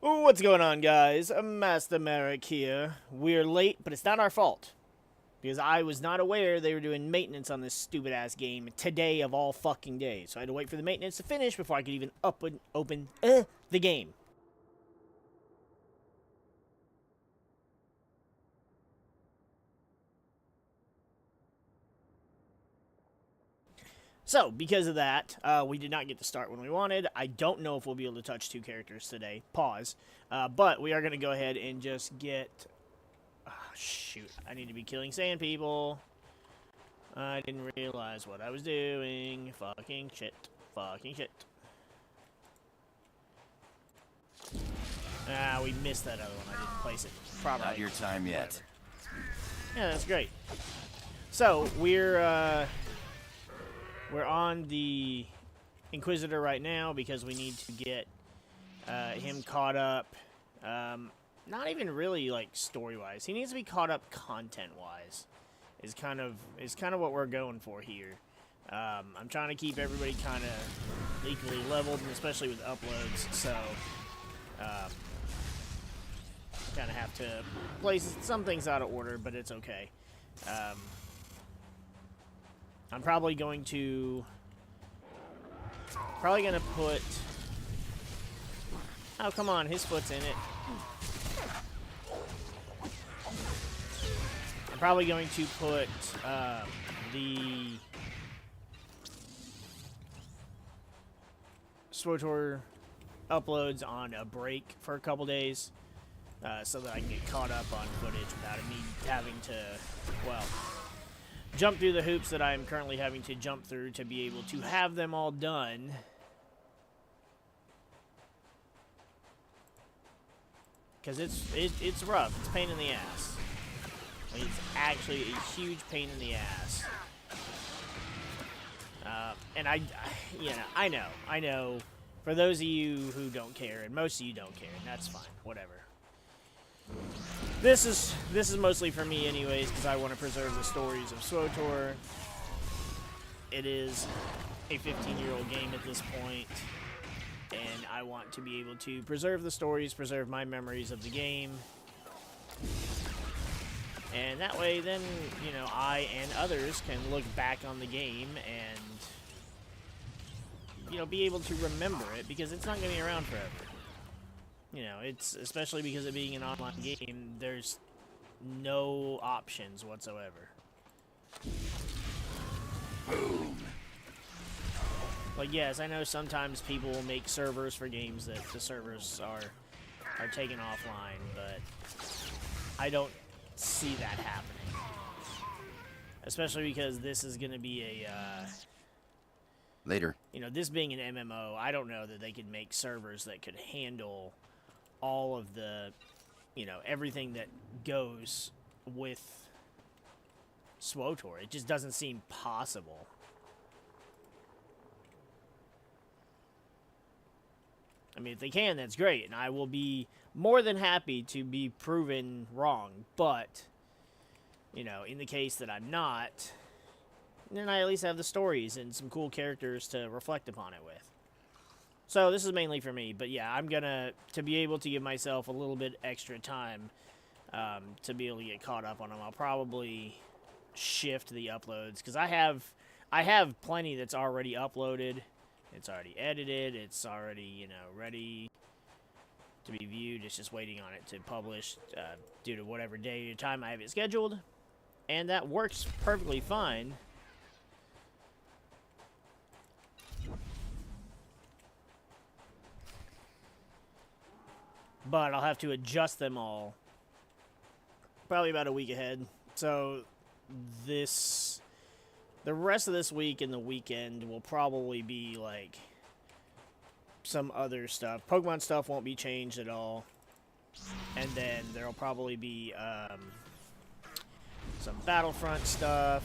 What's going on, guys? Master Merrick here. We're late, but it's not our fault. Because I was not aware they were doing maintenance on this stupid-ass game today of all fucking days. So I had to wait for the maintenance to finish before I could even open the game. So, because of that, we did not get to start when we wanted. I don't know if we'll be able to touch 2 characters today. Pause. But we are going to go ahead and just get... Oh, shoot. I need to be killing sand people. I didn't realize what I was doing. Fucking shit. Fucking shit. Ah, we missed that other one. I didn't place it properly. Not your time yet. Yeah, that's great. So, we're on the Inquisitor right now because we need to get him caught up. Not even really like story-wise. He needs to be caught up content-wise. Is kind of what we're going for here. I'm trying to keep everybody kind of equally leveled, and especially with uploads. So, kind of have to place some things out of order, but it's okay. I'm probably going to put. Oh, come on, his foot's in it. I'm probably going to put the SWTOR uploads on a break for a couple days so that I can get caught up on footage without me having to, well, jump through the hoops that I am currently having to jump through to be able to have them all done. Because it's rough. It's a pain in the ass. Like, it's actually a huge pain in the ass. And I know. For those of you who don't care, and most of you don't care, and that's fine. Whatever. This is mostly for me anyways, because I want to preserve the stories of SWTOR. It is a 15-year-old game at this point, and I want to be able to preserve the stories, preserve my memories of the game. And that way, then, you know, I and others can look back on the game and, you know, be able to remember it, because it's not going to be around forever. You know, it's, especially because of being an online game, there's no options whatsoever. Boom. Like, yes, I know sometimes people will make servers for games that the servers are taken offline, but I don't see that happening. Especially because this is going to be a, Later. you know, this being an MMO, I don't know that they could make servers that could handle all of the, you know, everything that goes with SWTOR. It just doesn't seem possible. I mean, if they can, that's great, and I will be more than happy to be proven wrong, but, you know, in the case that I'm not, then I at least have the stories and some cool characters to reflect upon it with. So this is mainly for me, but yeah, I'm gonna, to be able to give myself a little bit extra time to be able to get caught up on them, I'll probably shift the uploads, because I have plenty that's already uploaded. It's already edited, it's already, you know, ready to be viewed. It's just waiting on it to publish due to whatever day or time I have it scheduled. And that works perfectly fine. But I'll have to adjust them all probably about a week ahead. So the rest of this week and the weekend will probably be like some other stuff. Pokemon stuff won't be changed at all. And then there'll probably be some Battlefront stuff.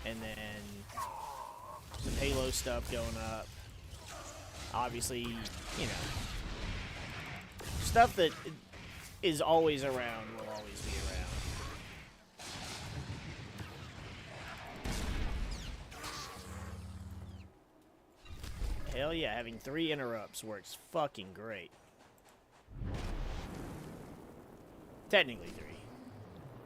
And then some Halo stuff going up. Obviously, you know, stuff that is always around will always be around. Hell yeah, having 3 interrupts works fucking great. Technically 3.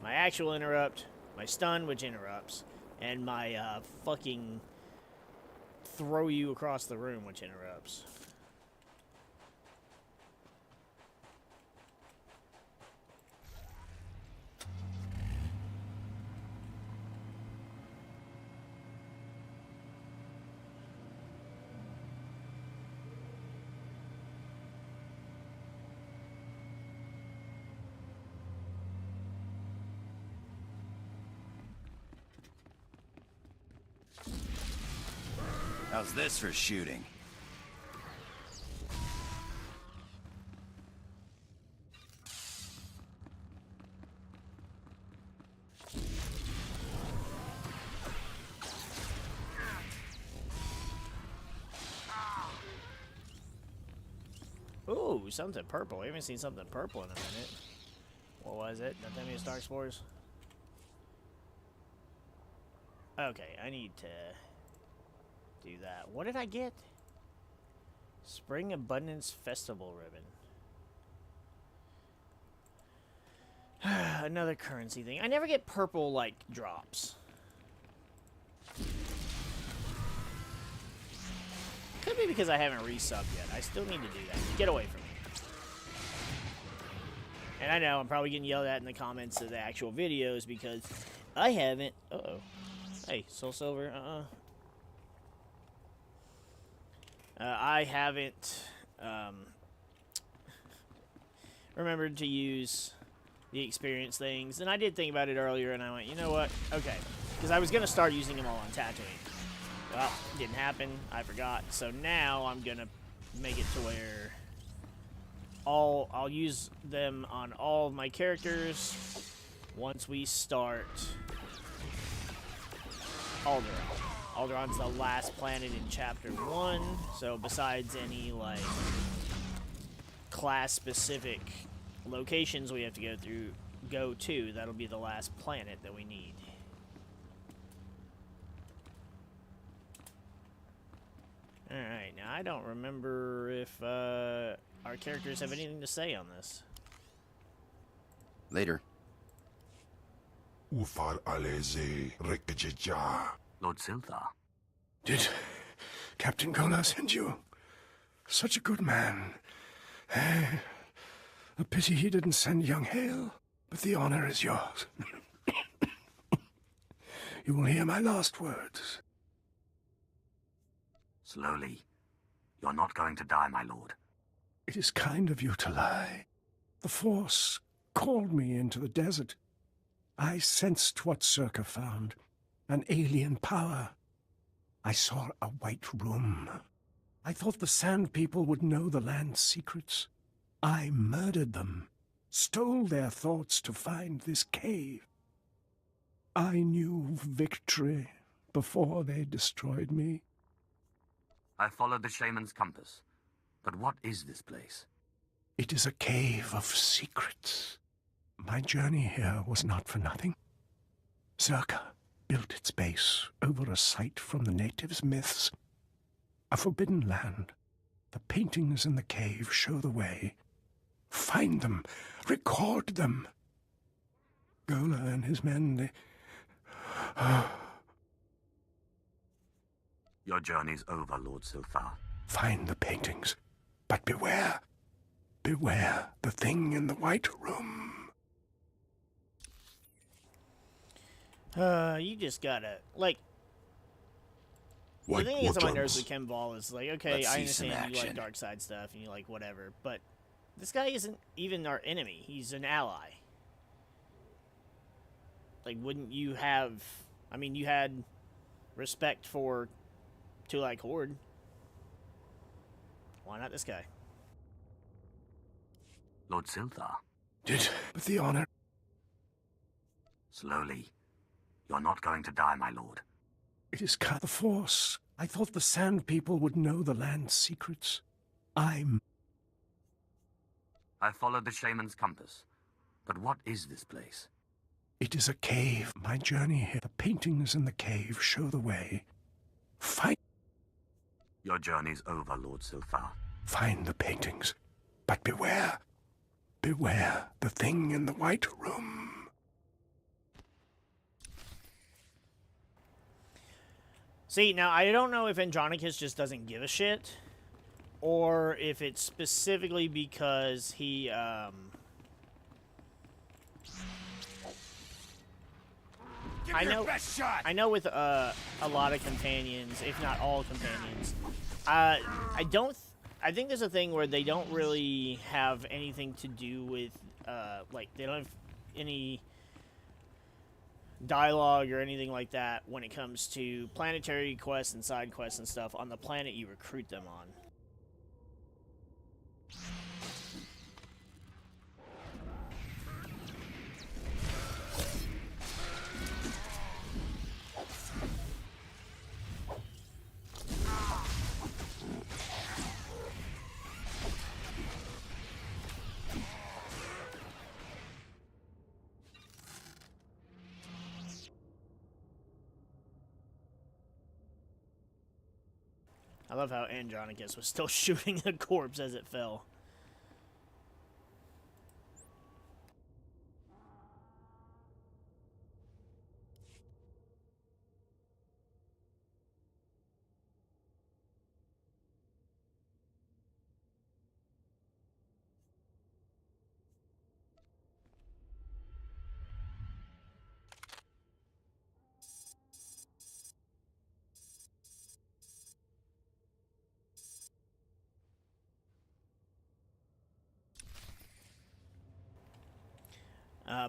My actual interrupt, my stun, which interrupts, and my fucking throw you across the room, which interrupts. How's this for shooting? Ooh, something purple. We haven't seen something purple in a minute. What was it? Anthemius Dark Spores? Okay, I need to do that. What did I get? Spring Abundance Festival Ribbon. Another currency thing. I never get purple, like, drops. Could be because I haven't resubbed yet. I still need to do that. Get away from me. And I know I'm probably getting yelled at in the comments of the actual videos because I haven't. Uh-oh. Hey, Soul Silver. I haven't remembered to use the experience things. And I did think about it earlier, and I went, you know what? Okay. Because I was going to start using them all on Tatooine. Well, didn't happen. I forgot. So now I'm going to make it to where I'll use them on all of my characters once we start Alderaan. Alderaan's the last planet in Chapter 1, so besides any, like, class-specific locations we have to go to, that'll be the last planet that we need. Alright, now I don't remember if our characters have anything to say on this. Later. Ufar aleze rekejeja. Lord Silthar. Did Captain Gola send you? Such a good man. A pity he didn't send young Hale, but the honor is yours. You will hear my last words. Slowly. You're not going to die, my lord. It is kind of you to lie. The Force called me into the desert. I sensed what Circa found. An alien power. I saw a white room. I thought the Sand People would know the land's secrets. I murdered them, stole their thoughts to find this cave. I knew victory before they destroyed me. I followed the shaman's compass. But what is this place? It is a cave of secrets. My journey here was not for nothing. Zerka built its base over a site from the natives' myths. A forbidden land. The paintings in the cave show the way. Find them. Record them. Gola and his men, they... Your journey's over, Lord Silthar. Find the paintings. But beware. Beware the thing in the white room. You just gotta, like... The White thing is on my nerves woodlands. with Ken Ball is like, okay, Let's I see some understand you like action. dark side stuff and you like whatever, but this guy isn't even our enemy. He's an ally. Like, wouldn't you have... I mean, you had respect for Tulak Horde. Why not this guy? Lord Silthar. Did with the honor. Slowly. You're not going to die, my lord. It is the Force. I thought the Sand People would know the land's secrets. I followed the shaman's compass. But what is this place? It is a cave. My journey here. The paintings in the cave show the way. Find. Your journey's over, Lord Silthar. Find the paintings, but beware. Beware the thing in the white room. See, now I don't know if Andronicus just doesn't give a shit, or if it's specifically because he, I know with a lot of companions, if not all companions, I think there's a thing where they don't really have anything to do with, like, they don't have any dialogue or anything like that when it comes to planetary quests and side quests and stuff on the planet you recruit them on. I love how Andronicus was still shooting a corpse as it fell.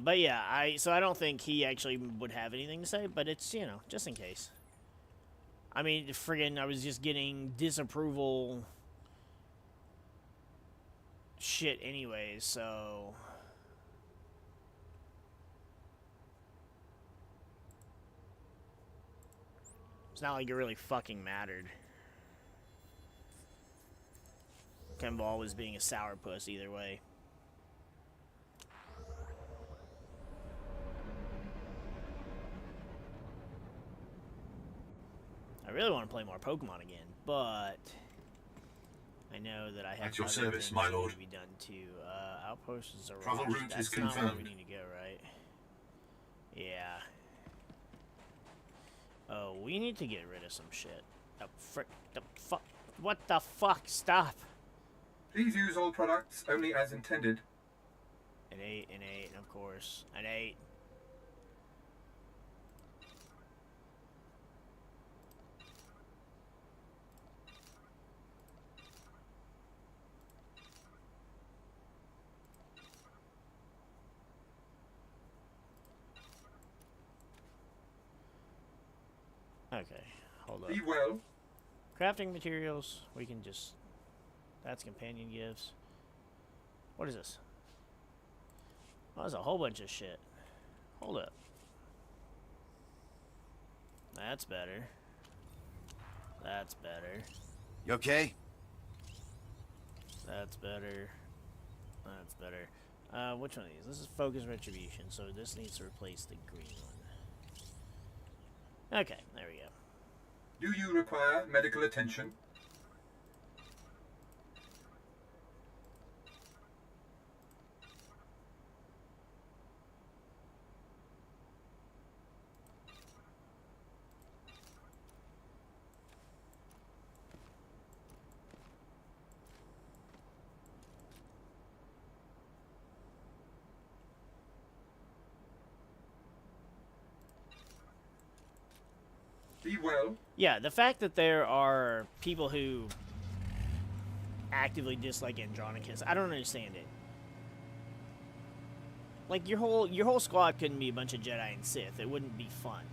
But yeah, I don't think he actually would have anything to say, but it's, you know, just in case. I mean, friggin' I was just getting disapproval shit anyways, so... It's not like it really fucking mattered. Kemball was being a sourpuss either way. I really want to play more Pokemon again, but I know that I have At your other service, things my that need lord. to be done too. Outposts are Travel right. route is That's not where we confirmed. need to go, right? Yeah. Oh, we need to get rid of some shit. The fuck? What the fuck? Stop. Please use all products only as intended. An 8, of course. An 8. Okay, hold up. Be well. Crafting materials, we can just... That's companion gifts. What is this? Oh, there's a whole bunch of shit. Hold up. That's better. That's better. You okay? That's better. That's better. Which one of these? This is Focus Retribution, so this needs to replace the green one. Okay, there we go. Do you require medical attention? Be well. Yeah, the fact that there are people who actively dislike Andronicus, I don't understand it. Like, your whole squad couldn't be a bunch of Jedi and Sith. It wouldn't be fun.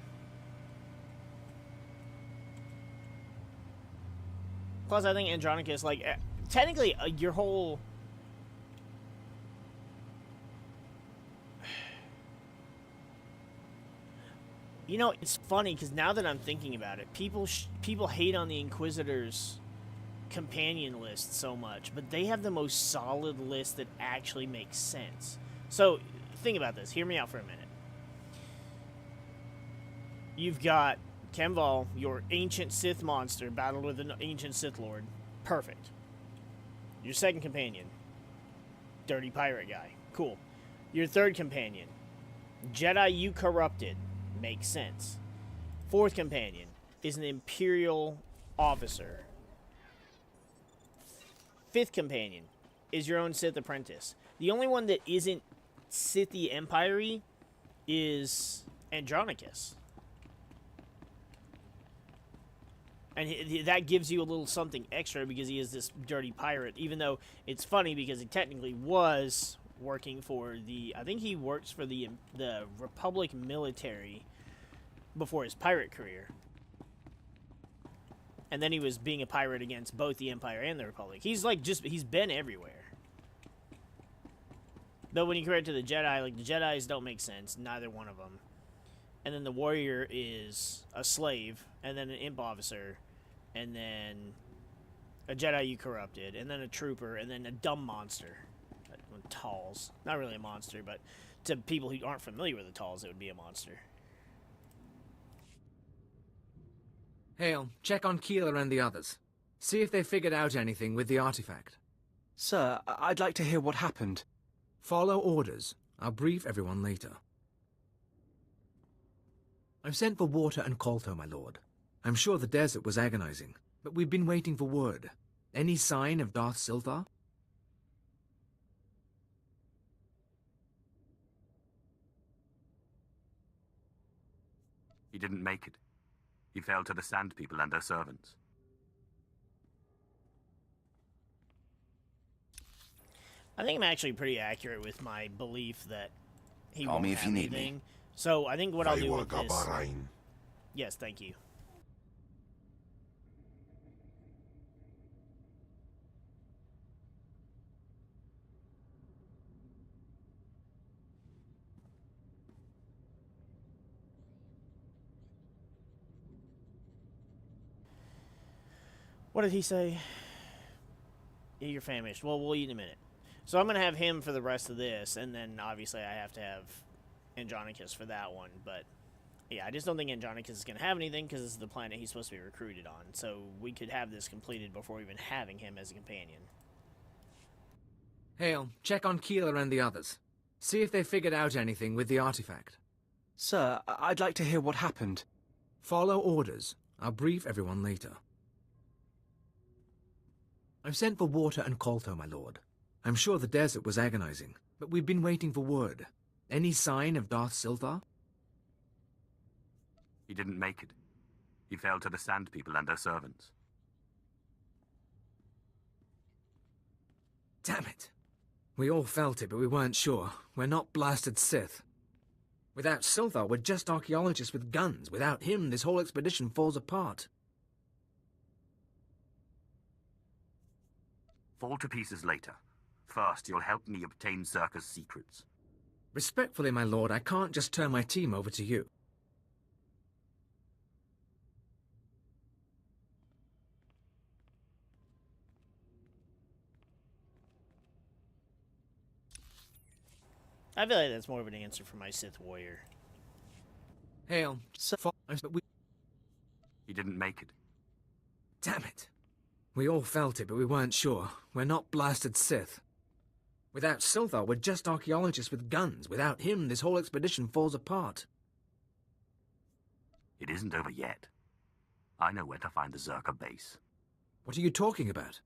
Plus, I think Andronicus, like, technically, your whole... You know, it's funny, because now that I'm thinking about it, people hate on the Inquisitor's companion list so much, but they have the most solid list that actually makes sense. So, think about this. Hear me out for a minute. You've got Kemval, your ancient Sith monster, battled with an ancient Sith Lord. Perfect. Your second companion, dirty pirate guy. Cool. Your third companion, Jedi you corrupted. Makes sense. Fourth companion is an Imperial officer. Fifth companion is your own Sith apprentice. The only one that isn't Sithy Empire-y is Andronicus. And that gives you a little something extra because he is this dirty pirate, even though it's funny because he technically was working for the... I think he works for the Republic military before his pirate career. And then he was being a pirate against both the Empire and the Republic. He's like he's been everywhere. Though when you compare it to the Jedi, like the Jedis don't make sense, neither one of them. And then the warrior is a slave, and then an imp officer, and then a Jedi you corrupted, and then a trooper, and then a dumb monster. Talls. Not really a monster, but to people who aren't familiar with the Talls, it would be a monster. Hale, check on Keeler and the others. See if they figured out anything with the artifact. Sir, I'd like to hear what happened. Follow orders. I'll brief everyone later. I've sent for water and Kolto, my lord. I'm sure the desert was agonizing, but we've been waiting for word. Any sign of Darth Silthar? He didn't make it. He fell to the Sand People and their servants. I think I'm actually pretty accurate with my belief that he Call won't me if have you need me. anything. So I think what I'll do with this... Yes, thank you. What did he say? Yeah, you're famished. Well, we'll eat in a minute. So I'm going to have him for the rest of this, and then obviously I have to have Andronicus for that one. But yeah, I just don't think Andronicus is going to have anything because this is the planet he's supposed to be recruited on. So we could have this completed before even having him as a companion. Hale, check on Keeler and the others. See if they figured out anything with the artifact. Sir, I'd like to hear what happened. Follow orders. I'll brief everyone later. I've sent for water and Kolto, my lord. I'm sure the desert was agonizing, but we've been waiting for word. Any sign of Darth Silthar? He didn't make it. He fell to the Sand People and their servants. Damn it. We all felt it, but we weren't sure. We're not blasted Sith. Without Silthar, we're just archaeologists with guns. Without him, this whole expedition falls apart. Fall to pieces later. First, you'll help me obtain Zerka's secrets. Respectfully, my lord, I can't just turn my team over to you. I feel like that's more of an answer for my Sith warrior. Hale, He didn't make it. Damn it. We all felt it, but we weren't sure. We're not blasted Sith. Without Silthar, we're just archaeologists with guns. Without him, this whole expedition falls apart. It isn't over yet. I know where to find the Zerka base. What are you talking about?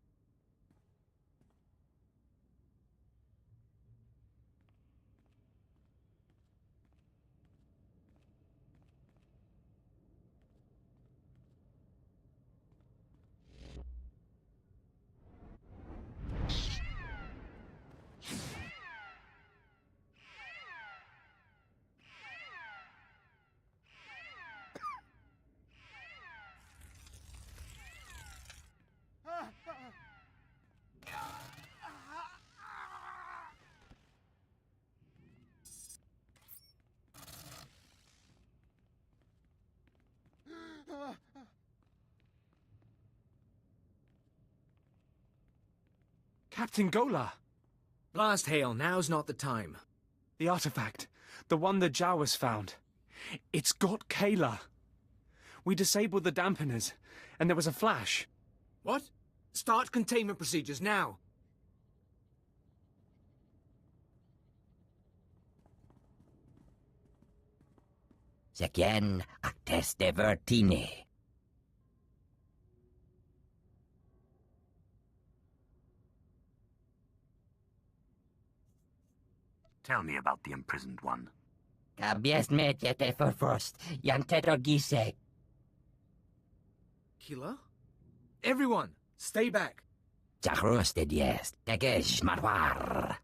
Captain Gola! Blast Hale, now's not the time. The artifact. The one that Jawas found. It's got Kayla. We disabled the dampeners, and there was a flash. What? Start containment procedures now. Secien actes de vertine. Tell me about the imprisoned one. Cabies metete for frost, yanteto gise. Killer? Everyone, stay back. Chahroste dies, tegesh marwar.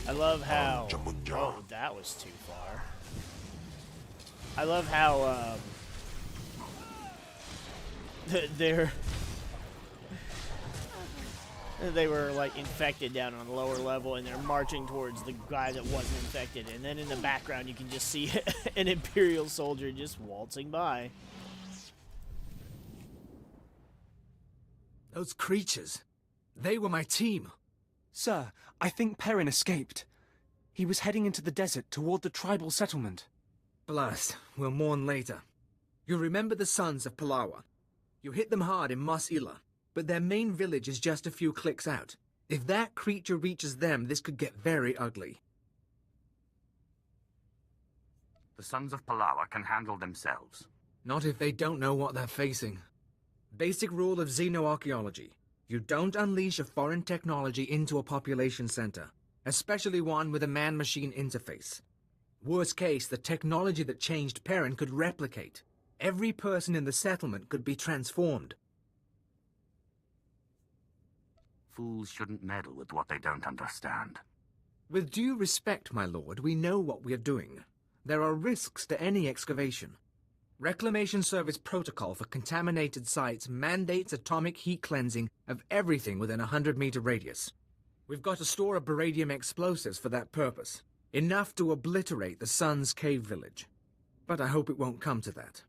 I love how... Oh, that was too far. I love how, they were, like, infected down on the lower level, and they're marching towards the guy that wasn't infected. And then in the background, you can just see an Imperial soldier just waltzing by. Those creatures. They were my team. Sir, I think Perrin escaped. He was heading into the desert toward the tribal settlement. Blast, we'll mourn later. You remember the sons of Palawa. You hit them hard in Mos Ila, but their main village is just a few clicks out. If that creature reaches them, this could get very ugly. The Sons of Palawa can handle themselves. Not if they don't know what they're facing. Basic rule of xenoarchaeology. You don't unleash a foreign technology into a population center, especially one with a man-machine interface. Worst case, the technology that changed Perrin could replicate. Every person in the settlement could be transformed. Fools shouldn't meddle with what they don't understand. With due respect, my lord, we know what we are doing. There are risks to any excavation. Reclamation Service protocol for contaminated sites mandates atomic heat cleansing of everything within a 100-meter radius. We've got to store a baradium explosives for that purpose. Enough to obliterate the Sun's cave village. But I hope it won't come to that.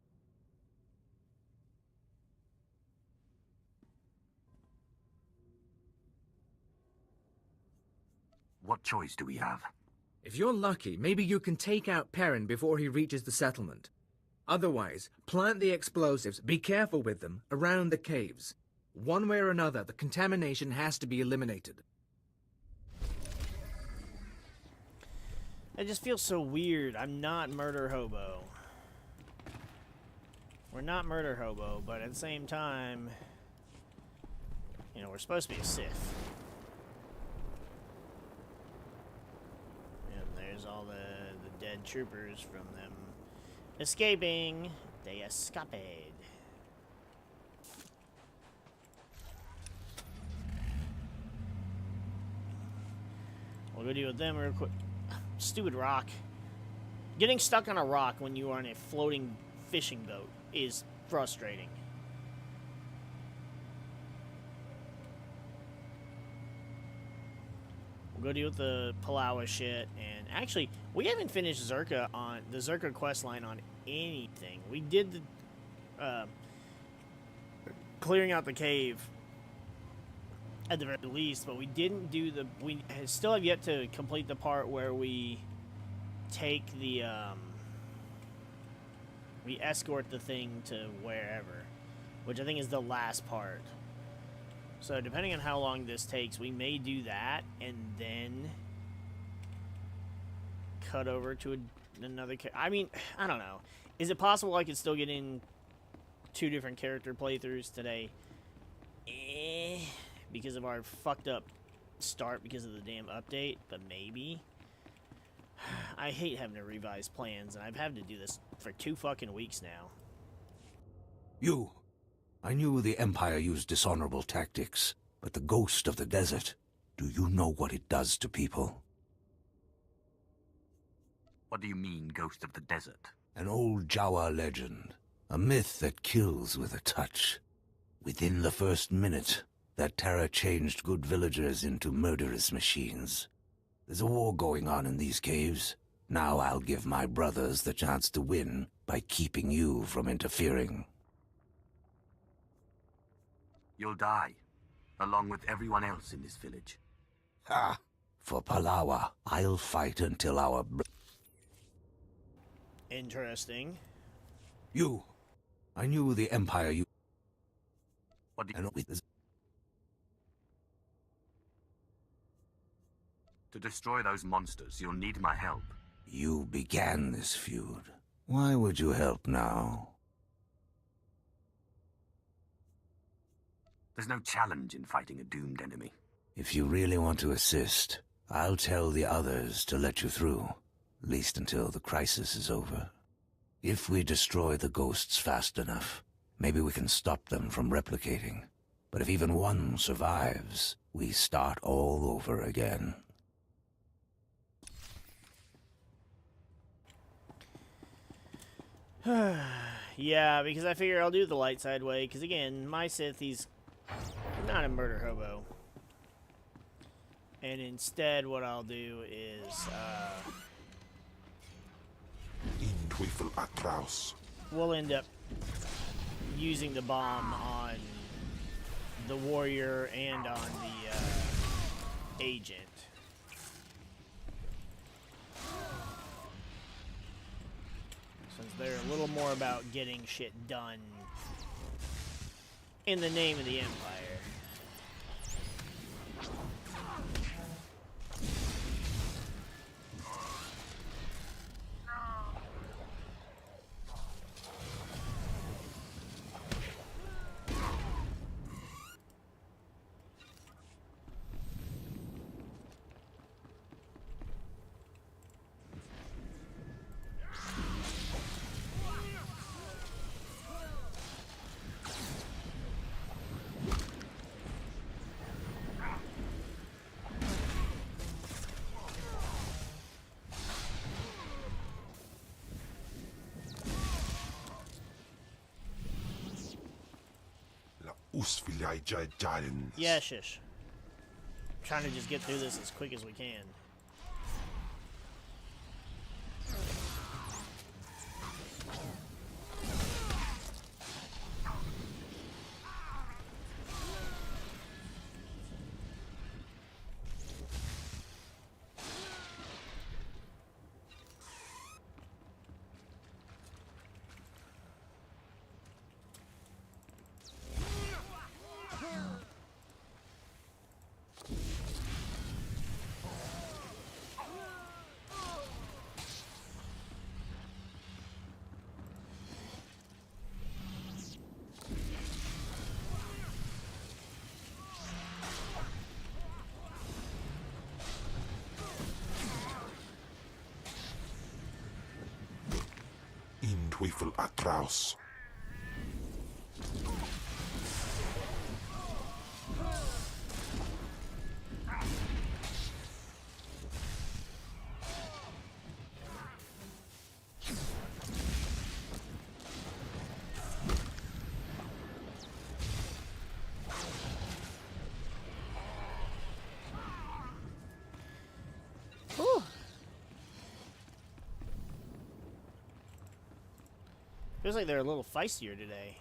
What choice do we have? If you're lucky, maybe you can take out Perrin before he reaches the settlement. Otherwise, plant the explosives, be careful with them, around the caves. One way or another, the contamination has to be eliminated. It just feels so weird. I'm not Murder Hobo. We're not Murder Hobo, but at the same time, you know, we're supposed to be a Sith. And there's all the dead troopers from them escaping. They escaped. We'll go deal with them real quick. Stupid rock. Getting stuck on a rock when you are on a floating fishing boat is frustrating. We'll go deal with the Palawa shit. And actually, we haven't finished Zerka on the Zerka quest line on anything. We did the clearing out the cave at the very least, but we didn't do the... We still have yet to complete the part where we take the... we escort the thing to wherever, which I think is the last part. So depending on how long this takes, we may do that and then cut over to another... I mean, I don't know. Is it possible I could still get in 2 different character playthroughs today? Because of our fucked up start because of the damn update, but maybe. I hate having to revise plans, and I've had to do this for 2 fucking weeks now. You. I knew the Empire used dishonorable tactics, but the ghost of the desert, do you know what it does to people? What do you mean, Ghost of the Desert? An old Jawa legend. A myth that kills with a touch. Within the first minute, that terror changed good villagers into murderous machines. There's a war going on in these caves. Now I'll give my brothers the chance to win by keeping you from interfering. You'll die, along with everyone else in this village. Ha! For Palawa, I'll fight until our... Interesting. You. I knew the Empire you... What do I know with this... To destroy those monsters, you'll need my help. You began this feud. Why would you help now? There's no challenge in fighting a doomed enemy. If you really want to assist, I'll tell the others to let you through. At least until the crisis is over. If we destroy the ghosts fast enough, maybe we can stop them from replicating. But if even one survives, we start all over again. Yeah, because I figure I'll do the light side way, because again, my Sith, he's not a murder hobo. And instead, what I'll do is, we'll end up using the bomb on the warrior and on the agent. Since they're a little more about getting shit done in the name of the Empire. Yeah, shush. Trying to just get through this as quick as we can. Teufel atraus. Feels like they're a little feistier today.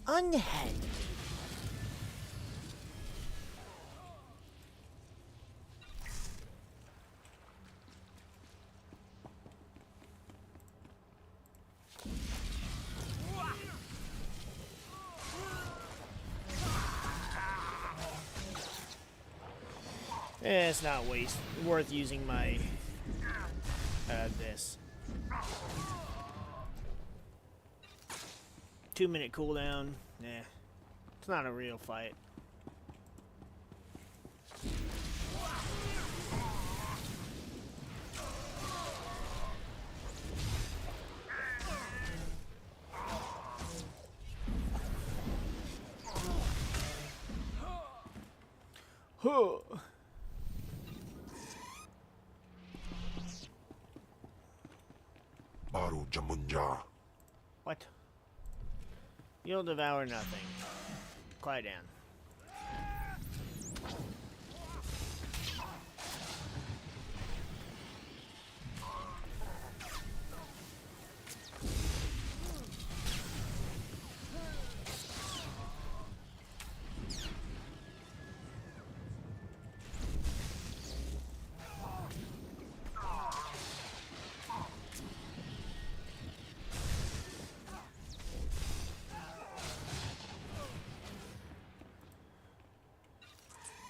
Unhead. It's not worth using my this 2-minute cooldown. Nah, it's not a real fight. Huh. Baru Jamunja. What? You'll devour nothing. Quiet down.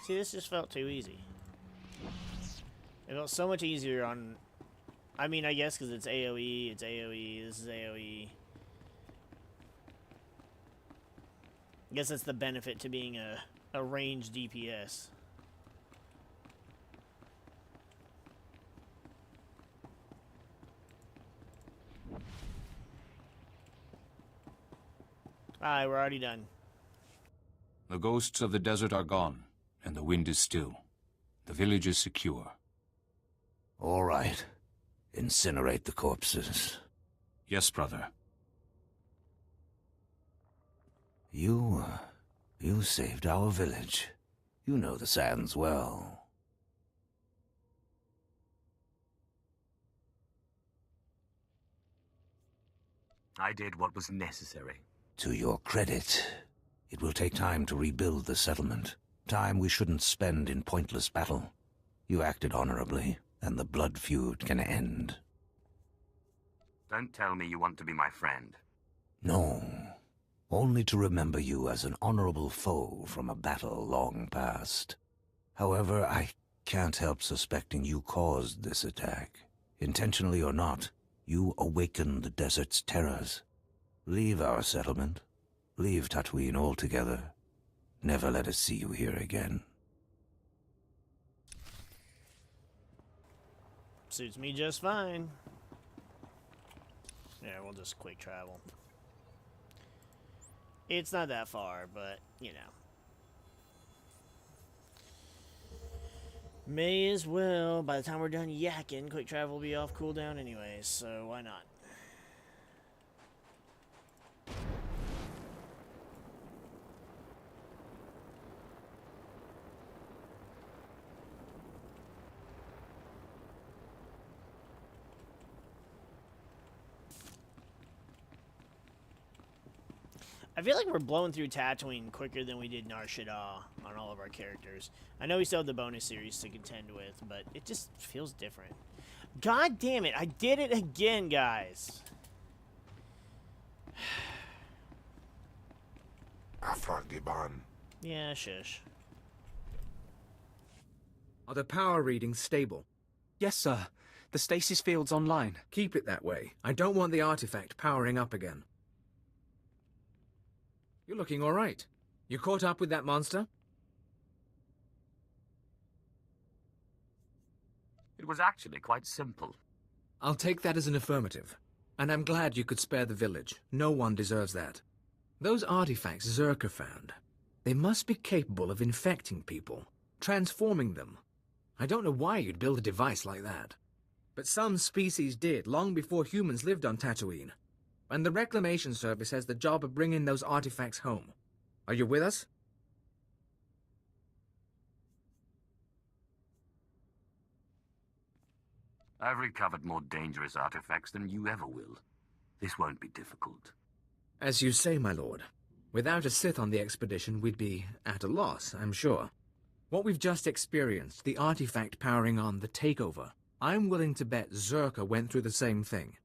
See, this just felt too easy. It felt so much easier on... I mean, I guess because it's AoE, this is AoE. I guess that's the benefit to being a ranged DPS. Alright, we're already done. The ghosts of the desert are gone, and the wind is still. The village is secure. All right. Incinerate the corpses. Yes, brother. You saved our village. You know the sands well. I did what was necessary. To your credit, it will take time to rebuild the settlement. Time we shouldn't spend in pointless battle. You acted honorably, and the blood feud can end. Don't tell me you want to be my friend. No. Only to remember you as an honorable foe from a battle long past. However, I can't help suspecting you caused this attack. Intentionally or not, you awakened the desert's terrors. Leave our settlement. Leave Tatooine altogether. Never let us see you here again. Suits me just fine. Yeah, we'll just quick travel. It's not that far, but, you know. May as well. By the time we're done yakking, quick travel will be off cooldown anyways, so why not? I feel like we're blowing through Tatooine quicker than we did Nar Shaddaa on all of our characters. I know we still have the bonus series to contend with, but it just feels different. God damn it, I did it again, guys. Afragiban. Yeah, shush. Are the power readings stable? Yes, sir. The stasis field's online. Keep it that way. I don't want the artifact powering up again. You're looking all right. You caught up with that monster? It was actually quite simple. I'll take that as an affirmative. And I'm glad you could spare the village. No one deserves that. Those artifacts Zerka found, they must be capable of infecting people, transforming them. I don't know why you'd build a device like that. But some species did, long before humans lived on Tatooine. And the Reclamation Service has the job of bringing those artifacts home. Are you with us? I've recovered more dangerous artifacts than you ever will. This won't be difficult. As you say, my lord. Without a Sith on the expedition, we'd be at a loss, I'm sure. What we've just experienced, the artifact powering on the takeover, I'm willing to bet Zerka went through the same thing.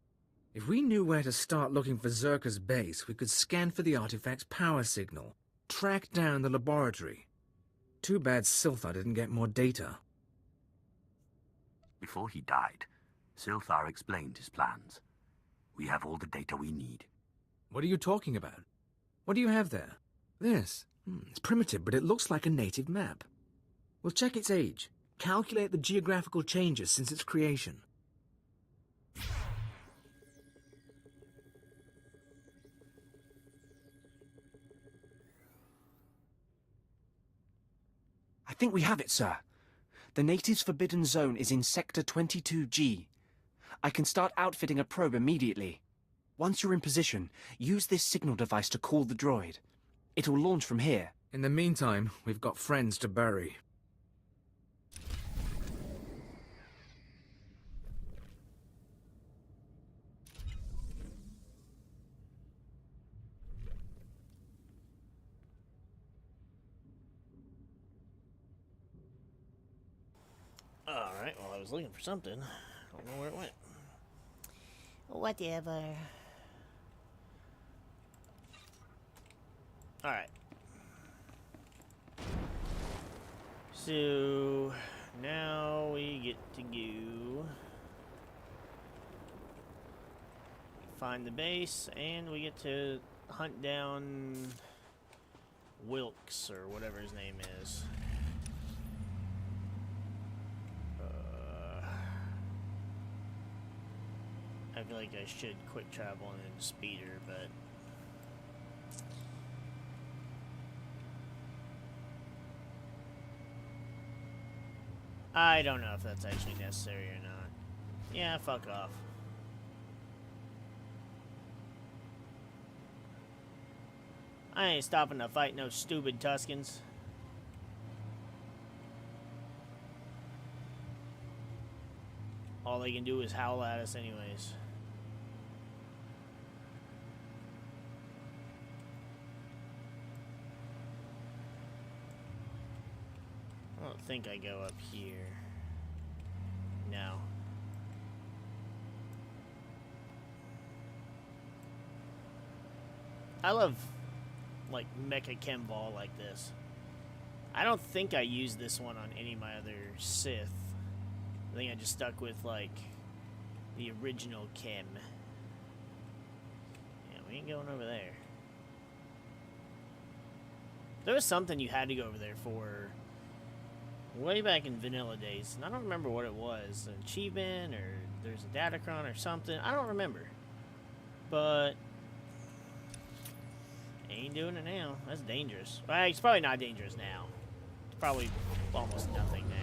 If we knew where to start looking for Zerka's base, we could scan for the artifact's power signal, track down the laboratory. Too bad Silthar didn't get more data. Before he died, Silthar explained his plans. We have all the data we need. What are you talking about? What do you have there? This. It's primitive, but it looks like a native map. We'll check its age, calculate the geographical changes since its creation. I think we have it, sir. The natives' forbidden zone is in Sector 22G. I can start outfitting a probe immediately. Once you're in position, use this signal device to call the droid. It'll launch from here. In the meantime, we've got friends to bury. Alright, well, I was looking for something. I don't know where it went. Whatever. Alright. So, now we get to go find the base, and we get to hunt down Wilkes, or whatever his name is. I feel like I should quick travel and then speeder, but I don't know if that's actually necessary or not. Yeah, fuck off. I ain't stopping to fight no stupid Tuskens. All they can do is howl at us anyways. I don't think I go up here. No. I love, like, Mecha Chem-Ball like this. I don't think I used this one on any of my other Sith. I think I just stuck with, like, the original Chem. Yeah, we ain't going over there. There was something you had to go over there for way back in vanilla days, and I don't remember what it was. An achievement, or there's a Datacron or something. I don't remember. But ain't doing it now. That's dangerous. Well, it's probably not dangerous now. It's probably almost nothing now.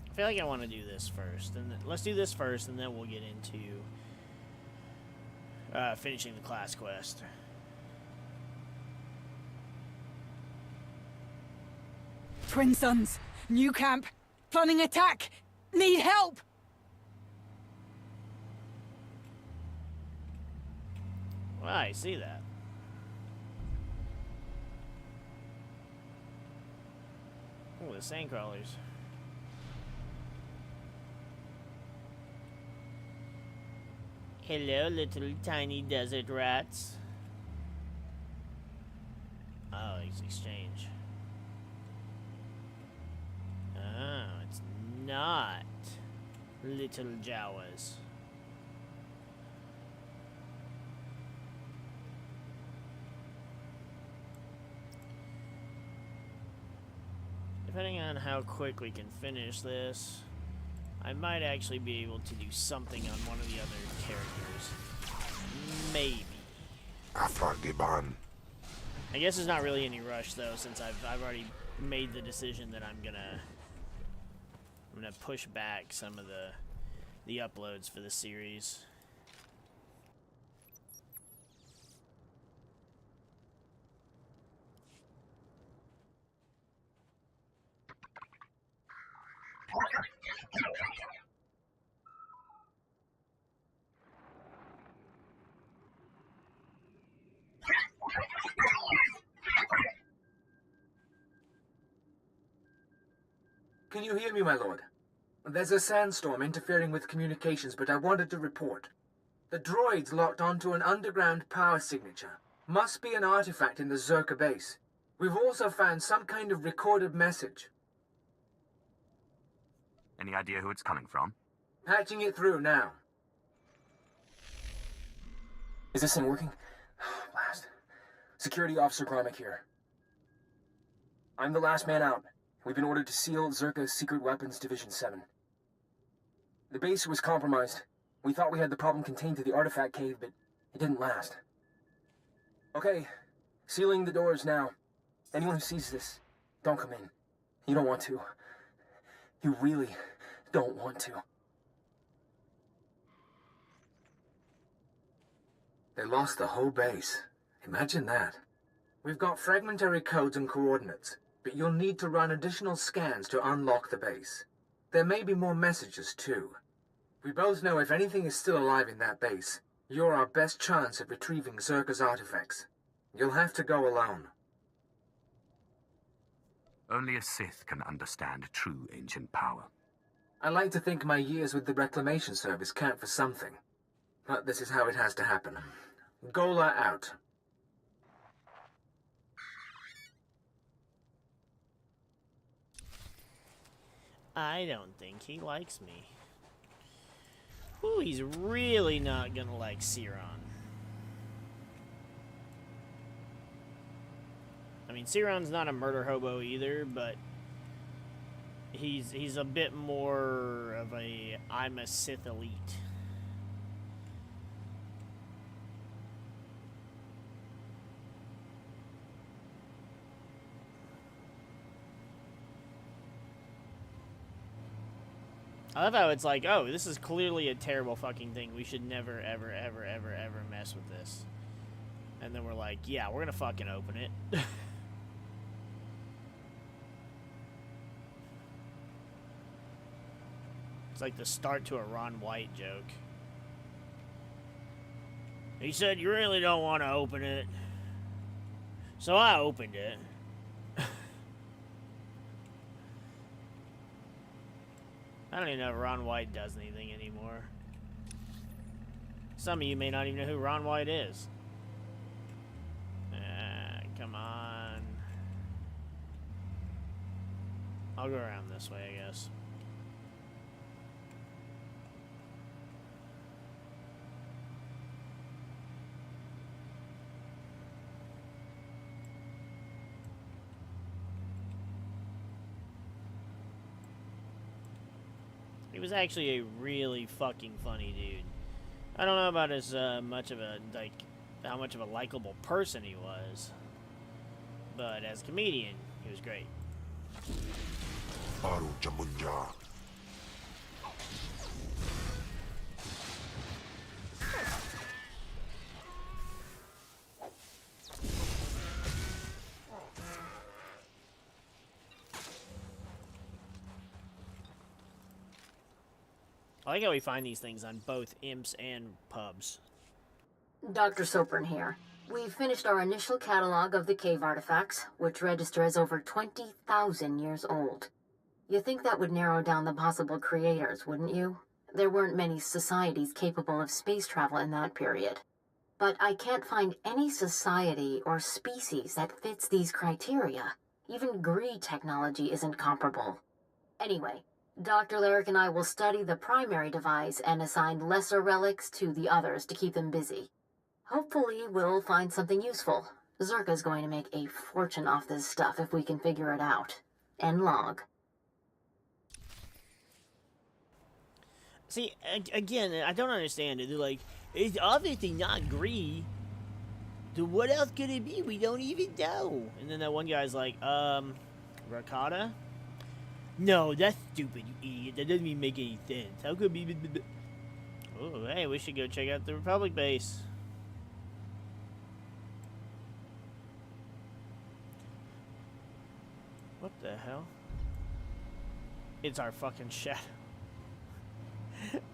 I feel like I want to do this first, and let's do this first, and then we'll get into finishing the class quest. Twin Sons, new camp, planning attack, need help! Well, I see that. Oh, the sandcrawlers. Hello, little tiny desert rats. Oh, it's exchange. Oh, it's not little Jawas. Depending on how quick we can finish this, I might actually be able to do something on one of the other characters. Maybe. I guess there's not really any rush though, since I've already made the decision that I'm gonna push back some of the uploads for the series. Can you hear me, my lord? There's a sandstorm interfering with communications, but I wanted to report. The droids locked onto an underground power signature. Must be an artifact in the Zerka base. We've also found some kind of recorded message. Any idea who it's coming from? Patching it through now. Is this thing working? Blast. Security Officer Gromick here. I'm the last man out. We've been ordered to seal Zerka's Secret Weapons Division 7. The base was compromised. We thought we had the problem contained to the artifact cave, but it didn't last. Okay, sealing the doors now. Anyone who sees this, don't come in. You don't want to. You really don't want to. They lost the whole base. Imagine that. We've got fragmentary codes and coordinates, but you'll need to run additional scans to unlock the base. There may be more messages, too. We both know if anything is still alive in that base, you're our best chance of retrieving Zerka's artifacts. You'll have to go alone. Only a Sith can understand true ancient power. I like to think my years with the Reclamation Service count for something. But this is how it has to happen. Gola out. I don't think he likes me. Ooh, he's really not gonna like Siron. I mean, Siron's not a murder hobo either, but he's a bit more of a I'm a Sith elite. I love how it's like, oh, this is clearly a terrible fucking thing. We should never, ever, ever, ever, ever mess with this. And then we're like, yeah, we're gonna fucking open it. It's like the start to a Ron White joke. He said, you really don't want to open it. So I opened it. I don't even know if Ron White does anything anymore. Some of you may not even know who Ron White is. Come on. I'll go around this way, I guess. He was actually a really fucking funny dude. I don't know about as much of a, like, how much of a likable person he was. But as a comedian, he was great. Baru Jamunja. I like how we find these things on both imps and pubs. Dr. Sopran here. We've finished our initial catalog of the cave artifacts, which register as over 20,000 years old. You think that would narrow down the possible creators, wouldn't you? There weren't many societies capable of space travel in that period. But I can't find any society or species that fits these criteria. Even Greed technology isn't comparable. Anyway, Dr. Lyric and I will study the primary device and assign lesser relics to the others to keep them busy. Hopefully, we'll find something useful. Zerka's going to make a fortune off this stuff if we can figure it out. End log. See, again, I don't understand it. They're like, it's obviously not greed. So what else could it be? We don't even know. And then that one guy's like, Rakata? No, that's stupid, you idiot. That doesn't even make any sense. How could it be? Oh, hey, we should go check out the Republic base. What the hell? It's our fucking shadow.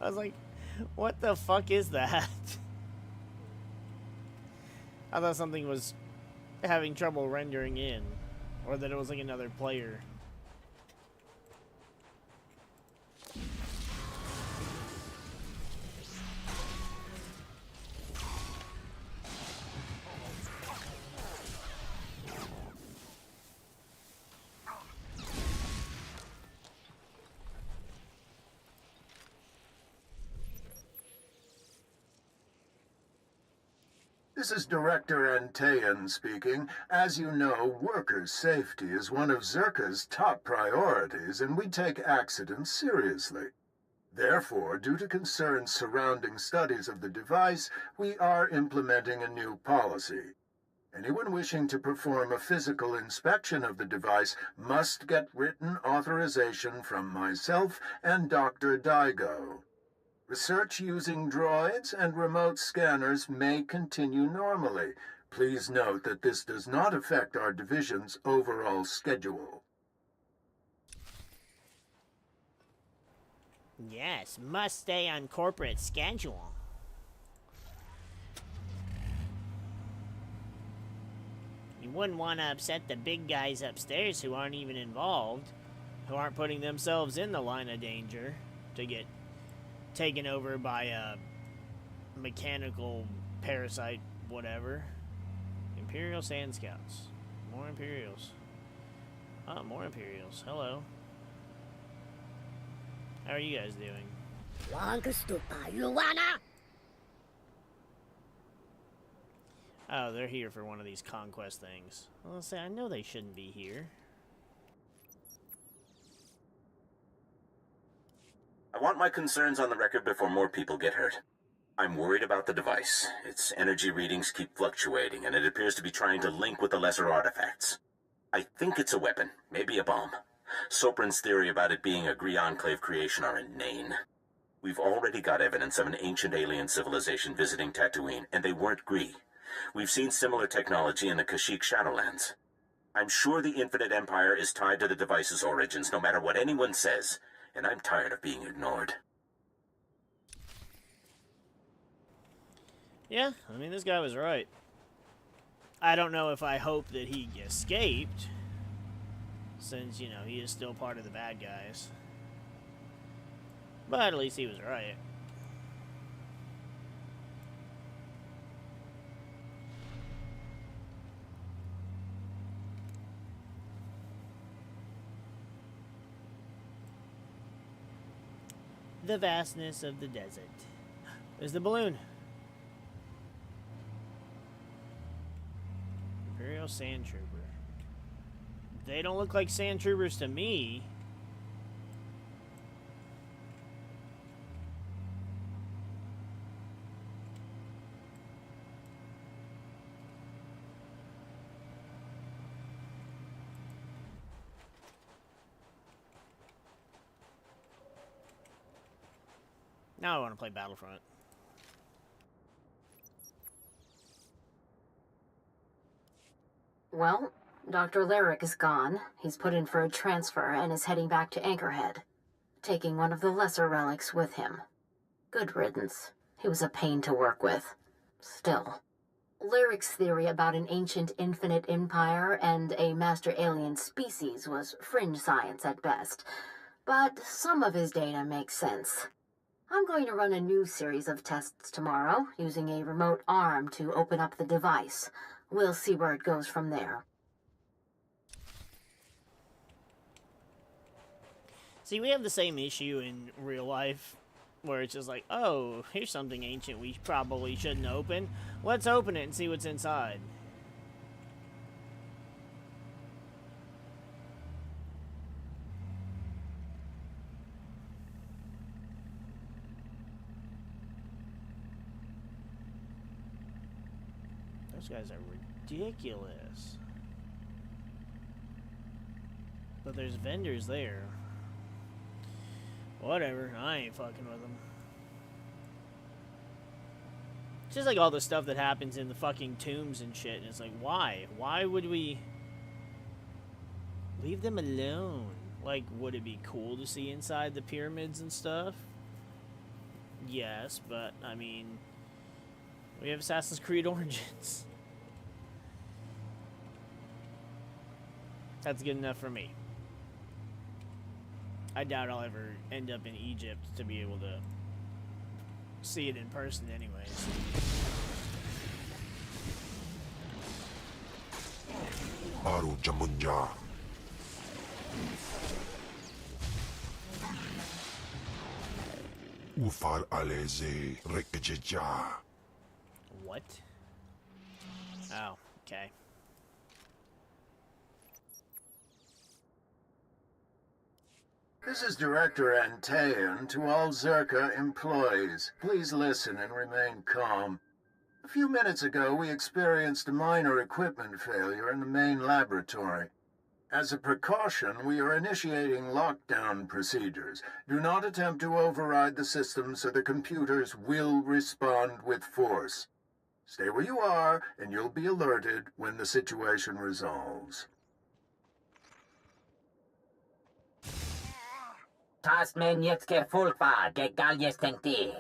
I was like, what the fuck is that? I thought something was having trouble rendering in. Or that it was like another player. This is Director Antean speaking. As you know, worker safety is one of Zerka's top priorities, and we take accidents seriously. Therefore, due to concerns surrounding studies of the device, we are implementing a new policy. Anyone wishing to perform a physical inspection of the device must get written authorization from myself and Dr. Daigo. Research using droids and remote scanners may continue normally. Please note that this does not affect our division's overall schedule. Yes, must stay on corporate schedule. You wouldn't want to upset the big guys upstairs who aren't even involved, who aren't putting themselves in the line of danger to get taken over by a mechanical parasite, whatever. Imperial Sand Scouts. More Imperials. Oh, more Imperials. Hello. How are you guys doing? Oh, they're here for one of these conquest things. Well, let's say I know they shouldn't be here. I want my concerns on the record before more people get hurt. I'm worried about the device. Its energy readings keep fluctuating, and it appears to be trying to link with the lesser artifacts. I think it's a weapon, maybe a bomb. Sopran's theory about it being a Gree Enclave creation are inane. We've already got evidence of an ancient alien civilization visiting Tatooine, and they weren't Gree. We've seen similar technology in the Kashyyyk Shadowlands. I'm sure the Infinite Empire is tied to the device's origins, no matter what anyone says, and I'm tired of being ignored. Yeah, I mean, this guy was right. I don't know if I hope that he escaped, since, you know, he is still part of the bad guys. But at least he was right. The vastness of the desert. There's the balloon. Imperial Sand Trooper. They don't look like sand troopers to me. Now I want to play Battlefront. Well, Dr. Lyric is gone. He's put in for a transfer and is heading back to Anchorhead, taking one of the lesser relics with him. Good riddance. He was a pain to work with. Still. Lyric's theory about an ancient infinite empire and a master alien species was fringe science at best, but some of his data makes sense. I'm going to run a new series of tests tomorrow, using a remote arm to open up the device. We'll see where it goes from there. See, we have the same issue in real life, where it's just like, oh, here's something ancient we probably shouldn't open. Let's open it and see what's inside. Those guys are ridiculous. But there's vendors there. Whatever, I ain't fucking with them. It's just like all the stuff that happens in the fucking tombs and shit, and it's like, why? Why would we leave them alone? Like, would it be cool to see inside the pyramids and stuff? Yes, but, I mean, we have Assassin's Creed Origins. That's good enough for me. I doubt I'll ever end up in Egypt to be able to see it in person anyways. Baru Jamunja. Ufar Aleze Rekejeja. What? Oh, okay. This is Director Antaean to all Zerka employees. Please listen and remain calm. A few minutes ago, we experienced a minor equipment failure in the main laboratory. As a precaution, we are initiating lockdown procedures. Do not attempt to override the system, so the computers will respond with force. Stay where you are, and you'll be alerted when the situation resolves. Tas men jetzt gefolgt war, der Gallies tenti.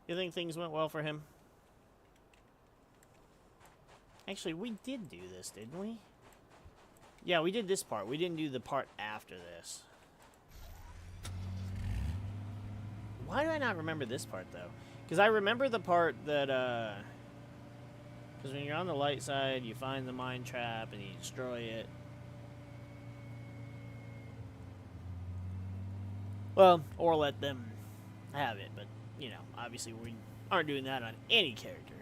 You think things went well for him? Actually, we did do this, didn't we? Yeah, we did this part. We didn't do the part after this. Why do I not remember this part, though? Because I remember the part that, because when you're on the light side, you find the mine trap and you destroy it. Well, or let them have it, but, you know, obviously we aren't doing that on any character.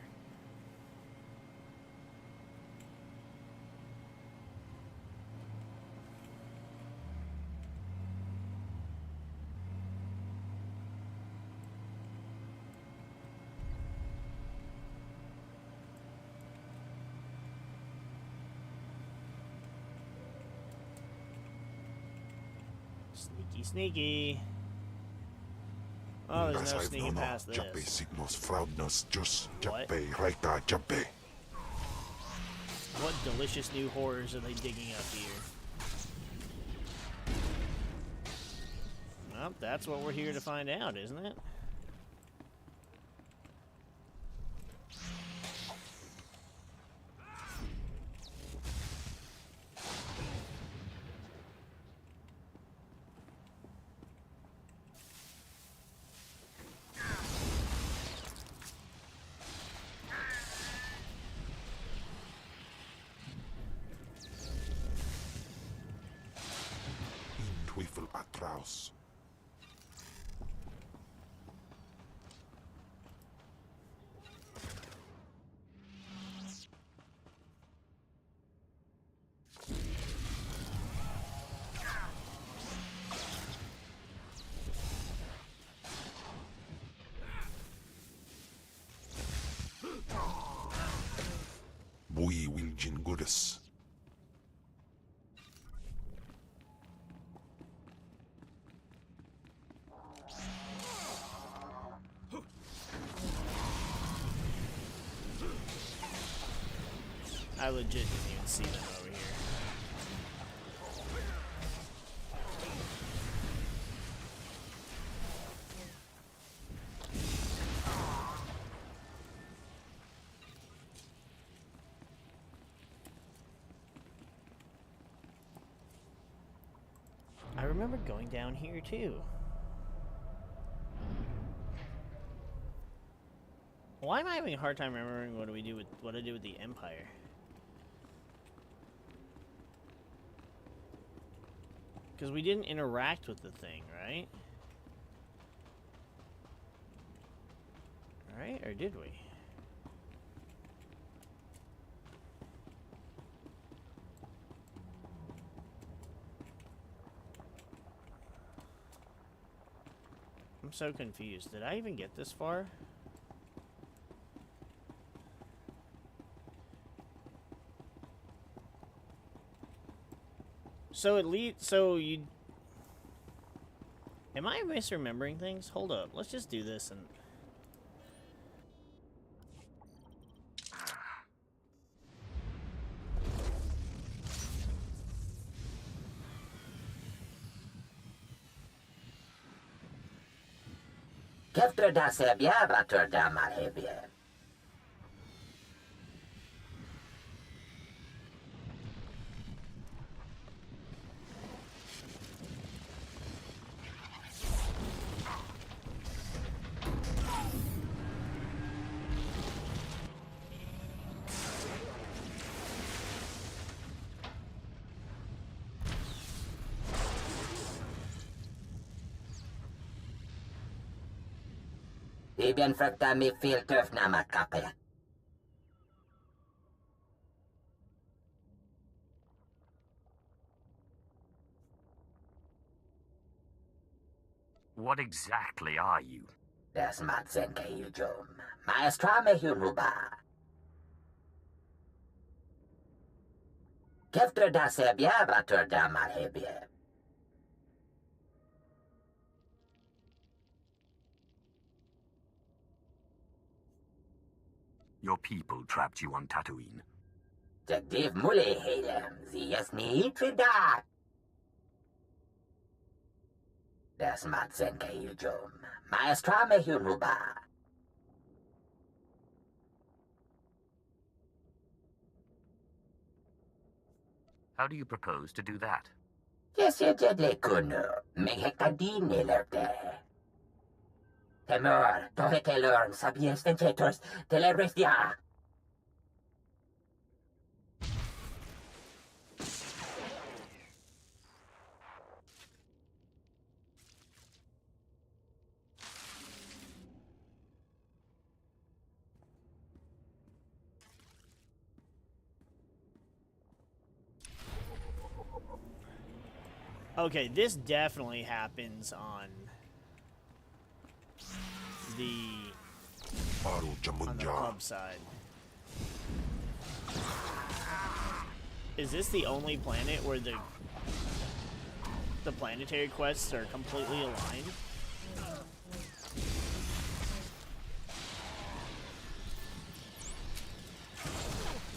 Sneaky, sneaky. Oh, there's no sneaking past this. What delicious new horrors are they digging up here? Well, that's what we're here to find out, isn't it? Teufel atraus. Bui Wiljin Goddess. I legit didn't even see them over here. I remember going down here too. Why am I having a hard time remembering what I did with the Empire? Because we didn't interact with the thing, right? Right? Or did we? I'm so confused. Did I even get this far? So it leads. So you. Am I misremembering things? Hold up. Let's just do this and. Keftre da sebia vatur da malhebia. Ibn frukta mi fil turf nama kape. What exactly are you? Das matzenke yujum. Maestra me hunuba. Kefter da sebia batur da malhebie. Your people trapped you on Tatooine. Jagdiv mule hedem. Sie es nie tridat. Das matzenke yujum. Maestra me hunuba. How do you propose to do that? Yes, you did le kuno. Mehekadine lerte. Temor, tohetelorn, sabies tentetors, telebrestia. Okay, this definitely happens on the pub side. Is this the only planet where the planetary quests are completely aligned?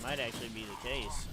Might actually be the case.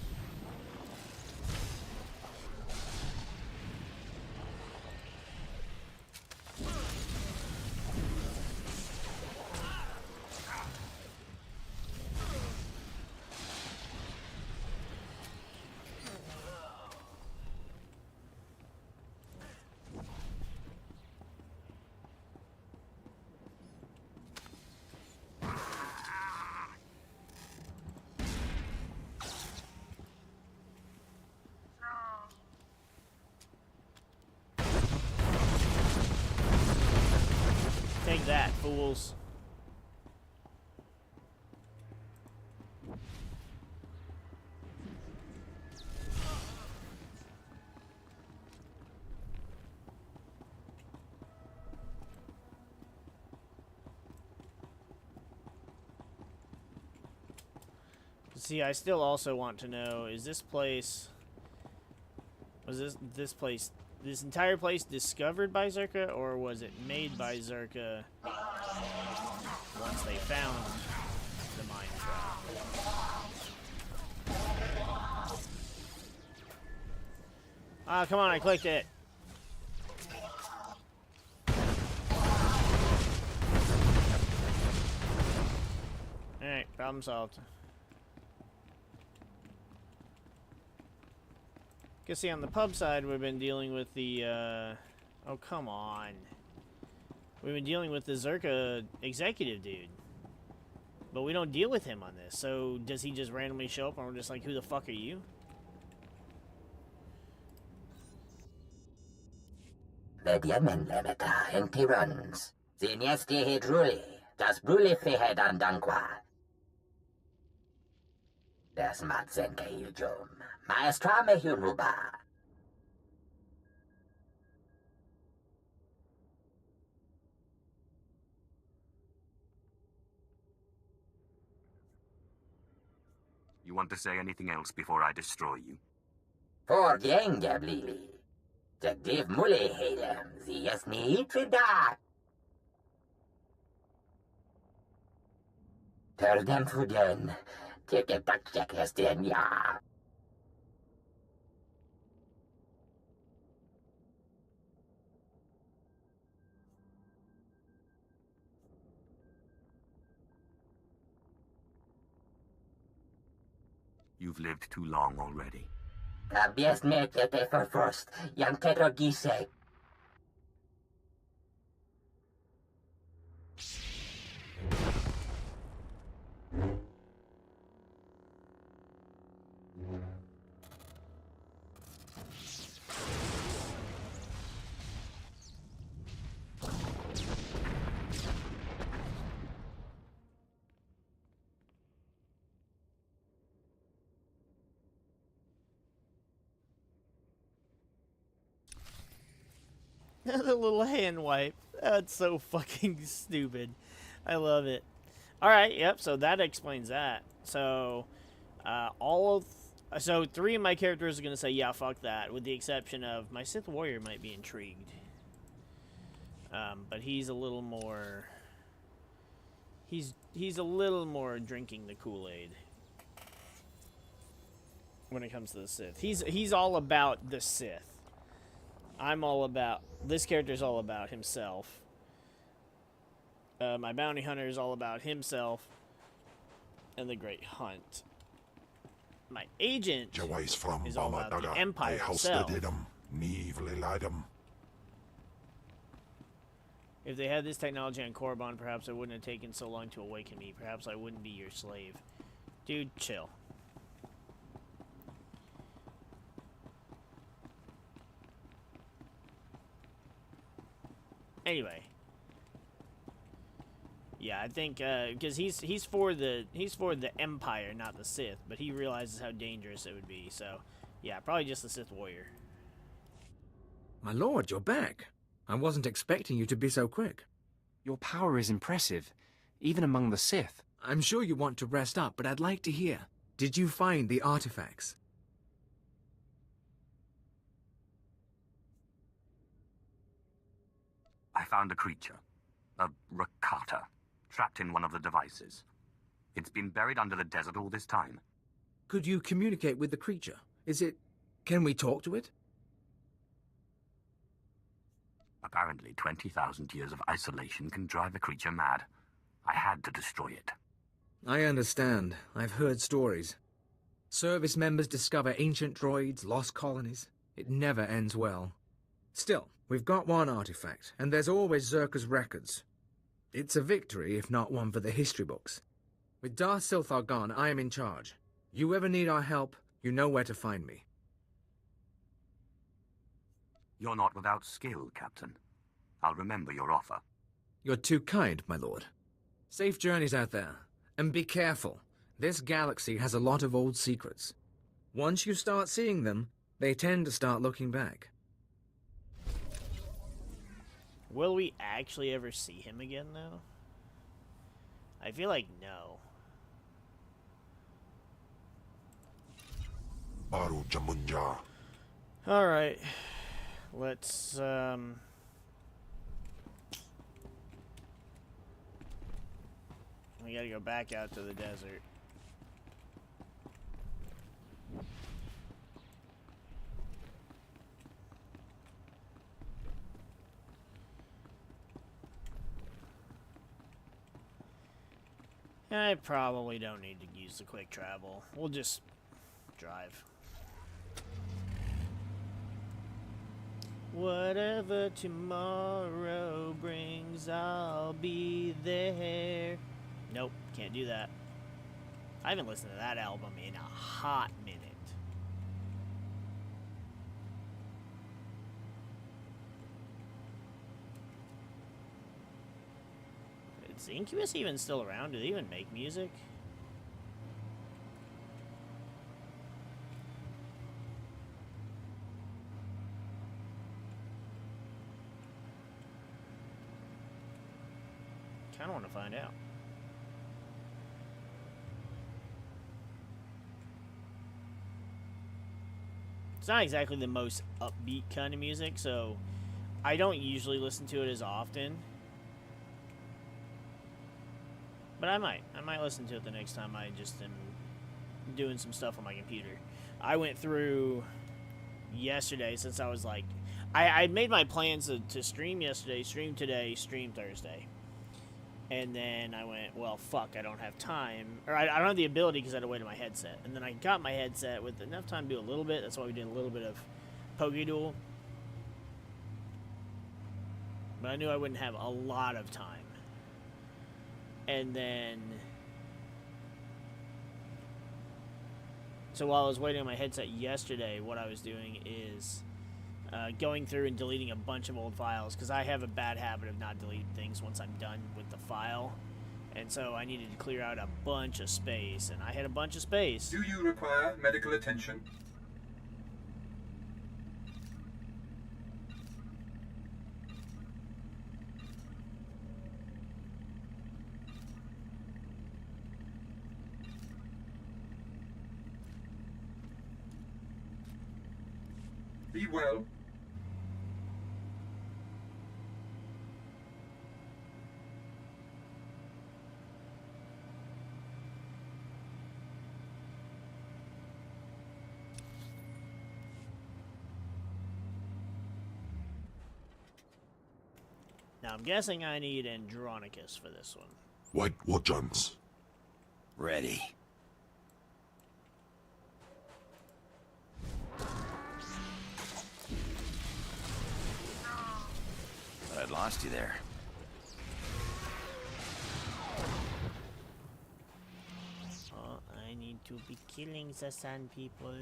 Take that, fools. See, I still also want to know, is this place... Was this entire place discovered by Zerka, or was it made by Zerka once they found the mine trap? Ah, come on, I clicked it. Alright, problem solved. Guess see, on the pub side, we've been dealing with the, oh, come on. We've been dealing with the Zerka executive dude. But we don't deal with him on this, so does he just randomly show up and we're just like, who the fuck are you? Vediamen lemeta en tirans. Zinesti hedruli. Das brule fehed andanqua. Das matzenke yujum. Maestra me hunuba. You want to say anything else before I destroy you? For genge blili. Jagdiv mule hedem. Sie es nie tridat. Terdem fuden. Tike takjek estien ja. You've lived too long already. Kabies metete for first. Yang tetro gise. The little hand wipe. That's so fucking stupid. I love it. Alright, yep, so that explains that. So, so 3 of my characters are going to say, yeah, fuck that, with the exception of my Sith Warrior might be intrigued. But he's a little more... He's a little more drinking the Kool-Aid when it comes to the Sith. He's all about the Sith. I'm all about... This character's all about himself. My bounty hunter is all about himself and the Great Hunt. My agent is all about the Empire itself. If they had this technology on Korriban, perhaps it wouldn't have taken so long to awaken me. Perhaps I wouldn't be your slave. Dude, chill. Anyway. Yeah, I think because he's for the Empire, not the Sith, but he realizes how dangerous it would be. So, yeah, probably just the Sith Warrior. My lord, you're back. I wasn't expecting you to be so quick. Your power is impressive, even among the Sith. I'm sure you want to rest up, but I'd like to hear. Did you find the artifacts? I found a creature. A Rakata. Trapped in one of the devices. It's been buried under the desert all this time. Could you communicate with the creature? Is it... Can we talk to it? Apparently, 20,000 years of isolation can drive a creature mad. I had to destroy it. I understand. I've heard stories. Service members discover ancient droids, lost colonies. It never ends well. Still, we've got one artifact, and there's always Zerka's records. It's a victory, if not one for the history books. With Darth Silthar gone, I am in charge. You ever need our help, you know where to find me. You're not without skill, Captain. I'll remember your offer. You're too kind, my lord. Safe journeys out there. And be careful. This galaxy has a lot of old secrets. Once you start seeing them, they tend to start looking back. Will we actually ever see him again, though? I feel like no. Alright. Let's, we gotta go back out to the desert. I probably don't need to use the quick travel. We'll just drive. Whatever tomorrow brings, I'll be there. Nope, can't do that. I haven't listened to that album in a hot minute. Is Incubus even still around? Do they even make music? Kinda wanna find out. It's not exactly the most upbeat kind of music, so I don't usually listen to it as often. But I might listen to it the next time I just am doing some stuff on my computer. I went through yesterday, since I was like... I made my plans to stream yesterday, stream today, stream Thursday. And then I went, well, fuck, I don't have time. Or I don't have the ability because I had to wait on my headset. And then I got my headset with enough time to do a little bit. That's why we did a little bit of Pokéduel. But I knew I wouldn't have a lot of time. And then... So while I was waiting on my headset yesterday, what I was doing is going through and deleting a bunch of old files, because I have a bad habit of not deleting things once I'm done with the file. And so I needed to clear out a bunch of space, and I had a bunch of space. Do you require medical attention? Be well. Now, I'm guessing I need Andronicus for this one. White Wodjans. Ready. But I'd lost you there. Oh, I need to be killing the sand people.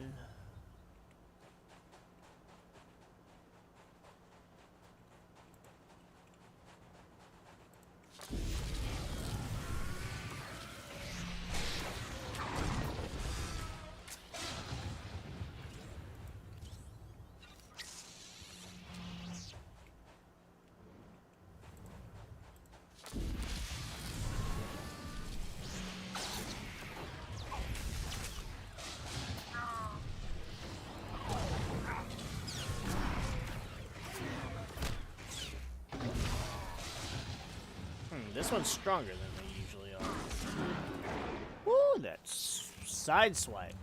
This one's stronger than they usually are. Woo, that's side swipe.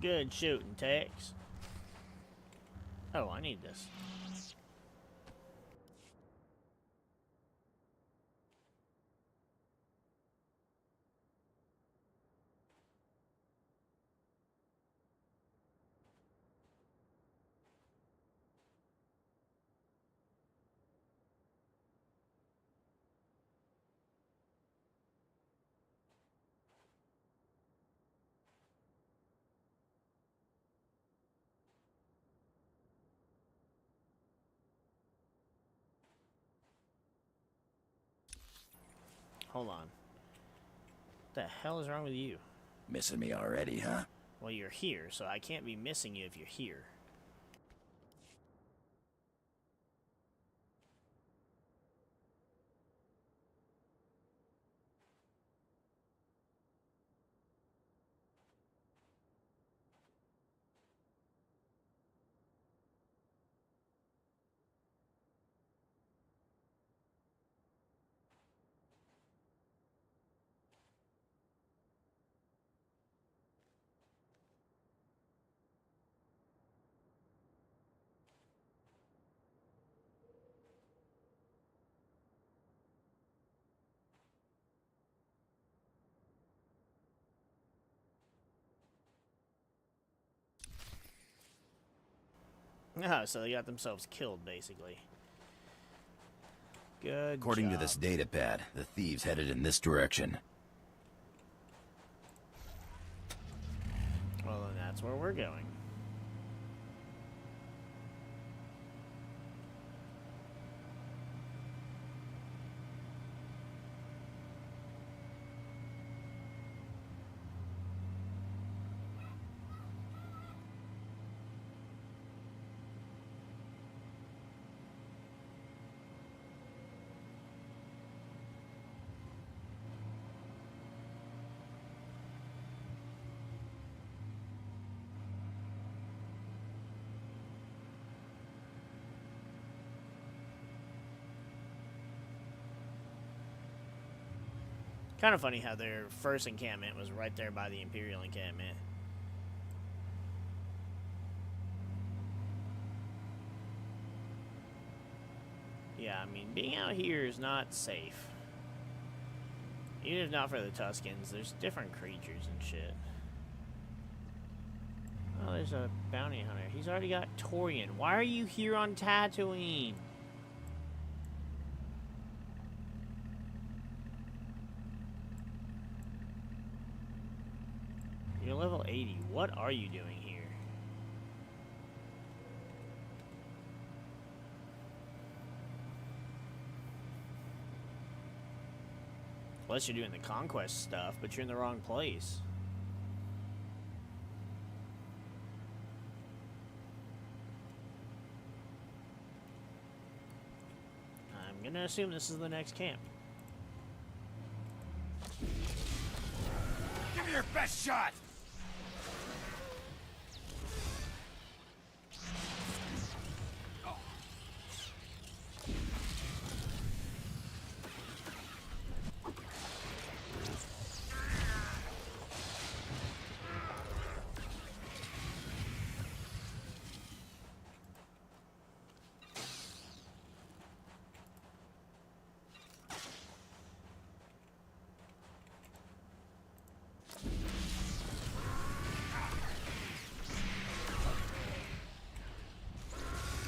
Good shooting, Tex. Oh, I need this. Hold on. What the hell is wrong with you? Missing me already, huh? Well, you're here, so I can't be missing you if you're here. Ah, so they got themselves killed, basically. Good According job. to this data pad, the thieves headed in this direction. Well, then that's where we're going. Kind of funny how their first encampment was right there by the Imperial encampment. Yeah, I mean, being out here is not safe. Even if not for the Tuscans, there's different creatures and shit. Oh, there's a bounty hunter. He's already got Torian. Why are you here on Tatooine? You're level 80. What are you doing here? Unless you're doing the conquest stuff, but you're in the wrong place. I'm gonna assume this is the next camp. Give me your best shot!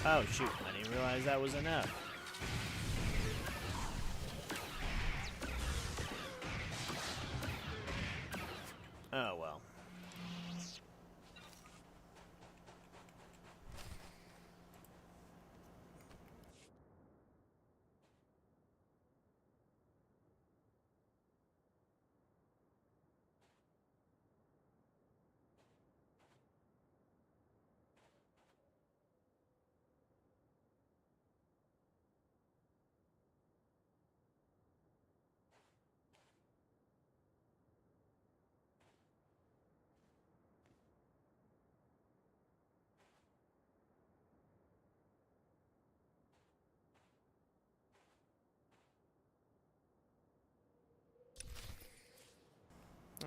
Oh shoot, I didn't realize that was enough. Oh well.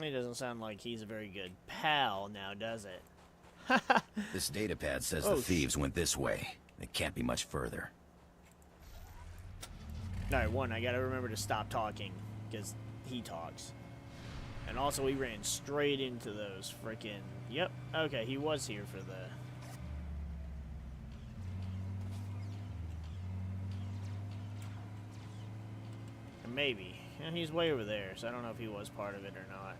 He doesn't sound like he's a very good pal now, does it? This datapad says Oh, the thieves went this way. It can't be much further. Alright, one, I gotta remember to stop talking, because he talks. And also, he ran straight into those frickin'... Yep, okay, he was here for the... Maybe. Yeah, he's way over there, so I don't know if he was part of it or not.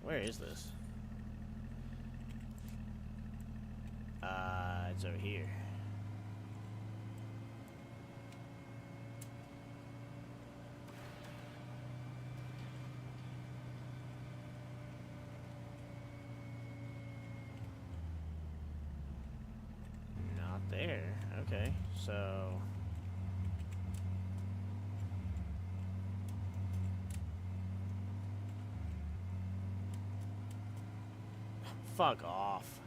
Where is this? It's over here. Not there. Okay, so... Fuck off.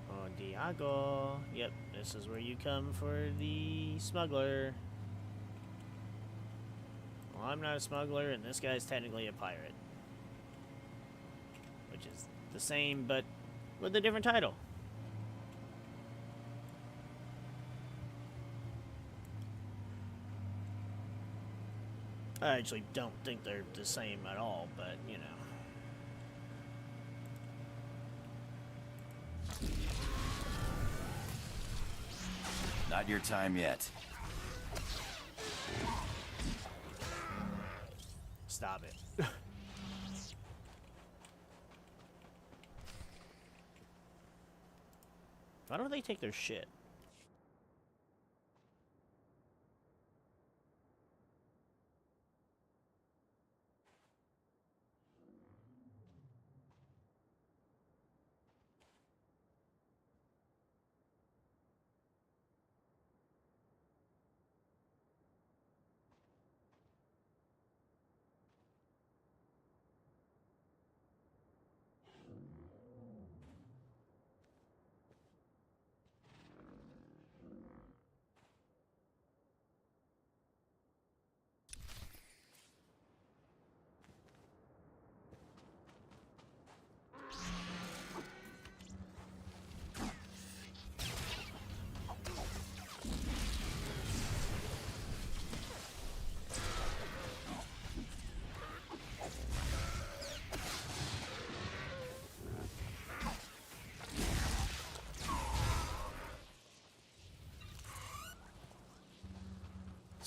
Oh, Diago. Yep, this is where you come for the smuggler. Well, I'm not a smuggler, and this guy's technically a pirate. Which is the same, but with a different title. I actually don't think they're the same at all, but, you know. Not your time yet. Stop it. Why don't they take their shit?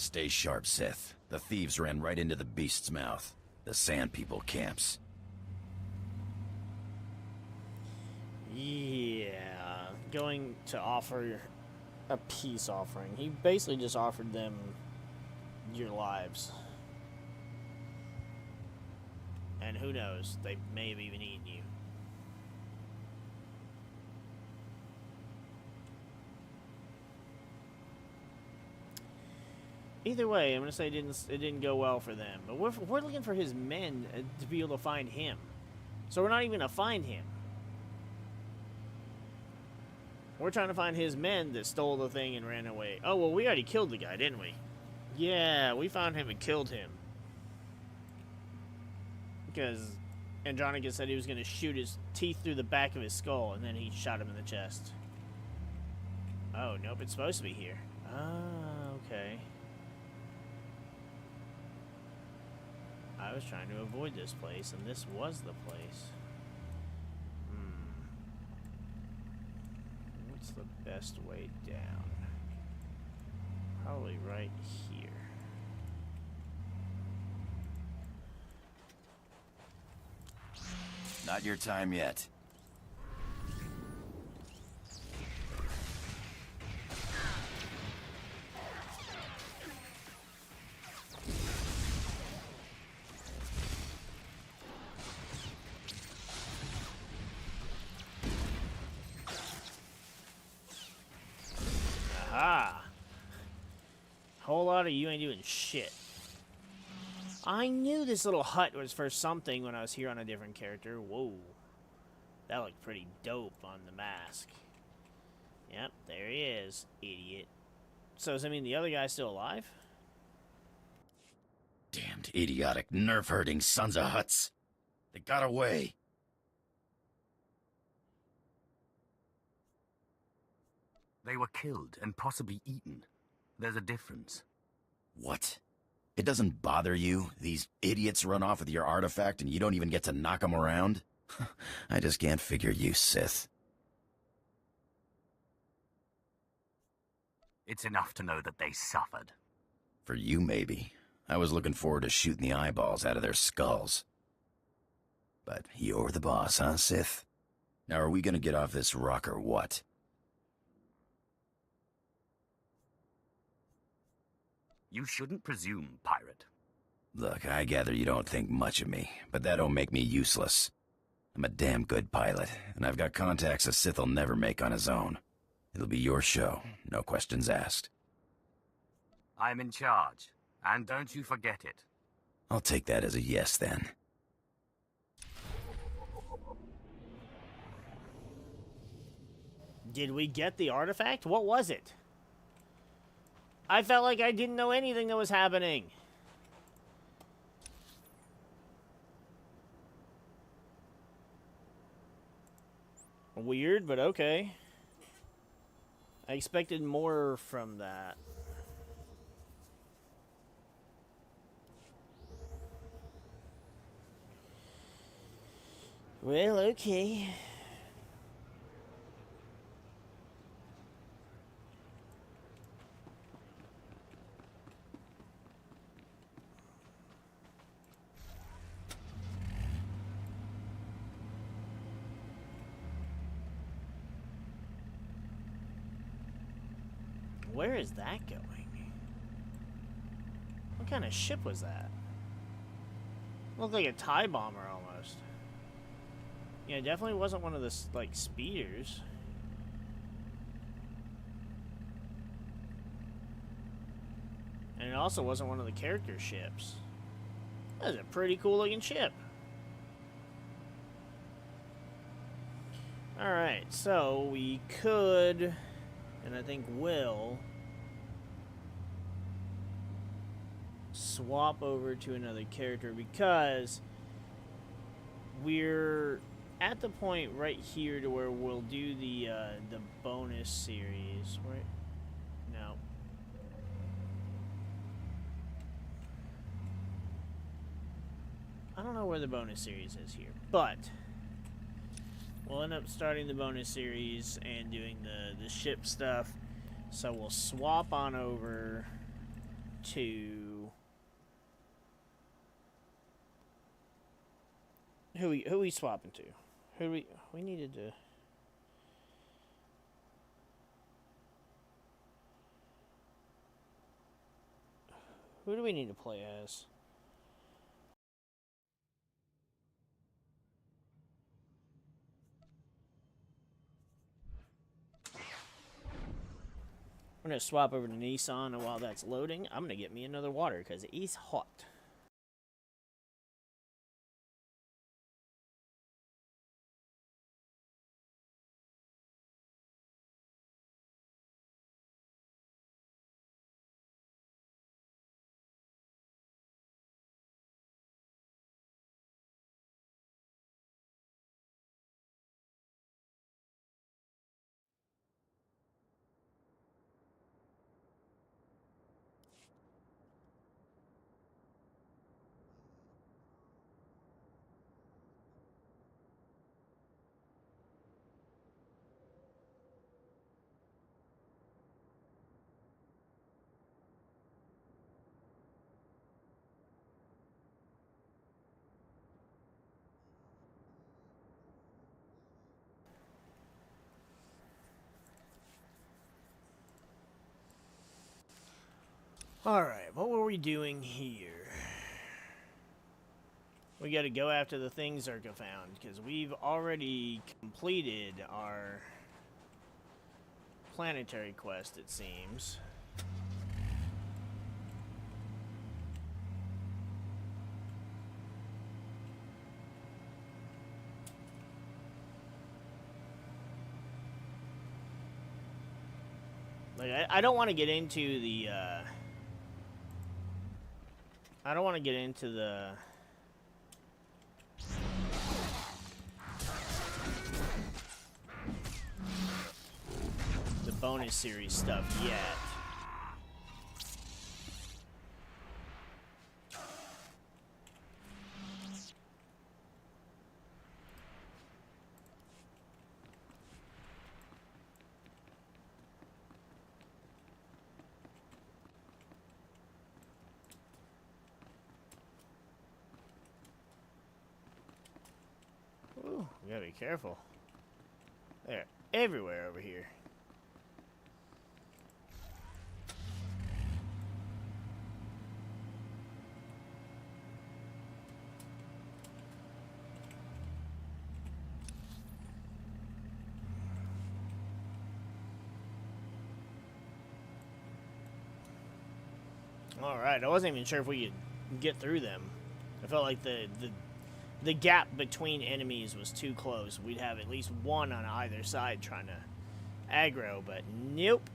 Stay sharp, Sith. The thieves ran right into the beast's mouth. The Sand People camps. Yeah, going to offer a peace offering. He basically just offered them your lives. And who knows, they may have even eaten you. Either way, I'm gonna say it didn't go well for them. But we're looking for his men to be able to find him. So we're not even gonna find him. We're trying to find his men that stole the thing and ran away. Oh, well, we already killed the guy, didn't we? Yeah, we found him and killed him. Because Andronicus said he was going to shoot his teeth through the back of his skull, and then he shot him in the chest. Oh, nope, it's supposed to be here. Ah, okay. I was trying to avoid this place, and this was the place. What's the best way down? Probably right here. Not your time yet. Aha! Whole lot of you ain't doing shit. I knew this little hut was for something when I was here on a different character. Whoa. That looked pretty dope on the mask. Yep, there he is, idiot. So does that mean the other guy's still alive? Damned idiotic, nerve-hurting sons of huts. They got away. They were killed and possibly eaten. There's a difference. What? It doesn't bother you? These idiots run off with your artifact and you don't even get to knock them around? I just can't figure you, Sith. It's enough to know that they suffered. For you, maybe. I was looking forward to shooting the eyeballs out of their skulls. But you're the boss, huh, Sith? Now are we gonna get off this rock or what? You shouldn't presume, pirate. Look, I gather you don't think much of me, but that don't make me useless. I'm a damn good pilot, and I've got contacts a Sith'll never make on his own. It'll be your show, no questions asked. I'm in charge, and don't you forget it. I'll take that as a yes, then. Did we get the artifact? What was it? I felt like I didn't know anything that was happening. Weird, but okay. I expected more from that. Well, okay. Where is that going? What kind of ship was that? Looked like a TIE bomber almost. Yeah, it definitely wasn't one of the, like, speeders. And it also wasn't one of the character ships. That was a pretty cool looking ship. Alright, so we could, and I think will, swap over to another character because we're at the point right here to where we'll do the bonus series. Right? No. I don't know where the bonus series is here, but we'll end up starting the bonus series and doing the ship stuff. So we'll swap on over to... Who we swapping to? We needed to... Who do we need to play as? I'm going to swap over to Nissan, and while that's loading, I'm going to get me another water, because it's hot. Alright, what were we doing here? We gotta go after the thing Zerka found, because we've already completed our planetary quest, it seems. Like, I don't want to get into the, I don't want to get into the bonus series stuff yet. Ooh, we gotta be careful. They're everywhere over here. Alright, I wasn't even sure if we could get through them. I felt like the gap between enemies was too close. We'd have at least one on either side trying to aggro, but nope.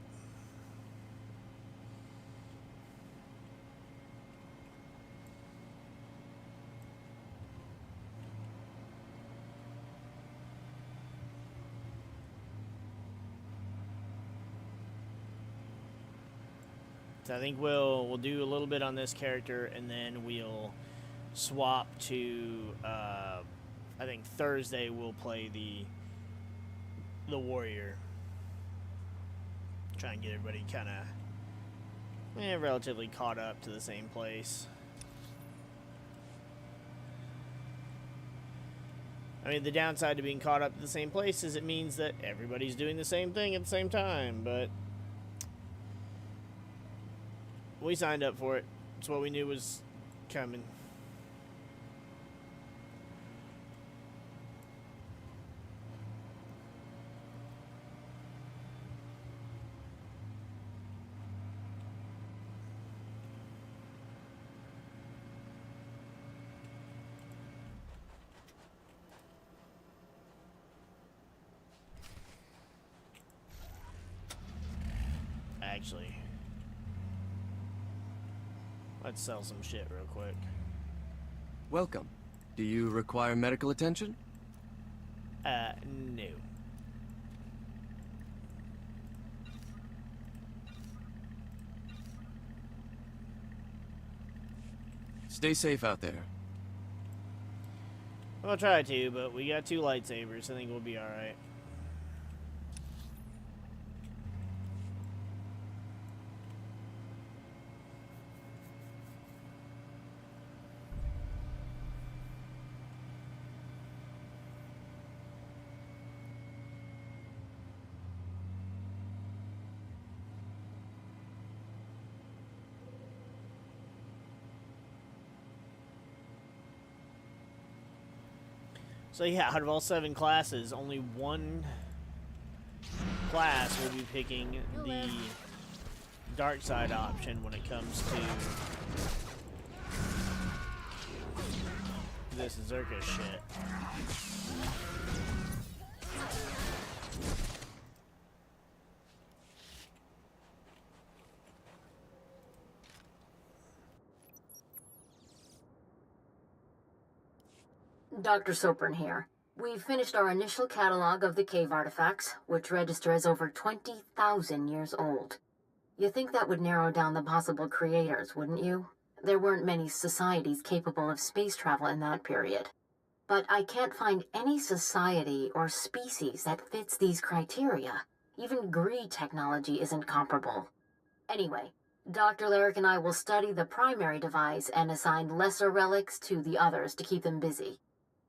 So I think we'll do a little bit on this character, and then we'll swap to I think Thursday we'll play the warrior. Try and get everybody kind of relatively caught up to the same place. I mean, the downside to being caught up to the same place is it means that everybody's doing the same thing at the same time, but we signed up for it. It's what we knew was coming. Actually, let's sell some shit real quick. Welcome. Do you require medical attention? No. Stay safe out there. I'll try to, but we got 2 lightsabers. I think we'll be alright. So yeah, out of all 7 classes, only one class will be picking the dark side option when it comes to this Zerka shit. Dr. Sopern here. We've finished our initial catalog of the cave artifacts, which register as over 20,000 years old. You think that would narrow down the possible creators, wouldn't you? There weren't many societies capable of space travel in that period. But I can't find any society or species that fits these criteria. Even Gree technology isn't comparable. Anyway, Dr. Lyric and I will study the primary device and assign lesser relics to the others to keep them busy.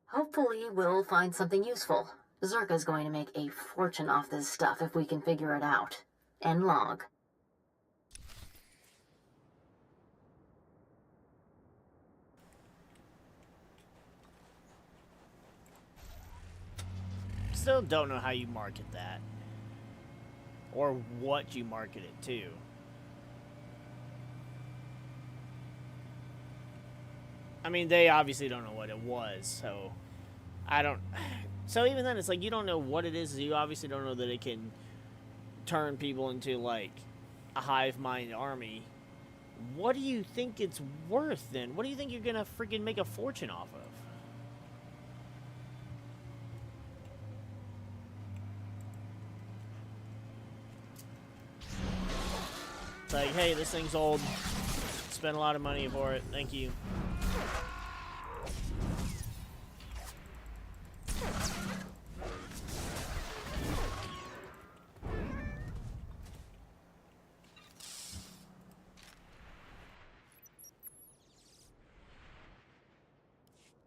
Hopefully, we'll find something useful. Zerka's going to make a fortune off this stuff if we can figure it out. End log. Still don't know how you market that. Or what you market it to. I mean, they obviously don't know what it was, so I don't... So even then, it's like, you don't know what it is. You obviously don't know that it can turn people into, like, a hive mind army. What do you think it's worth, then? What do you think you're gonna freaking make a fortune off of? It's like, hey, this thing's old. Spent a lot of money for it. Thank you.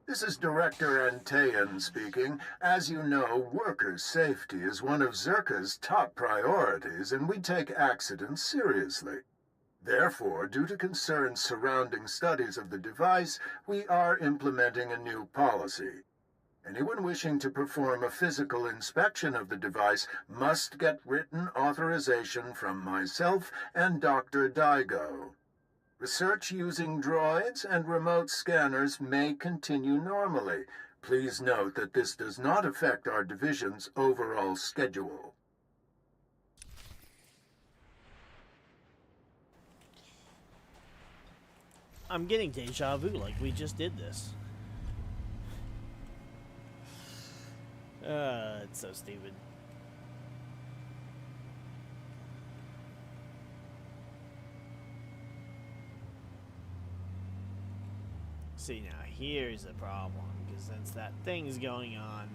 This is Director Antaean speaking. As you know, worker safety is one of Zerka's top priorities, and we take accidents seriously. Therefore, due to concerns surrounding studies of the device, we are implementing a new policy. Anyone wishing to perform a physical inspection of the device must get written authorization from myself and Dr. Daigo. Research using droids and remote scanners may continue normally. Please note that this does not affect our division's overall schedule. I'm getting deja vu, like we just did this. It's so stupid. See, now here's the problem, because since that thing's going on,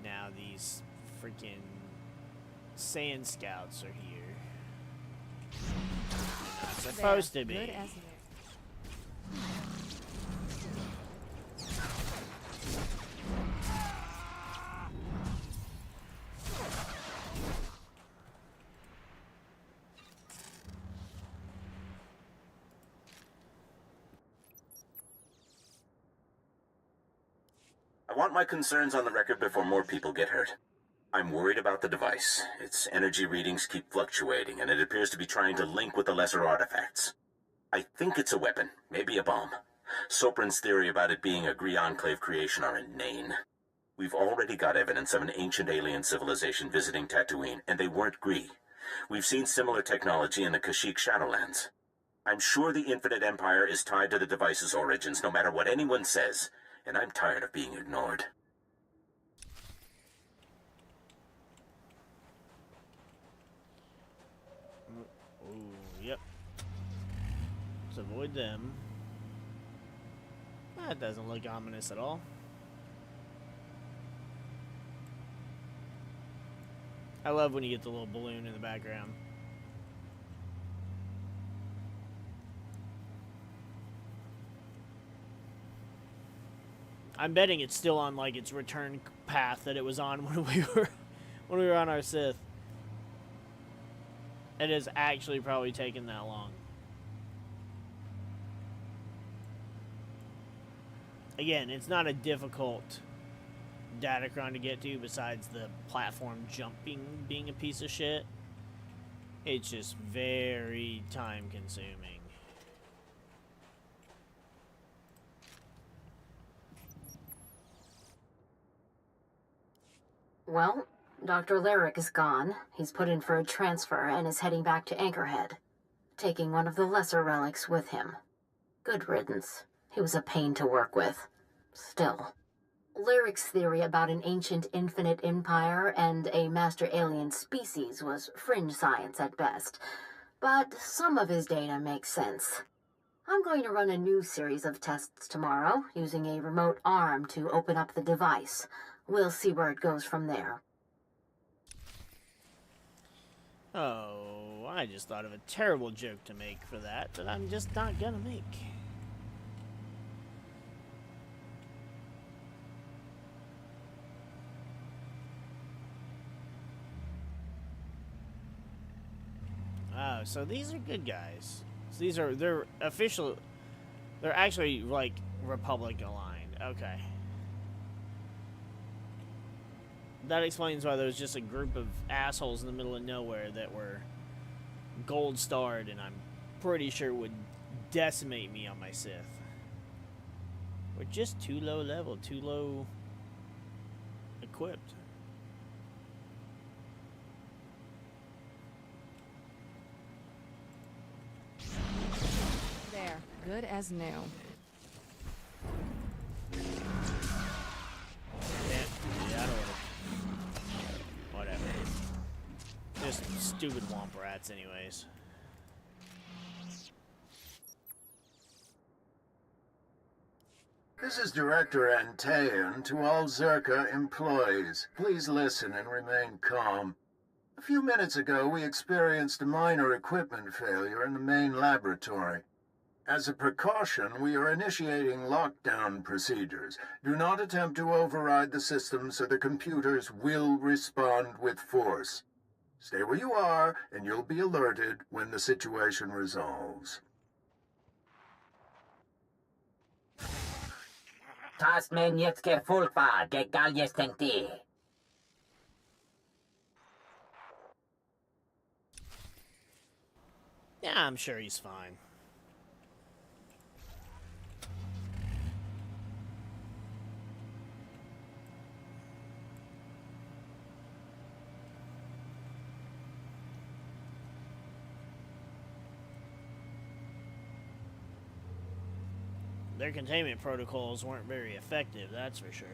now these freaking sand scouts are here. They're not supposed to be. I want my concerns on the record before more people get hurt. I'm worried about the device. Its energy readings keep fluctuating, and it appears to be trying to link with the lesser artifacts. I think it's a weapon, maybe a bomb. Soprin's theory about it being a Gree Enclave creation are inane. We've already got evidence of an ancient alien civilization visiting Tatooine, and they weren't Gree. We've seen similar technology in the Kashyyyk Shadowlands. I'm sure the Infinite Empire is tied to the device's origins, no matter what anyone says. And I'm tired of being ignored. Ooh, yep. Let's avoid them. That doesn't look ominous at all. I love when you get the little balloon in the background. I'm betting it's still on like its return path that it was on when we were on our Sith. It has actually probably taken that long. Again, it's not a difficult Datacron to get to besides the platform jumping being a piece of shit. It's just very time consuming. Well, Dr. Lyric is gone. He's put in for a transfer and is heading back to Anchorhead, taking one of the lesser relics with him. Good riddance. He was a pain to work with. Still. Lyric's theory about an ancient infinite empire and a master alien species was fringe science at best, but some of his data makes sense. I'm going to run a new series of tests tomorrow, using a remote arm to open up the device. We'll see where it goes from there. Oh, I just thought of a terrible joke to make for that I'm just not gonna make. Oh, so these are good guys. So they're actually like Republic aligned. Okay. That explains why there was just a group of assholes in the middle of nowhere that were gold starred and I'm pretty sure would decimate me on my Sith. We're just too low level, too low equipped. There, good as new. Yeah, I don't whatever. Just stupid womp rats anyways. This is Director Antaean to all Zerka employees. Please listen and remain calm. A few minutes ago, we experienced a minor equipment failure in the main laboratory. As a precaution, we are initiating lockdown procedures. Do not attempt to override the system so the computers will respond with force. Stay where you are, and you'll be alerted when the situation resolves. Tas men jetzt gefolgt war, der Gallies tenti. Yeah, I'm sure he's fine. Their containment protocols weren't very effective, that's for sure.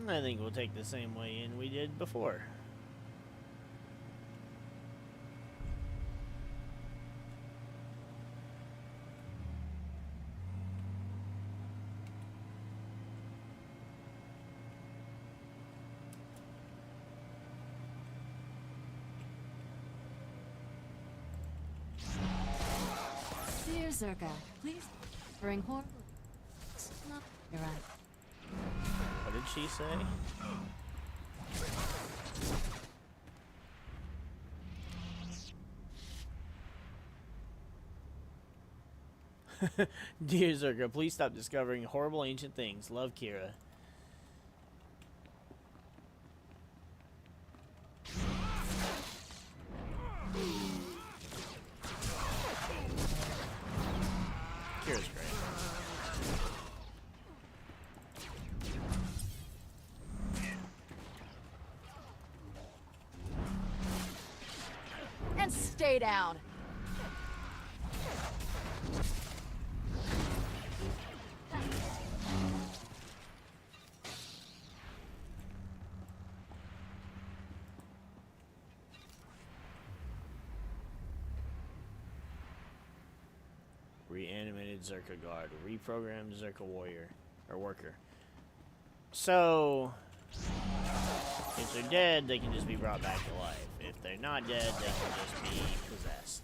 I think we'll take the same way in we did before. Dear Zerka, please bring horrible. Not your right. What did she say? Dear Zerka, please stop discovering horrible ancient things. Love, Kira. Kira's great. And stay down. Reanimated Zerka guard. Reprogrammed Zerka warrior. Or worker. So, if they're dead, they can just be brought back to life. If they're not dead, they can just be possessed.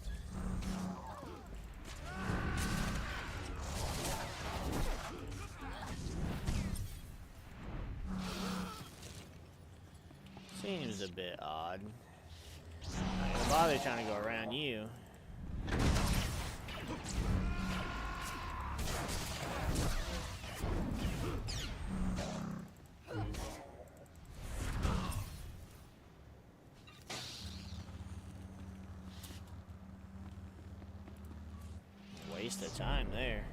So Seems a bit odd. I'm not gonna bother trying to go around you. Waste of time there.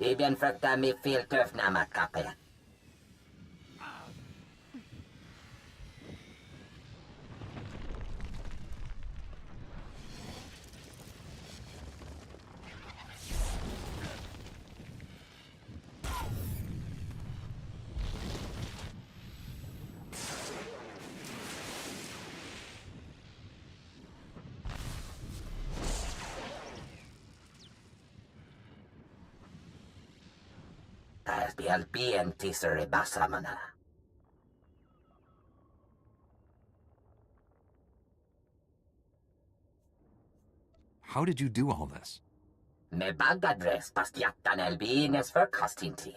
Ibn frukta mi fil töf nama kape. As BLB and Tisere Basamana. How did you do all this? Me bagadres pastiatan elbines för kastinti.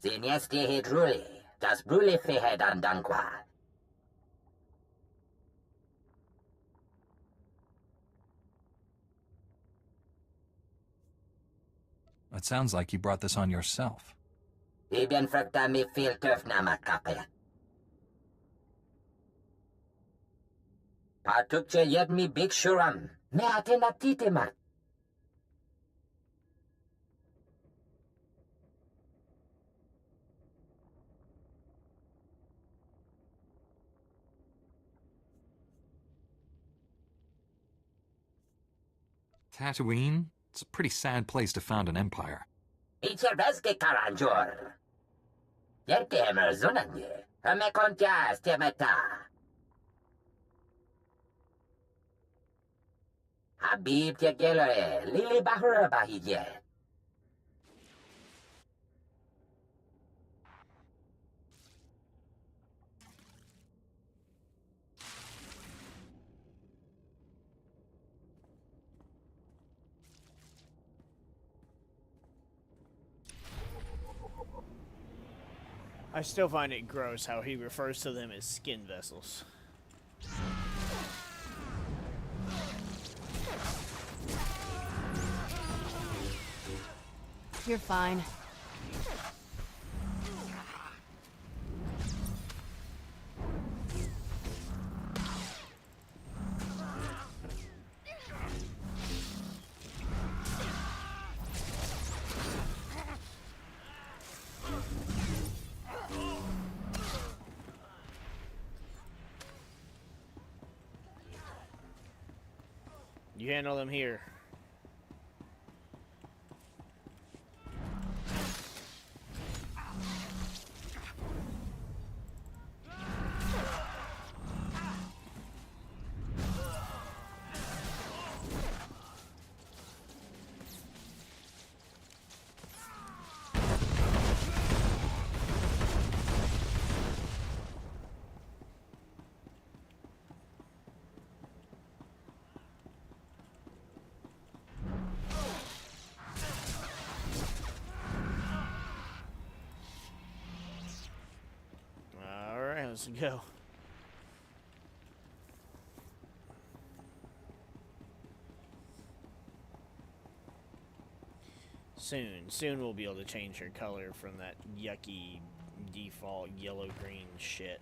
Zinesti hidruli, das bruli fehedan dankwa. It sounds like you brought this on yourself. Ibn frukta mi fil töf nama kape. Patukche yed mi big shuram. Me atenatitemat. Tatooine? It's a pretty sad place to found an empire. Ichebeske karanjor. Yete emer zunanye. Hame kontya stemeta. Habib Tegelore, Lili Bahura Bahije. I still find it gross how he refers to them as skin vessels. You're fine. You handle them here. Let's go. Soon we'll be able to change her color from that yucky default yellow-green shit.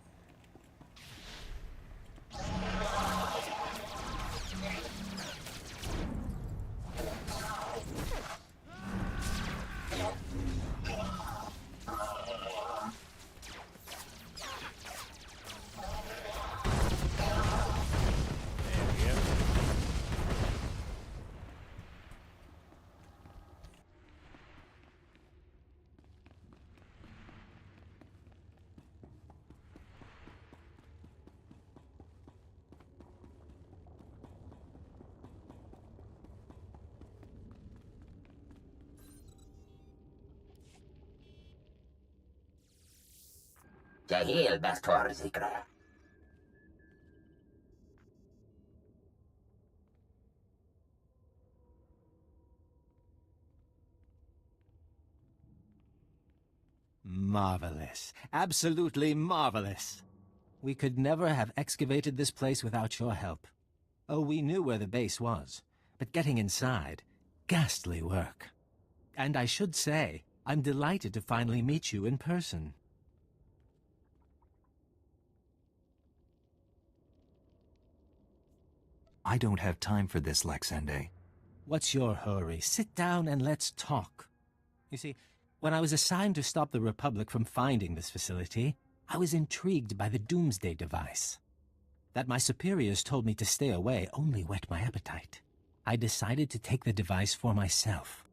Jahil Bastor Zikra. Marvelous. Absolutely marvelous. We could never have excavated this place without your help. Oh, we knew where the base was, but getting inside, ghastly work. And I should say, I'm delighted to finally meet you in person. I don't have time for this, Lexende. What's your hurry? Sit down and let's talk. You see, when I was assigned to stop the Republic from finding this facility, I was intrigued by the Doomsday device. That my superiors told me to stay away only whet my appetite. I decided to take the device for myself.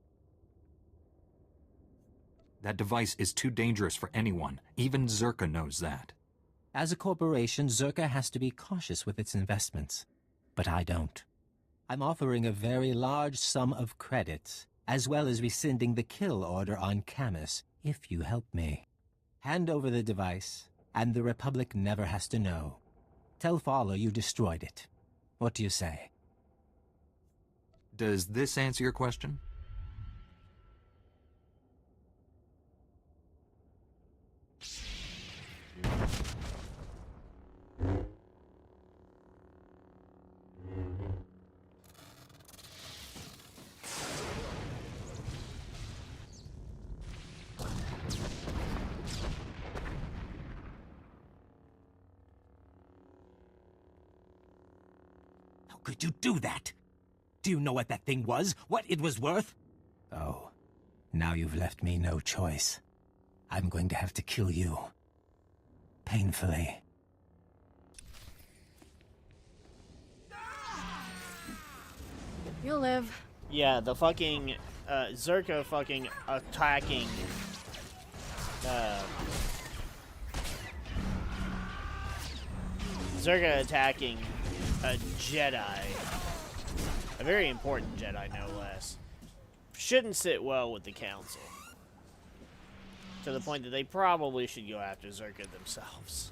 That device is too dangerous for anyone. Even Zerka knows that. As a corporation, Zerka has to be cautious with its investments. But I don't. I'm offering a very large sum of credits, as well as rescinding the kill order on Camus, if you help me. Hand over the device, and the Republic never has to know. Tell Fowler you destroyed it. What do you say? Does this answer your question? How could you do that? Do you know what that thing was? What it was worth? Oh, now you've left me no choice. I'm going to have to kill you. Painfully. You'll live. Yeah, the fucking Zerka fucking attacking Zerka attacking a Jedi, a very important Jedi no less, shouldn't sit well with the Council, to the point that they probably should go after Zerka themselves.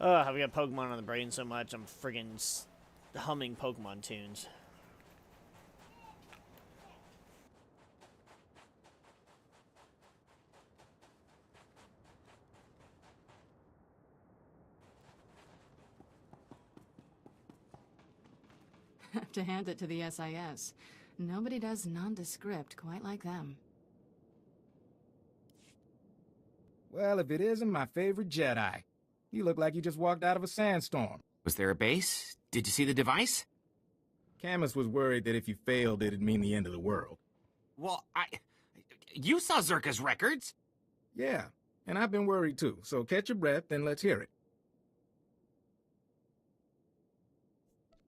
I've got Pokemon on the brain so much, I'm friggin' humming Pokemon tunes. Have to hand it to the SIS. Nobody does nondescript quite like them. Well, if it isn't my favorite Jedi. You look like you just walked out of a sandstorm. Was there a base? Did you see the device? Camus was worried that if you failed, it'd mean the end of the world. Well, you saw Zerka's records. Yeah, and I've been worried too, so catch your breath and let's hear it.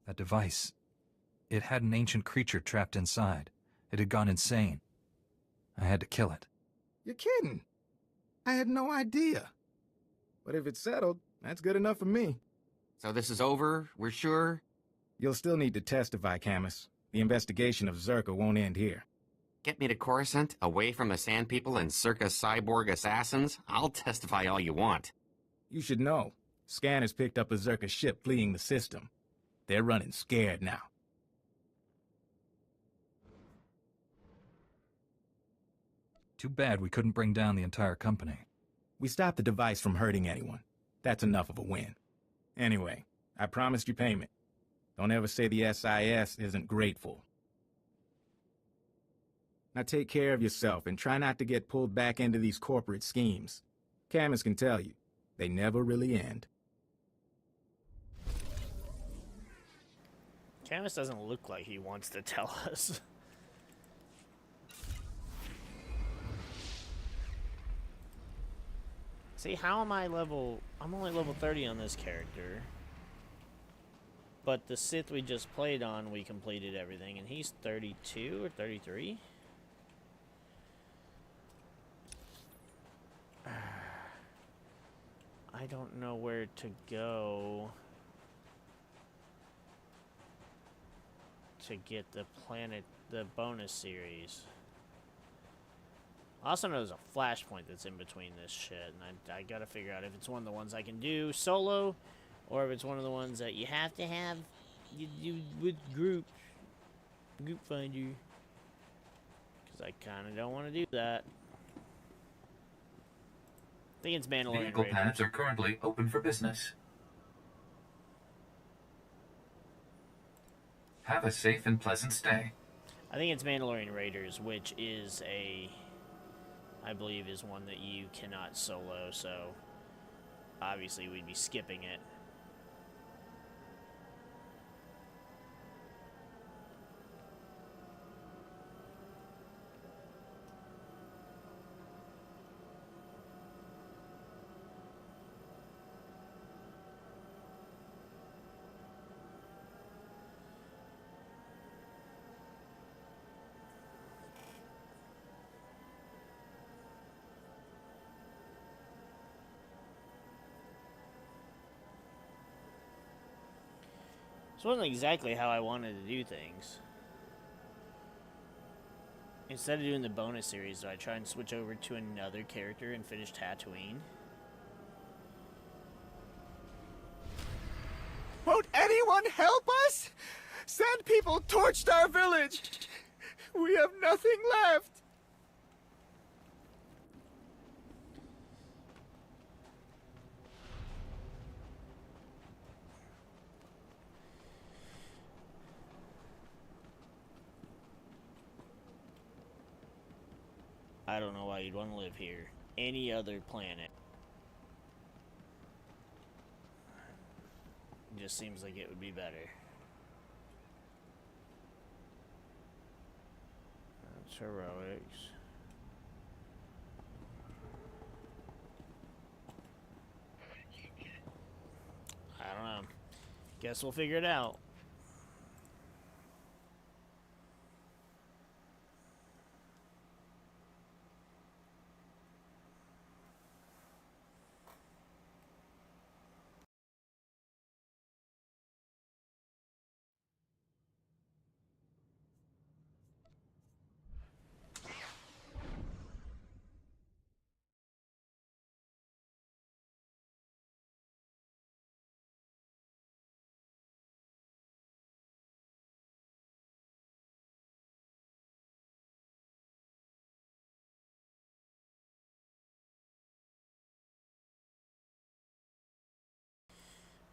That device. It had an ancient creature trapped inside. It had gone insane. I had to kill it. You're kidding. I had no idea. But if it's settled, that's good enough for me. So this is over? We're sure? You'll still need to testify, Camus. The investigation of Zerka won't end here. Get me to Coruscant, away from the Sand People and Circa cyborg assassins? I'll testify all you want. You should know. Scanners picked up a Zerka ship fleeing the system. They're running scared now. Too bad we couldn't bring down the entire company. We stopped the device from hurting anyone. That's enough of a win. Anyway, I promised you payment. Don't ever say the SIS isn't grateful. Now take care of yourself and try not to get pulled back into these corporate schemes. Camus can tell you, they never really end. Camus doesn't look like he wants to tell us. See, how am I level... I'm only level 30 on this character. But the Sith we just played on, we completed everything, and he's 32 or 33? I don't know where to go to get the bonus series. I also know there's a flashpoint that's in between this shit, and I gotta figure out if it's one of the ones I can do solo, or if it's one of the ones that you have to have you with group finder. Because I kind of don't want to do that. I think it's Mandalorian Vehicle Raiders. paths are currently open for business. Have a safe and pleasant stay. I think it's Mandalorian Raiders, which is I believe is one that you cannot solo, so obviously we'd be skipping it. This wasn't exactly how I wanted to do things. Instead of doing the bonus series, do I try and switch over to another character and finish Tatooine? Won't anyone help us? Sand people torched our village. We have nothing left. I don't know why you'd want to live here. Any other planet. It just seems like it would be better. That's heroics. I don't know. Guess we'll figure it out.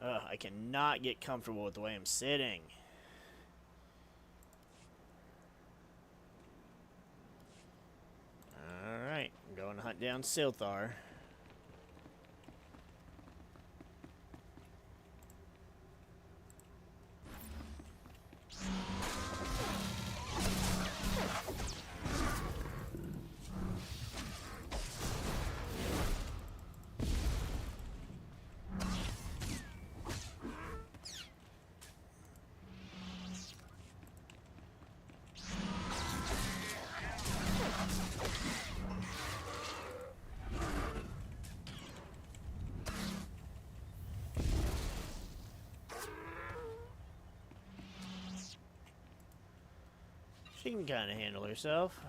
I cannot get comfortable with the way I'm sitting. Alright, I'm going to hunt down Silthar. She can kind of handle herself.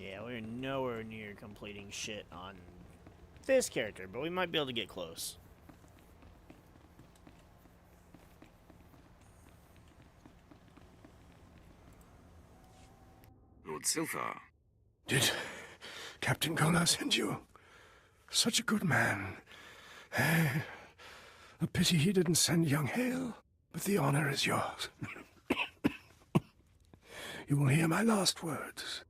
Yeah, we're nowhere near completing shit on this character, but we might be able to get close. Lord Silthar. Did Captain Gola send you? Such a good man. A pity he didn't send young Hale, but the honor is yours. You will hear my last words.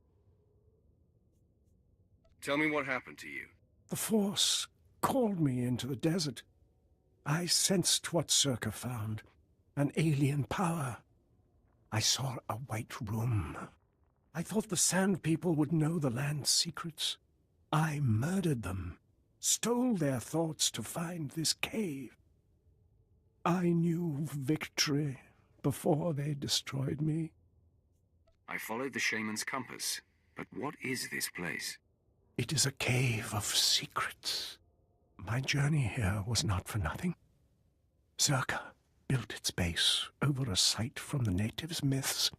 Tell me what happened to you. The Force called me into the desert. I sensed what Circa found, an alien power. I saw a white room. I thought the Sand People would know the land's secrets. I murdered them, stole their thoughts to find this cave. I knew victory before they destroyed me. I followed the shaman's compass, but what is this place? It is a cave of secrets. My journey here was not for nothing. Zerka built its base over a site from the natives' myths.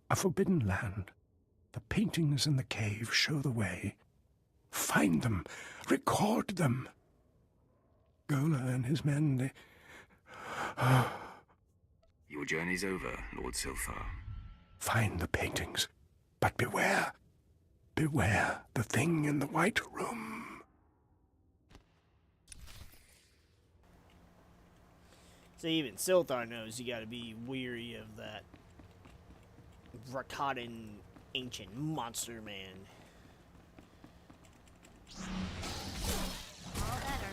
A forbidden land. The paintings in the cave show the way. Find them. Record them. Gola and his men, they... Your journey's over, Lord Silthar. Find the paintings, but beware. Beware the thing in the white room. See, even Silthar knows you gotta be weary of that Rakatan ancient monster man. All better.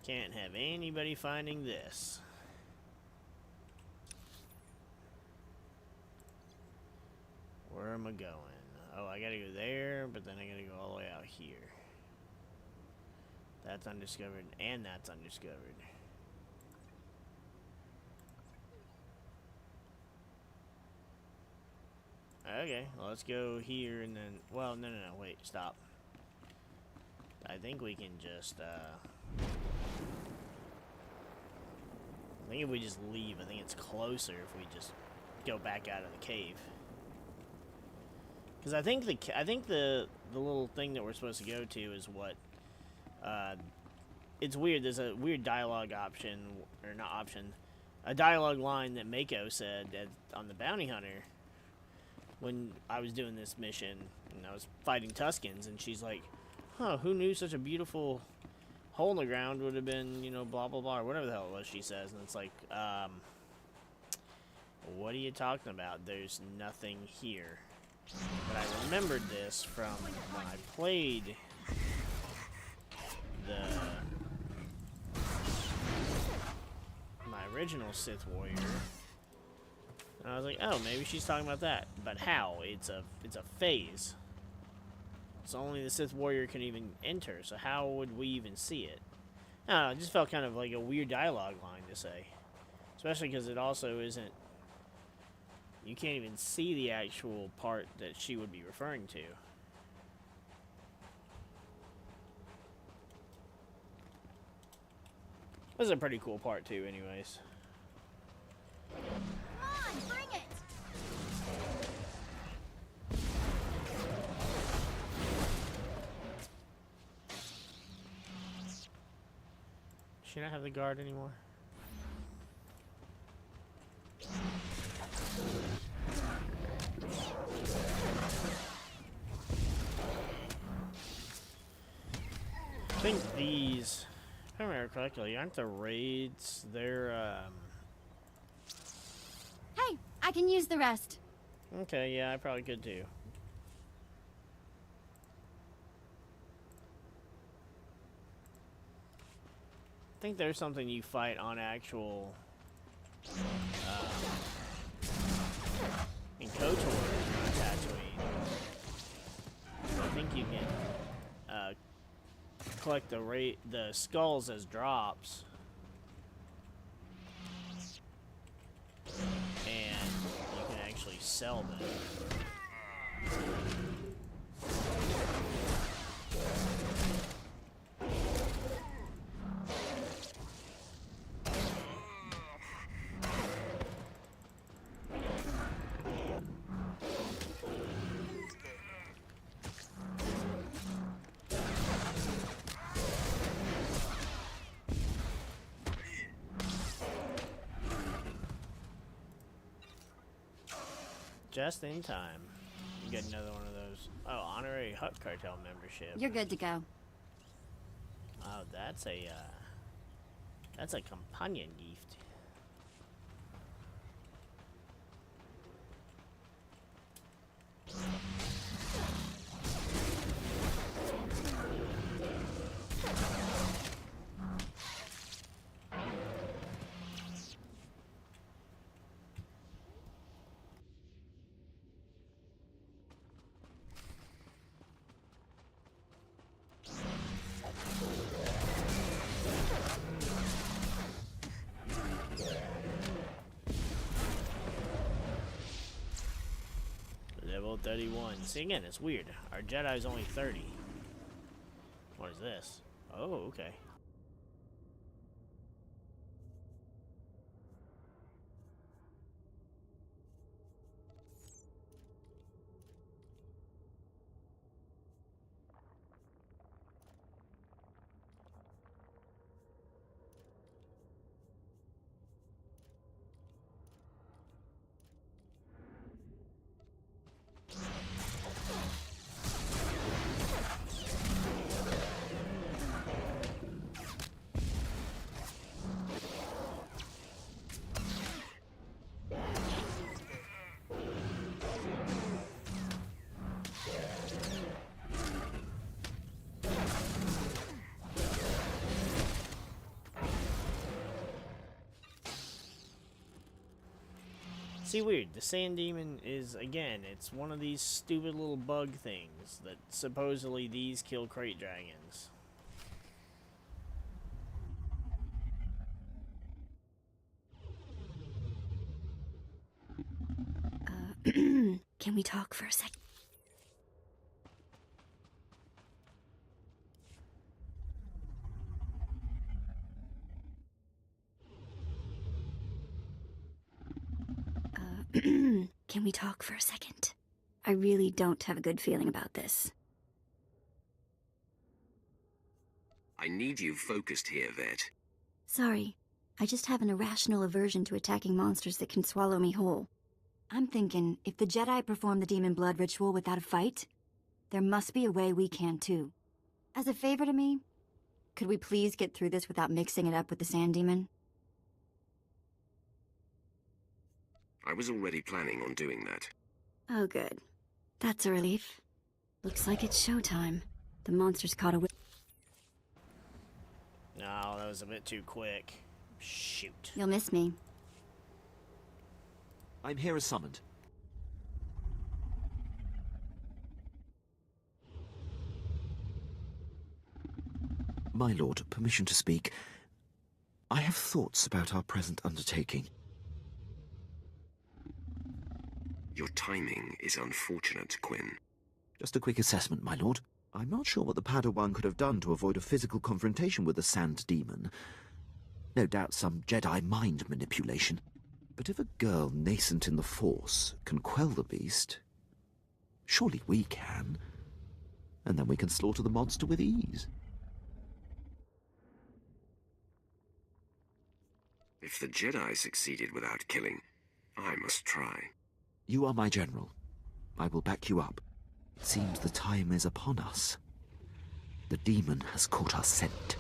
Can't have anybody finding this. Where am I going? Oh, I gotta go there, but then I gotta go all the way out here. That's undiscovered, and that's undiscovered. Okay, well, let's go here and then... Well, no, wait, stop. I think we can just, I think if we just leave, I think it's closer if we just go back out of the cave. Because I think the little thing that we're supposed to go to is what, it's weird. There's a weird dialogue option, or not option, a dialogue line that Mako said on the Bounty Hunter when I was doing this mission and I was fighting Tuskens, and she's like, "Huh, who knew such a beautiful hole in the ground would have been, you know, blah, blah, blah," or whatever the hell it was she says. And it's like, what are you talking about? There's nothing here. But I remembered this from when I played my original Sith Warrior. And I was like, oh, maybe she's talking about that. But how? It's a phase. So only the Sith Warrior can even enter, so how would we even see it? I don't know, it just felt kind of like a weird dialogue line to say. Especially because it also isn't... You can't even see the actual part that she would be referring to. This is a pretty cool part too, anyways. Come on, bring it! Should I have the guard anymore? I think these If I remember correctly, aren't the raids, they're, Hey, I can use the rest. Okay, yeah, I probably could too. I think there's something you fight on actual, in Coach Orders on Tatooine. I think you can, collect the skulls as drops. And you can actually sell them. Just in time. You get another one of those. Oh, honorary Hut Cartel membership. You're good to go. Oh, that's a companion gift. Level 31. See, again, it's weird. Our Jedi's only 30. What is this? Oh, okay. See, weird. The Sand Demon is, again, it's one of these stupid little bug things that supposedly these kill crate dragons. Can we talk for a sec? Can we talk for a second? I really don't have a good feeling about this. I need you focused here, Vet. Sorry, I just have an irrational aversion to attacking monsters that can swallow me whole. I'm thinking, if the Jedi perform the demon blood ritual without a fight, there must be a way we can too. As a favor to me, could we please get through this without mixing it up with the Sand Demon? I was already planning on doing that. Oh, good. That's a relief. Looks like it's showtime. The monster's caught a... No, that was a bit too quick. Shoot. You'll miss me. I'm here as summoned. My lord, permission to speak. I have thoughts about our present undertaking. Your timing is unfortunate, Quinn. Just a quick assessment, my lord. I'm not sure what the Padawan could have done to avoid a physical confrontation with the Sand Demon. No doubt some Jedi mind manipulation. But if a girl nascent in the Force can quell the beast, surely we can. And then we can slaughter the monster with ease. If the Jedi succeeded without killing, I must try. You are my general. I will back you up. It seems the time is upon us. The demon has caught our scent.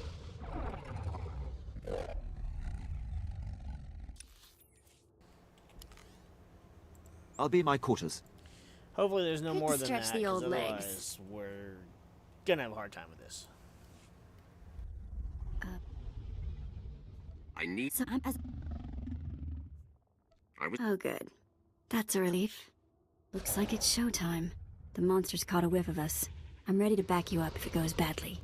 I'll be in my quarters. Hopefully there's no Good to more than stretch that, the 'cause old legs. otherwise we're gonna have a hard time with this. I need... So I was... Oh, good. That's a relief. Looks like it's showtime. The monster's caught a whiff of us. I'm ready to back you up if it goes badly.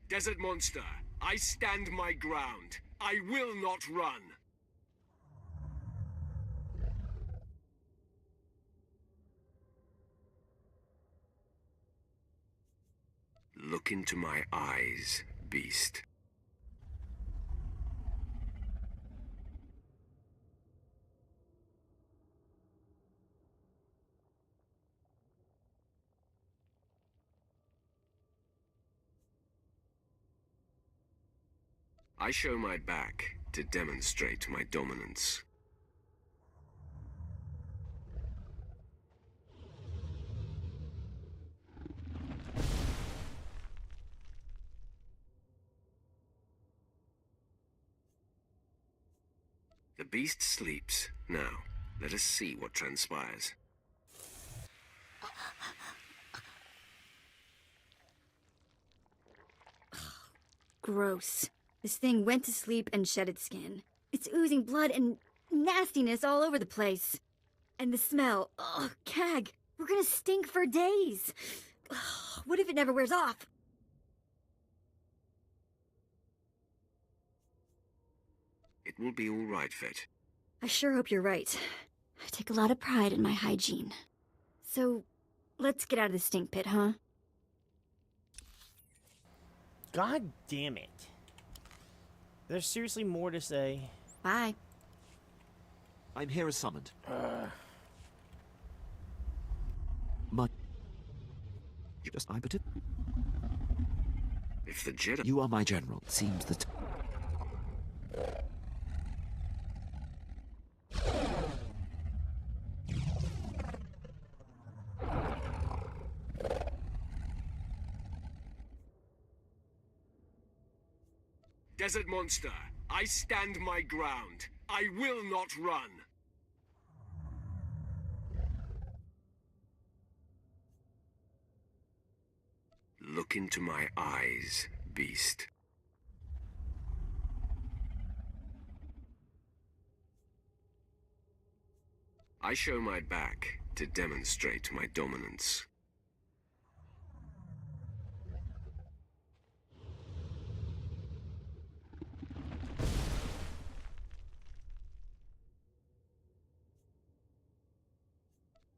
Desert monster, I stand my ground. I will not run. Look into my eyes, beast. I show my back to demonstrate my dominance. The beast sleeps. Now, let us see what transpires. Gross. This thing went to sleep and shed its skin. It's oozing blood and nastiness all over the place. And the smell. Ugh, Cag, we're gonna stink for days. Ugh, what if it never wears off? It will be all right, Fet. I sure hope you're right. I take a lot of pride in my hygiene. So, let's get out of the stink pit, huh? God damn it. There's seriously more to say. Bye. I'm here as summoned. My... Just I but If the Jedi... You are my general. Seems that... Desert monster, I stand my ground. I will not run. Look into my eyes, beast. I show my back to demonstrate my dominance.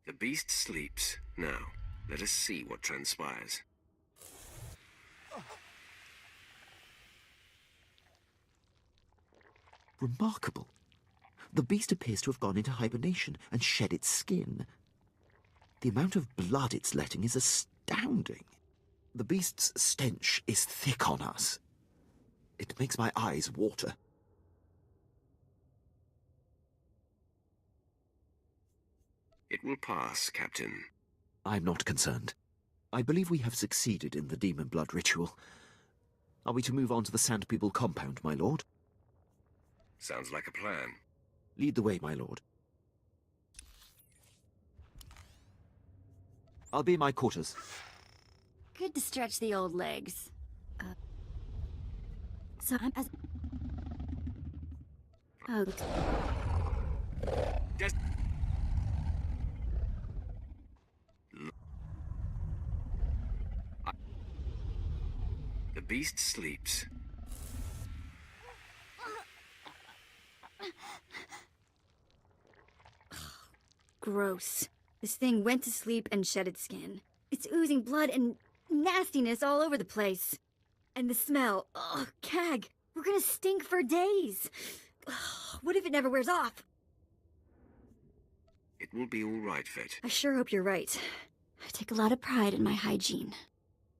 The beast sleeps. Now, let us see what transpires. Remarkable. The beast appears to have gone into hibernation and shed its skin. The amount of blood it's letting is astounding. The beast's stench is thick on us. It makes my eyes water. It will pass, Captain. I'm not concerned. I believe we have succeeded in the demon blood ritual. Are we to move on to the Sand People compound, my lord? Sounds like a plan. Lead the way, my lord. I'll be in my quarters. Good to stretch the old legs. So I'm as... Oh. The beast sleeps. Gross. This thing went to sleep and shed its skin. It's oozing blood and nastiness all over the place. And the smell. Ugh, Cag, we're gonna stink for days. Ugh, what if it never wears off? It will be all right, Fet. I sure hope you're right. I take a lot of pride in my hygiene.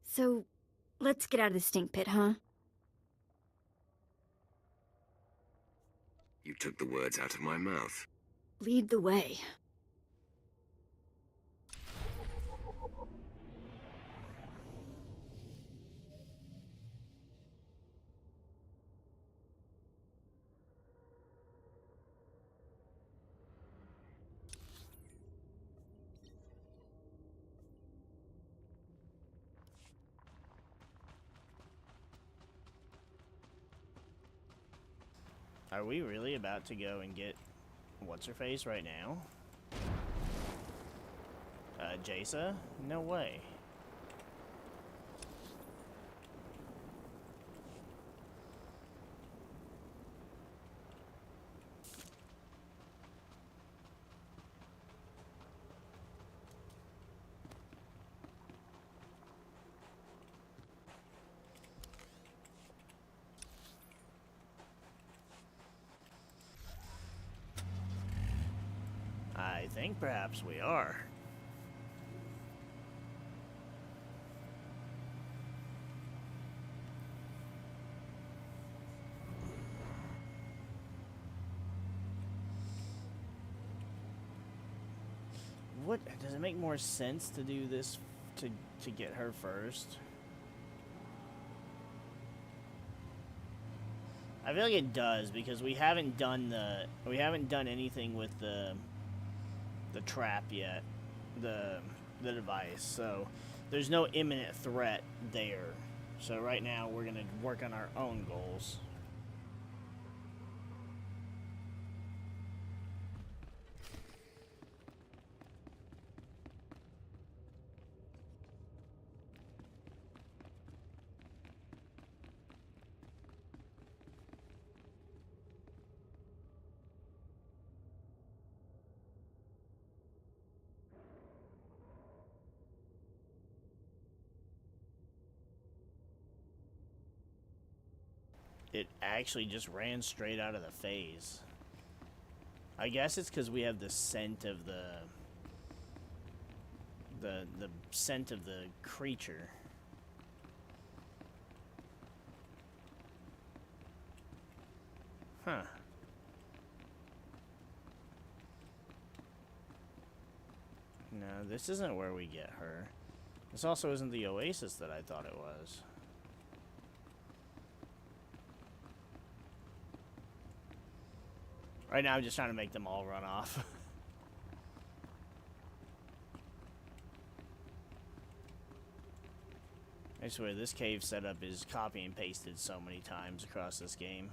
So, let's get out of the stink pit, huh? You took the words out of my mouth. Lead the way. Are we really about to go and get what's-her-face right now? Jaisa? No way. I think perhaps we are. What does it make more sense to do this to get her first? I feel like it does because we haven't done anything with the trap yet, the device. So there's no imminent threat there. So right now we're gonna work on our own goals. It actually just ran straight out of the phase. I guess it's because we have the scent of the scent of the creature. Huh. No, this isn't where we get her. This also isn't the oasis that I thought it was. Right now, I'm just trying to make them all run off. I swear, this cave setup is copy and pasted so many times across this game.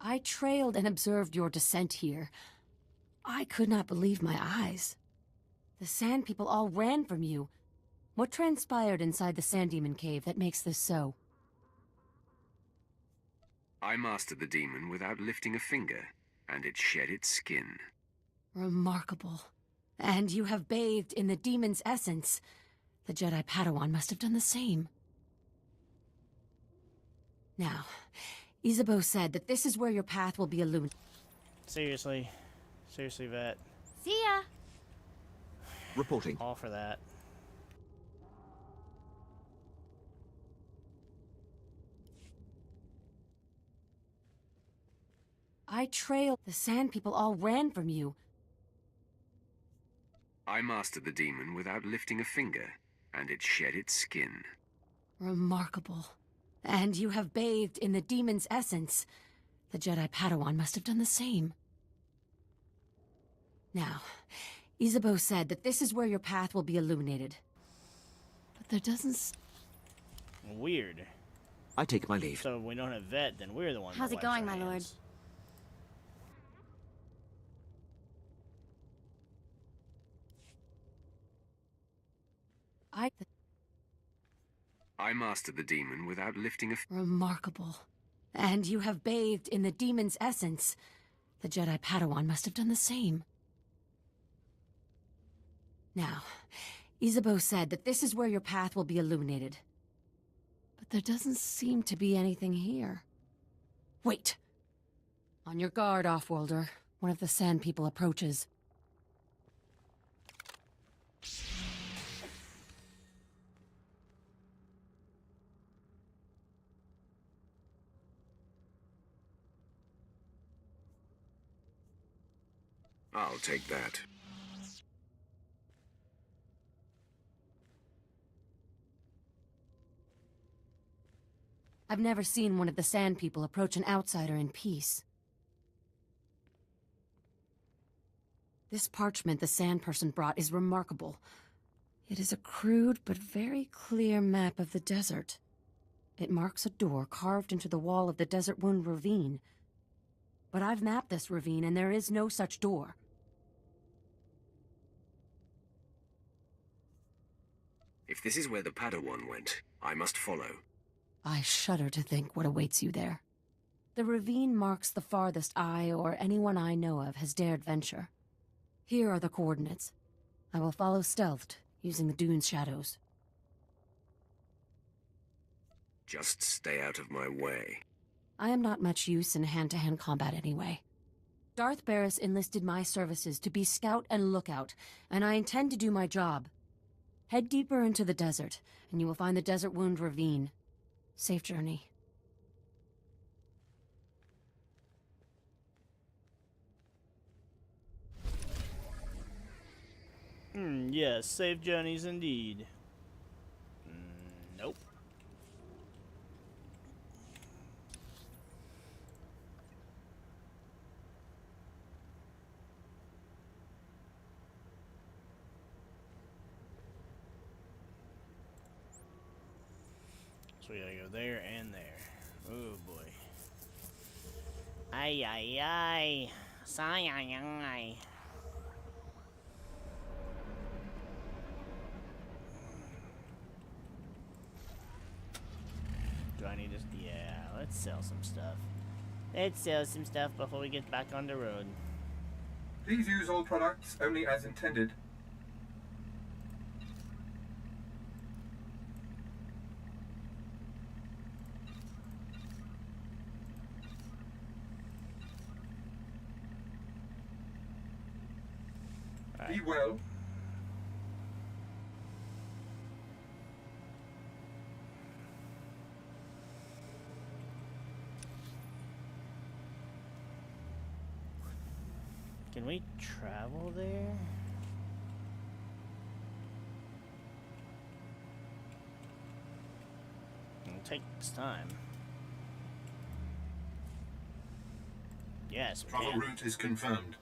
I trailed and observed your descent here. I could not believe my eyes. The Sand People all ran from you. What transpired inside the Sand Demon cave that makes this so? I mastered the demon without lifting a finger, and it shed its skin. Remarkable. And you have bathed in the demon's essence. The Jedi Padawan must have done the same. Now, Isabeau said that this is where your path will be illuminated. Seriously. Seriously, Vet. See ya! Reporting. All for that. I trailed. The Sand People all ran from you. I mastered the demon without lifting a finger, and it shed its skin. Remarkable. And you have bathed in the demon's essence. The Jedi Padawan must have done the same. Now, Isabeau said that this is where your path will be illuminated. But there doesn't... Weird. I take my leave. So if we don't have Vet, then we're the ones. How's it going, my lord? I mastered the demon without lifting a... Remarkable. And you have bathed in the demon's essence. The Jedi Padawan must have done the same. Now, Isabeau said that this is where your path will be illuminated. But there doesn't seem to be anything here. Wait! On your guard, Offworlder. One of the Sand People approaches. I'll take that. I've never seen one of the Sand People approach an outsider in peace. This parchment the Sand Person brought is remarkable. It is a crude but very clear map of the desert. It marks a door carved into the wall of the Desert Wound Ravine. But I've mapped this ravine and there is no such door. If this is where the Padawan went, I must follow. I shudder to think what awaits you there. The ravine marks the farthest I or anyone I know of has dared venture. Here are the coordinates. I will follow stealthed, using the dune's shadows. Just stay out of my way. I am not much use in hand-to-hand combat anyway. Darth Barris enlisted my services to be scout and lookout, and I intend to do my job. Head deeper into the desert, and you will find the Desert Wound Ravine. Safe journey. Yes, safe journeys indeed. Nope. So we gotta go there and there. Oh boy. Ay ay ay. Say ay ay. Do I need to? Yeah, let's sell some stuff. Let's sell some stuff before we get back on the road. Please use all products only as intended. Be well. Can we travel there? It'll take this time. Yes, we Travel can. route is confirmed.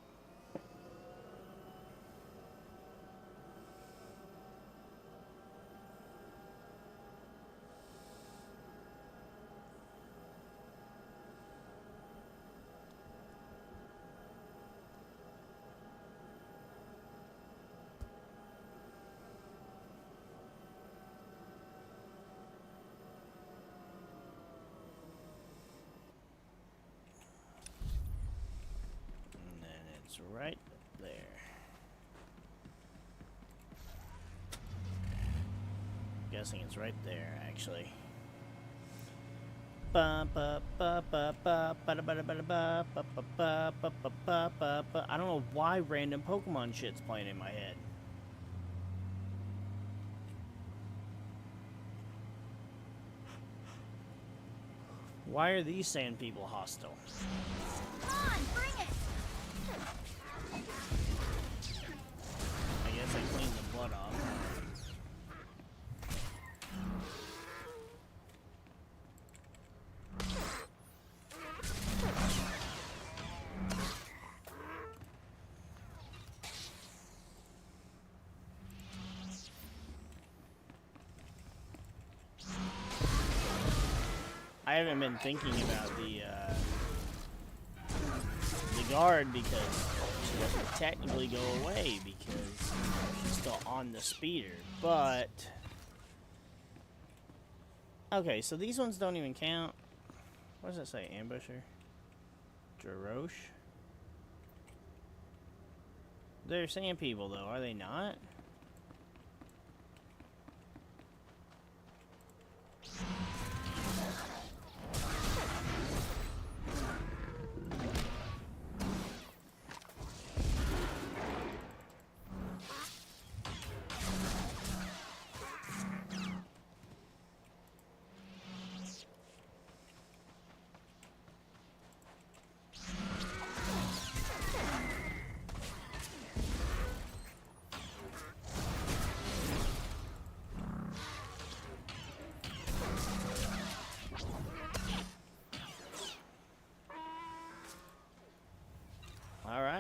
And then it's right there. Guessing it's right there, actually. I don't know why random Pokemon shit's playing in my head. Why are these sand people hostile? Come on, bring it! I guess I cleaned the blood off. I haven't been thinking about the guard because she doesn't technically go away because she's still on the speeder, but okay, so these ones don't even count. What does that say? Ambusher? Jaroche? They're sand people though, are they not?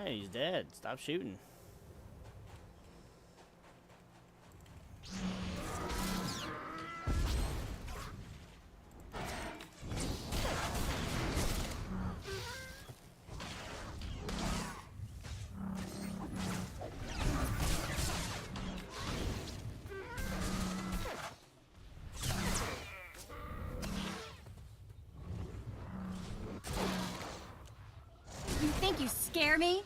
Alright, he's dead. Stop shooting. You think you scare me?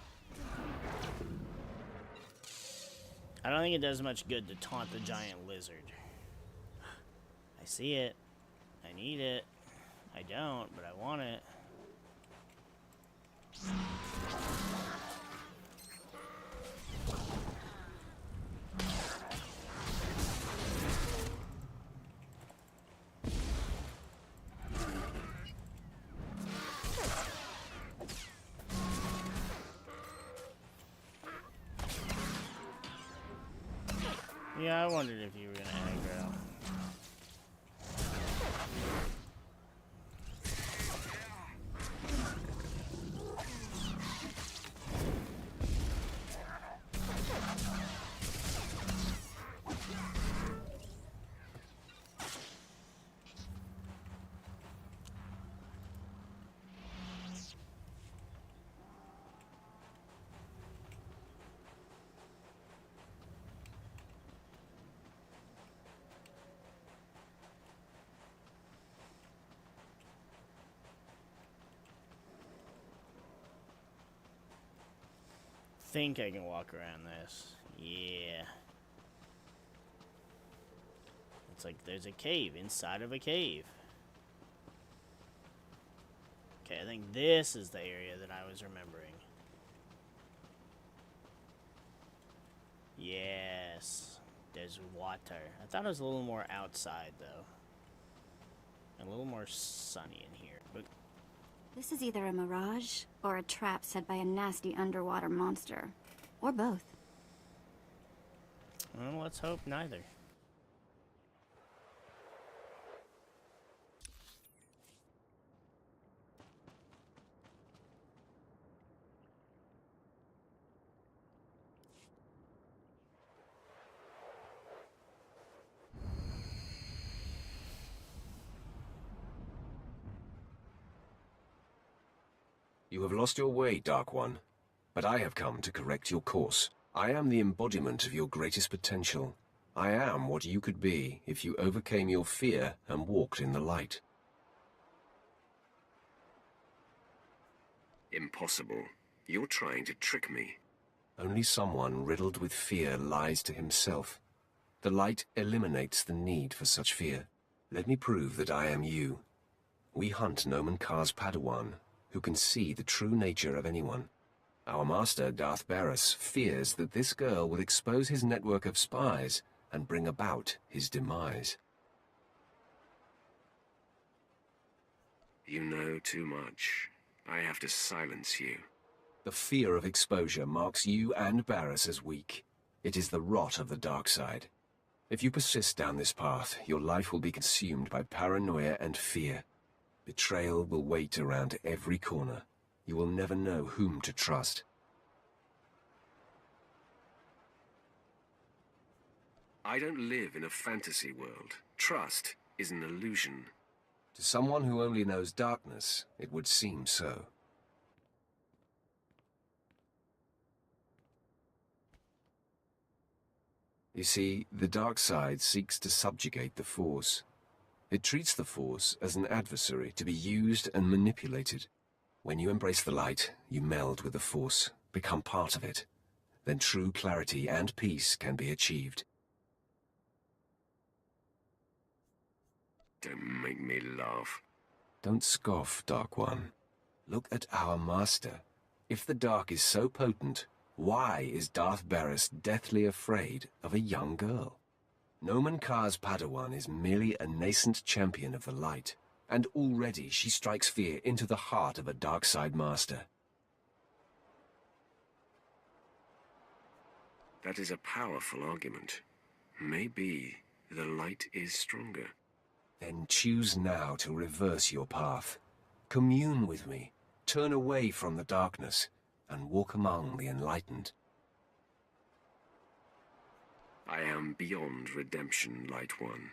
I don't think it does much good to taunt the giant lizard. I see it. I need it. I don't, but I want it. Yeah, I wondered if you were gonna aggro. Think I can walk around this. Yeah. It's like there's a cave inside of a cave. Okay, I think this is the area that I was remembering. Yes. There's water. I thought it was a little more outside, though. A little more sunny in here. But This is either a mirage or a trap set by a nasty underwater monster. Or both. well, let's hope neither. You have lost your way, Dark One, but I have come to correct your course. I am the embodiment of your greatest potential. I am what you could be if you overcame your fear and walked in the light. Impossible. You're trying to trick me. Only someone riddled with fear lies to himself. The light eliminates the need for such fear. Let me prove that I am you. We hunt Noman Kar's Padawan, who can see the true nature of anyone. Our master, Darth Barris, fears that this girl will expose his network of spies and bring about his demise. You know too much. I have to silence you. The fear of exposure marks you and Barris as weak. It is the rot of the dark side. If you persist down this path, your life will be consumed by paranoia and fear. Betrayal will wait around every corner. You will never know whom to trust. I don't live in a fantasy world. Trust is an illusion. To someone who only knows darkness, it would seem so. You see, the dark side seeks to subjugate the Force. It treats the Force as an adversary to be used and manipulated. When you embrace the light, you meld with the Force, become part of it. Then true clarity and peace can be achieved. Don't make me laugh. Don't scoff, Dark One. Look at our master. If the dark is so potent, why is Darth Barris deathly afraid of a young girl? Noman Kar's Padawan is merely a nascent champion of the light, and already she strikes fear into the heart of a dark side master. That is a powerful argument. Maybe the light is stronger. Then choose now to reverse your path. Commune with me, turn away from the darkness, and walk among the enlightened. I am beyond redemption, Light One.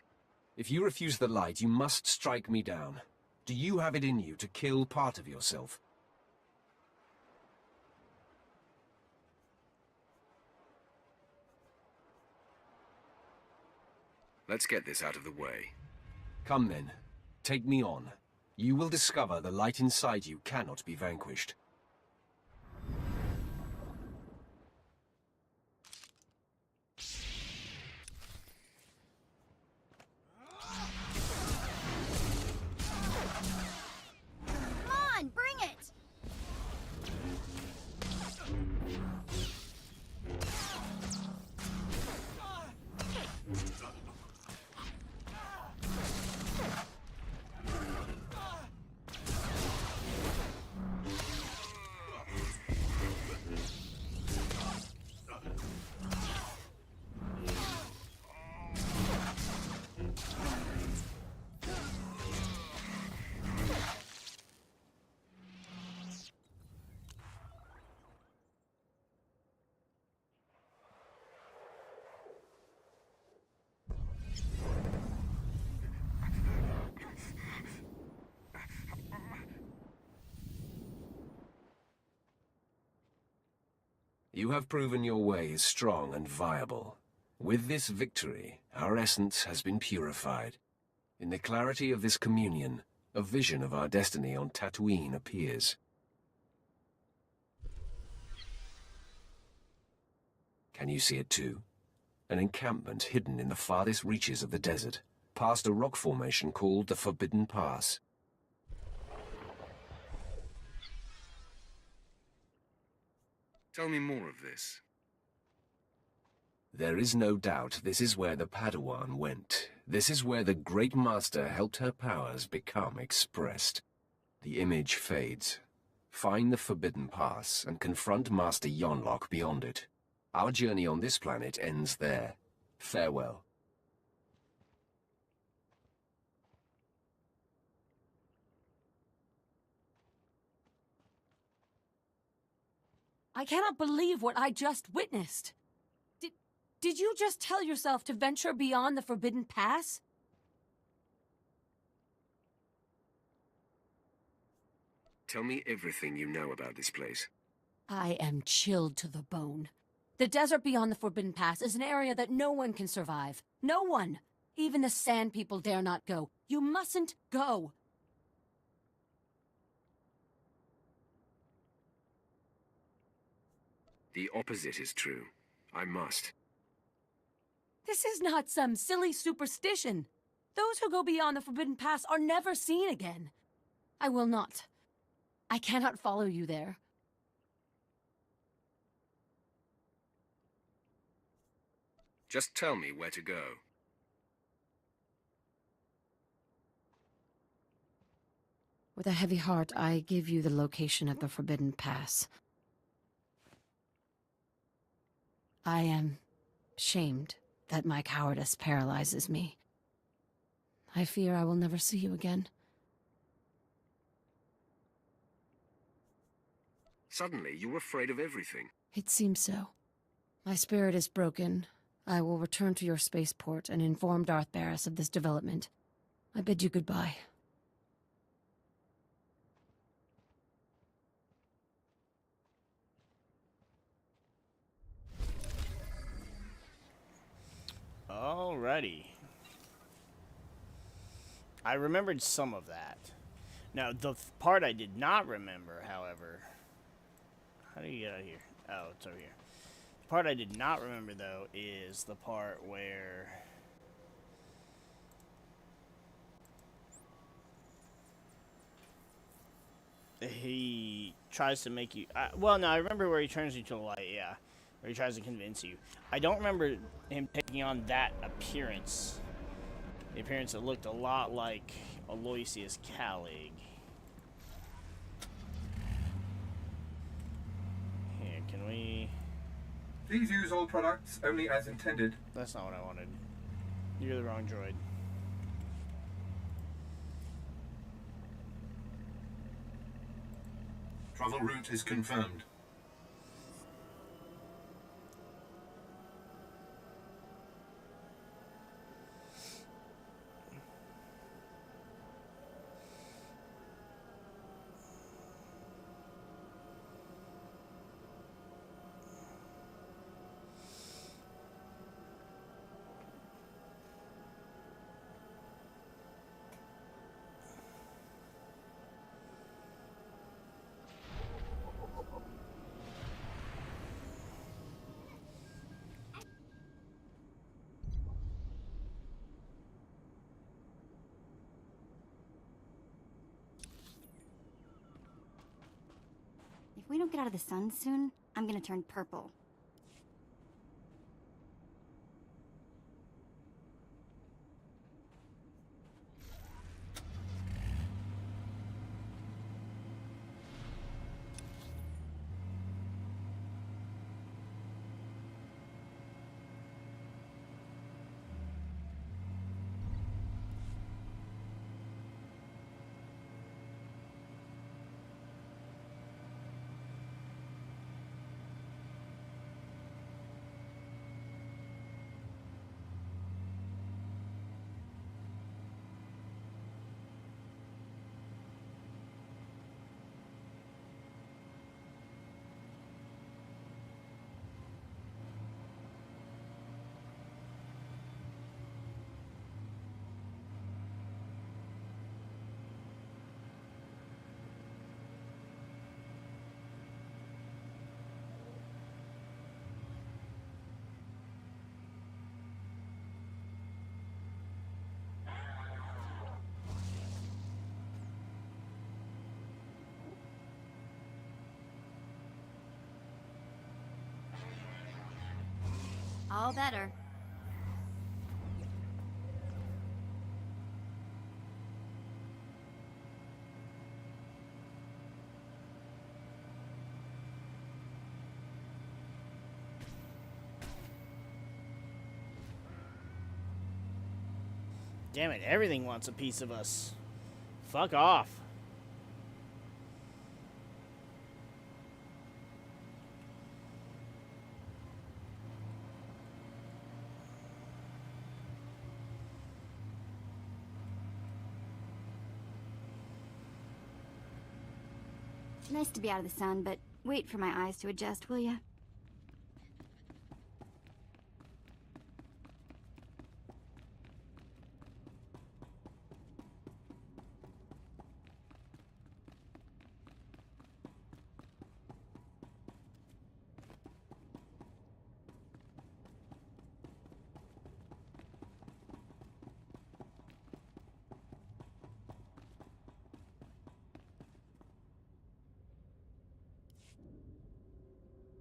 If you refuse the light, you must strike me down. Do you have it in you to kill part of yourself? Let's get this out of the way. Come then, take me on. You will discover the light inside you cannot be vanquished. Come on, bring it! You have proven your way is strong and viable. With this victory, our essence has been purified. In the clarity of this communion, a vision of our destiny on Tatooine appears. Can you see it too? An encampment hidden in the farthest reaches of the desert, past a rock formation called the Forbidden Pass. Tell me more of this. There is no doubt this is where the Padawan went. This is where the Great Master helped her powers become expressed. The image fades. Find the Forbidden Pass and confront Master Yonlock beyond it. Our journey on this planet ends there. Farewell. I cannot believe what I just witnessed. Did you just tell yourself to venture beyond the Forbidden Pass? Tell me everything you know about this place. I am chilled to the bone. The desert beyond the Forbidden Pass is an area that no one can survive. No one! Even the Sand People dare not go. You mustn't go! The opposite is true. I must. This is not some silly superstition. Those who go beyond the Forbidden Pass are never seen again. I will not. I cannot follow you there. Just tell me where to go. With a heavy heart, I give you the location of the Forbidden Pass. I am shamed that my cowardice paralyzes me. I fear I will never see you again. Suddenly, you're afraid of everything. It seems so. My spirit is broken. I will return to your spaceport and inform Darth Barris of this development. I bid you goodbye. Alrighty. I remembered some of that. Now, the part I did not remember, however... How do you get out of here? Oh, it's over here. The part I did not remember, though, is the part where... he tries to make you... well, no, I remember where he turns you to the light, yeah. Where he tries to convince you. I don't remember him taking on that appearance. The appearance that looked a lot like Aloysius Calig. Here, can we... Please use all products only as intended. That's not what I wanted. You're the wrong droid. Travel route is confirmed. we don't get out of the sun soon, I'm gonna turn purple. All better. Damn it, everything wants a piece of us. Fuck off. Nice to be out of the sun, but wait for my eyes to adjust, will ya?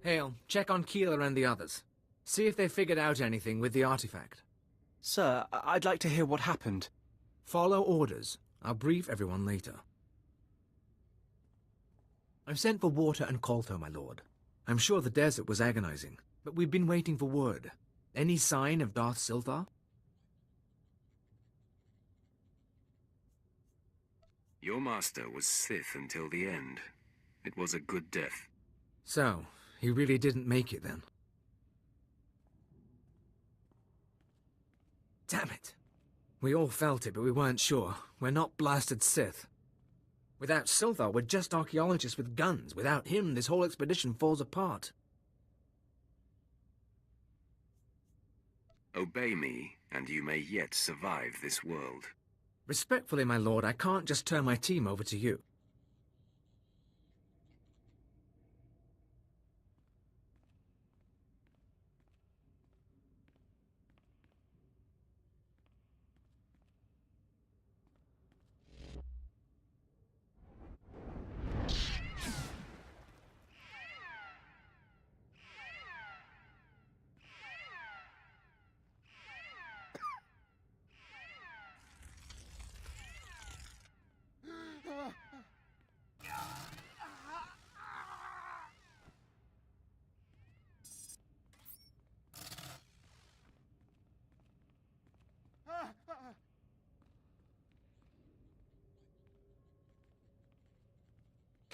Hale, check on Keeler and the others. See if they figured out anything with the artifact. Sir, I'd like to hear what happened. Follow orders. I'll brief everyone later. I've sent for water and Colto, my lord. I'm sure the desert was agonizing, but we've been waiting for word. Any sign of Darth Silthar? Your master was Sith until the end. It was a good death. So, he really didn't make it then. Damn it. We all felt it, but we weren't sure. We're not blasted Sith. Without Silthar, we're just archaeologists with guns. Without him, this whole expedition falls apart. Obey me, and you may yet survive this world. Respectfully, my lord, I can't just turn my team over to you.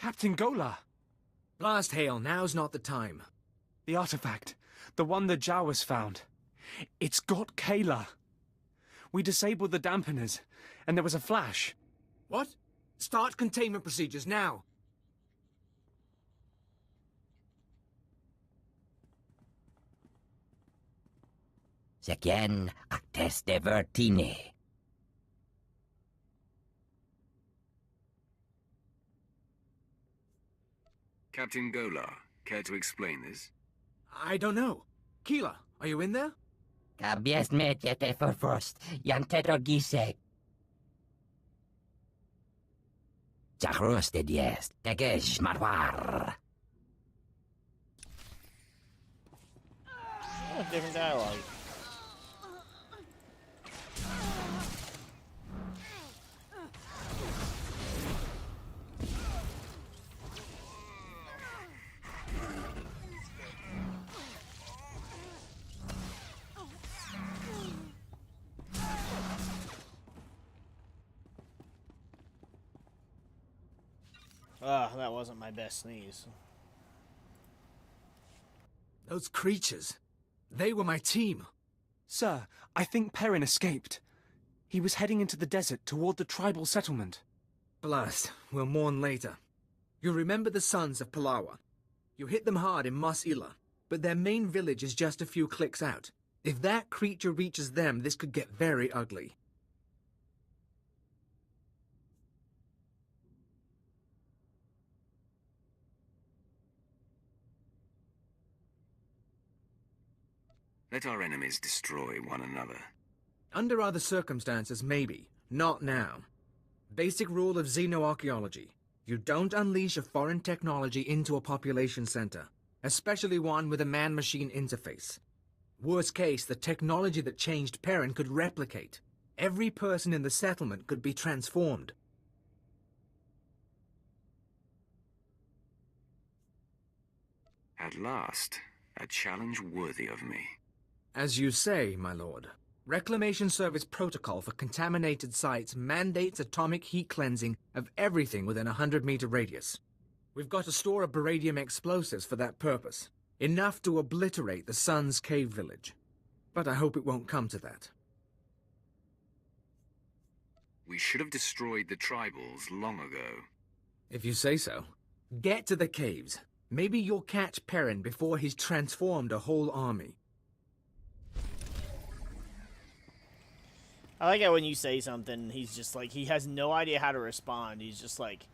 Captain Gola! Blast Hale, now's not the time. The artifact, the one the Jawas found. It's got Kayla. We disabled the dampeners, and there was a flash. What? Start containment procedures now. Secien acteste vertine. Captain Golar, care to explain this? I don't know. Keeler, are you in there? Kabies met yete verfrost, jan tetrogise. Jachroste diest, teges marwar. different dialogue. That wasn't my best sneeze. Those creatures. They were my team. Sir, I think Perrin escaped. He was heading into the desert toward the tribal settlement. Blast. We'll mourn later. You remember the sons of Palawa. You hit them hard in Mos Ila, but their main village is just a few clicks out. If that creature reaches them, this could get very ugly. Let our enemies destroy one another. Under other circumstances, maybe. Not now. Basic rule of xenoarchaeology. You don't unleash a foreign technology into a population center, especially one with a man-machine interface. Worst case, the technology that changed Perrin could replicate. Every person in the settlement could be transformed. At last, a challenge worthy of me. As you say, my lord. Reclamation Service protocol for contaminated sites mandates atomic heat cleansing of everything within a 100-meter radius. We've got a store of beradium explosives for that purpose. Enough to obliterate the Sun's cave village. But I hope it won't come to that. We should have destroyed the tribals long ago. If you say so. Get to the caves. Maybe you'll catch Perrin before he's transformed a whole army. I like how when you say something, he's just like, he has no idea how to respond. He's just like,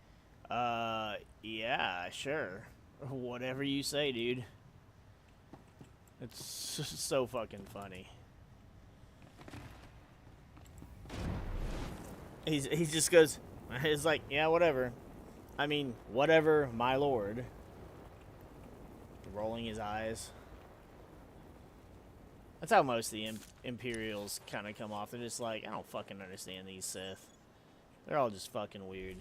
yeah, sure. Whatever you say, dude. It's so fucking funny. He just goes, he's like, yeah, whatever. I mean, whatever, my lord. Rolling his eyes. That's how most of the Imperials kind of come off. They're just like, I don't fucking understand these Sith. They're all just fucking weird.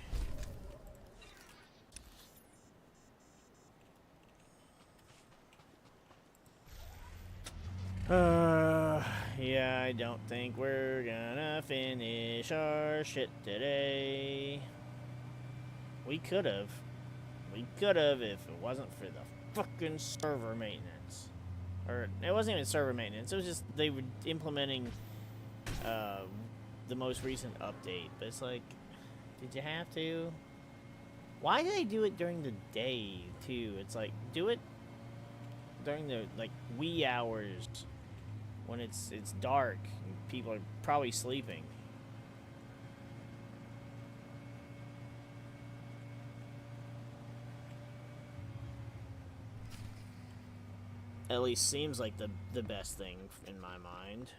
Yeah, I don't think we're gonna finish our shit today. We could've. We could've if it wasn't for the fucking server maintenance. Or, it wasn't even server maintenance, it was just they were implementing the most recent update. But it's like, did you have to? Why do they do it during the day, too? It's like, do it during the, like, wee hours when it's dark and people are probably sleeping. At least seems like the best thing in my mind.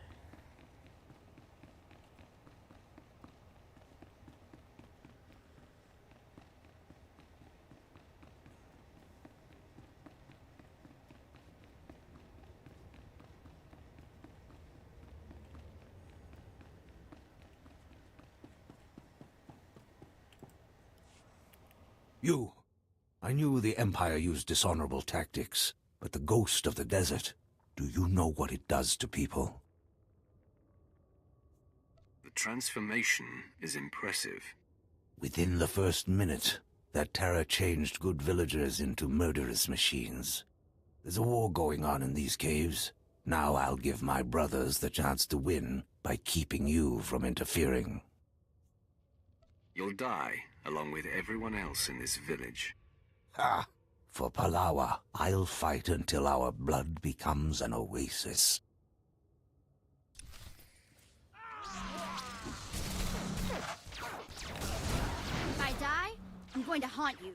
You. I knew the Empire used dishonorable tactics. But the ghost of the desert, do you know what it does to people? The transformation is impressive. Within the first minute, that terror changed good villagers into murderous machines. There's a war going on in these caves. Now I'll give my brothers the chance to win by keeping you from interfering. You'll die, along with everyone else in this village. Ha! For Palawa, I'll fight until our blood becomes an oasis. If I die, I'm going to haunt you.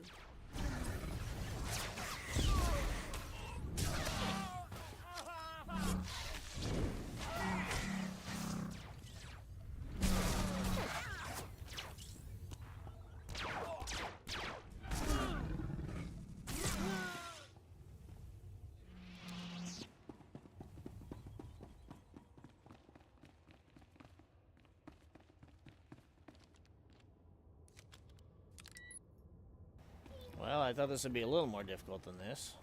Well, I thought this would be a little more difficult than this.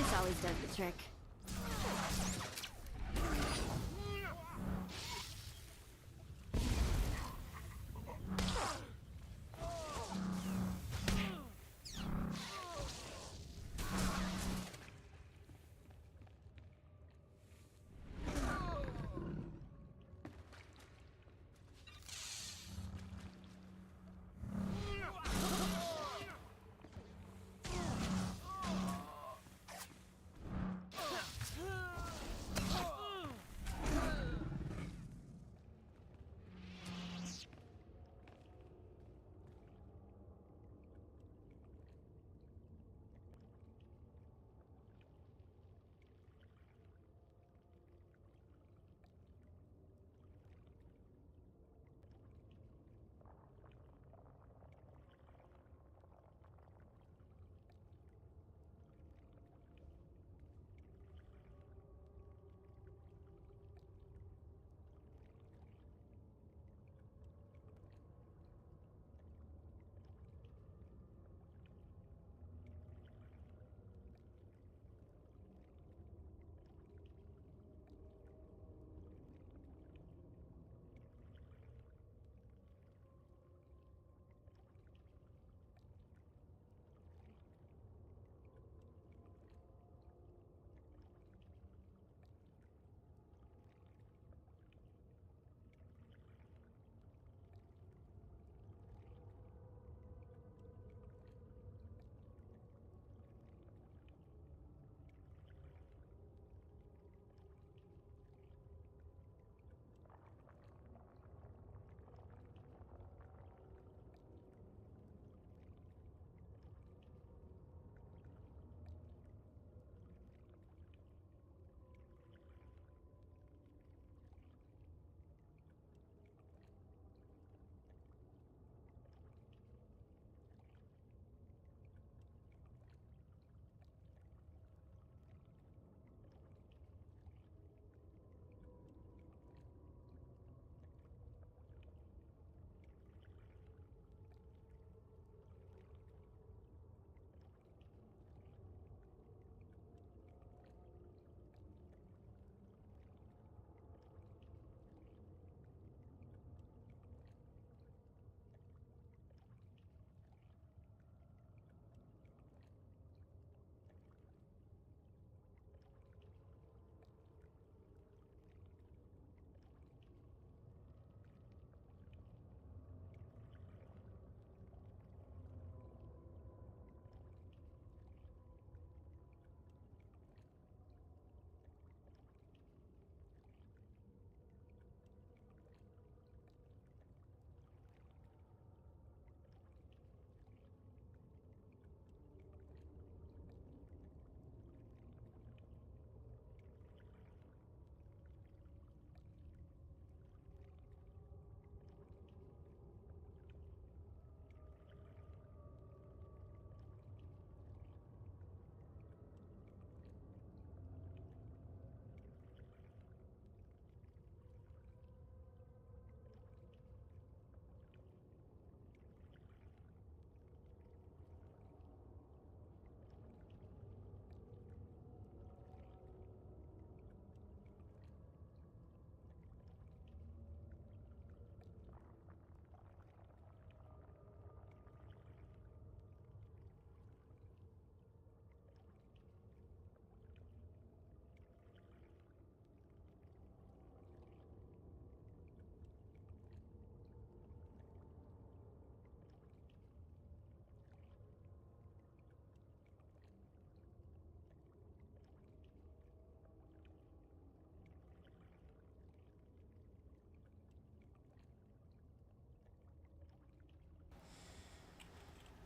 This always does the trick.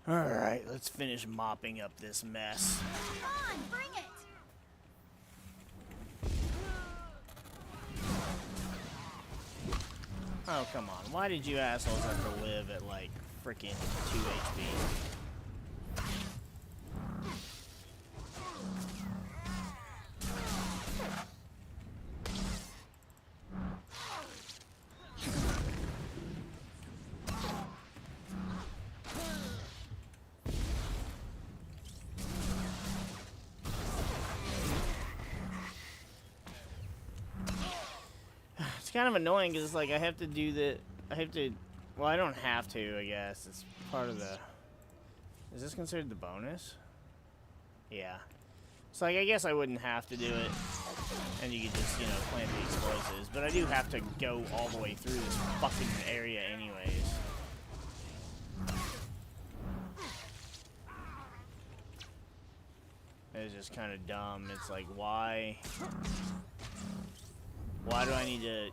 Alright, let's finish mopping up this mess. Come on, bring it! Oh, come on. Why did you assholes have to live at, like, freaking 2 HP? It's kind of annoying because it's like I have to do the... Well, I don't have to, I guess. It's part of the... Is this considered the bonus? Yeah. So, like, I guess I wouldn't have to do it. And you could just, you know, plant the explosives. But I do have to go all the way through this fucking area anyways. It's just kind of dumb. It's like, why... Why do I need to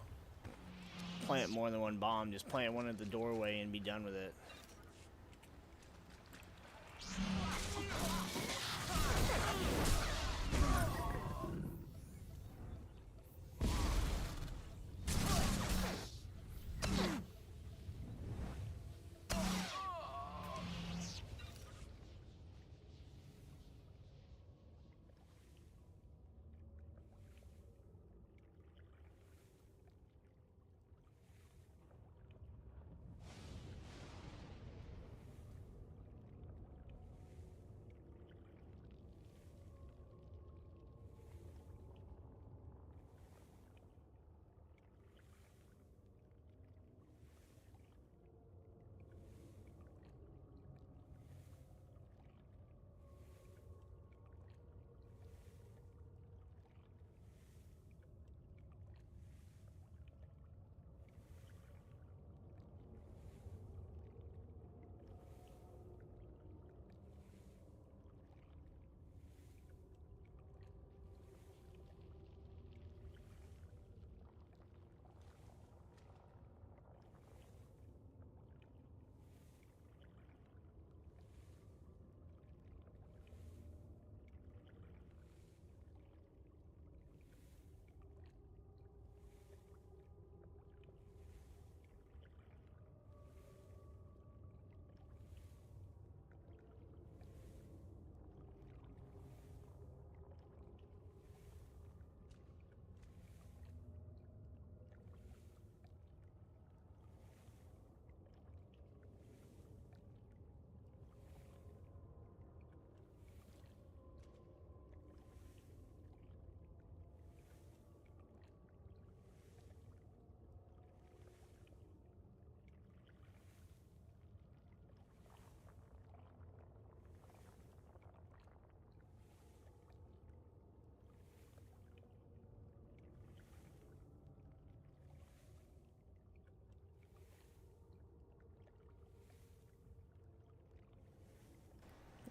plant more than one bomb? Just plant one at the doorway and be done with it.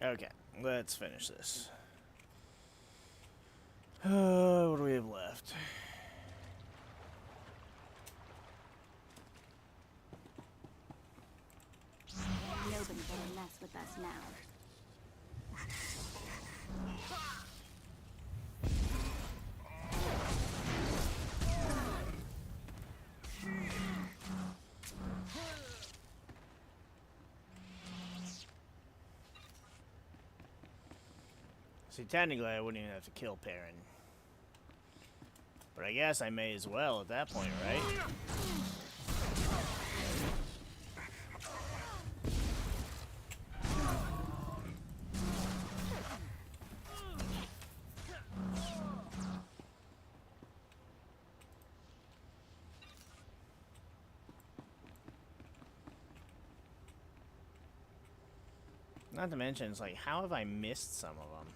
Okay, let's finish this. What do we have left? Nobody better mess with us now. See, technically I wouldn't even have to kill Perrin. But I guess I may as well at that point, right? Not to mention, it's like, how have I missed some of them?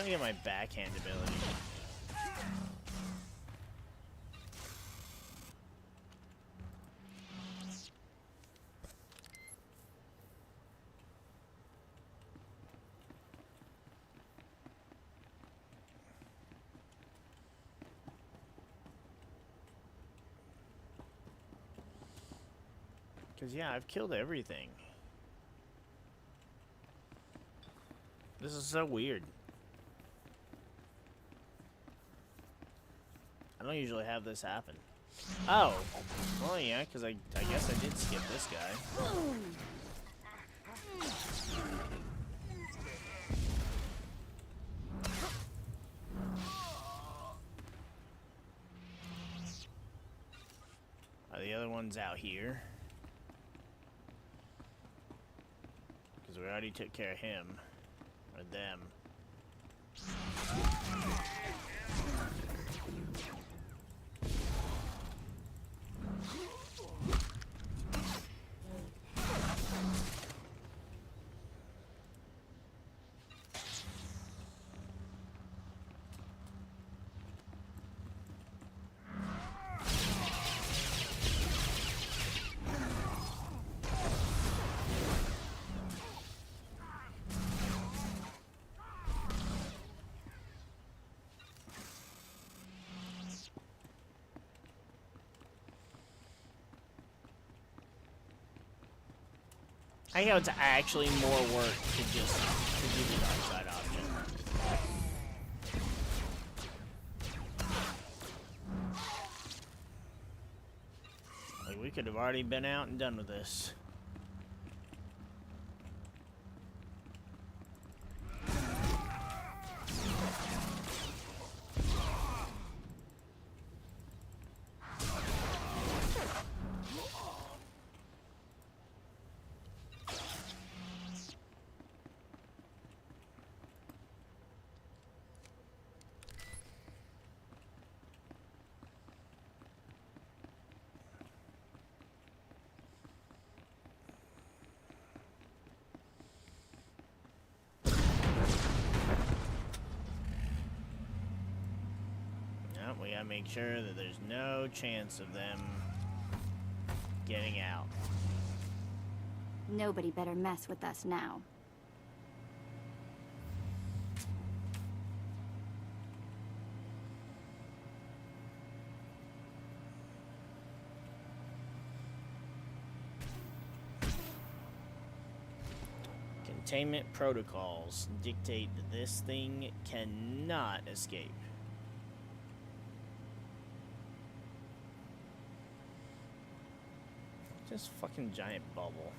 to get my backhand ability. Because, yeah, I've killed everything. This is so weird. I don't usually have this happen. Oh. Well, yeah, because I guess I did skip this guy. Oh, the other one's out here. Because we already took care of him. Or them. I think it's actually more work to just to do the dark side option. Like, we could have already been out and done with this. We gotta make sure that there's no chance of them getting out. Nobody better mess with us now. Containment protocols dictate that this thing cannot escape. Just fucking giant bubble.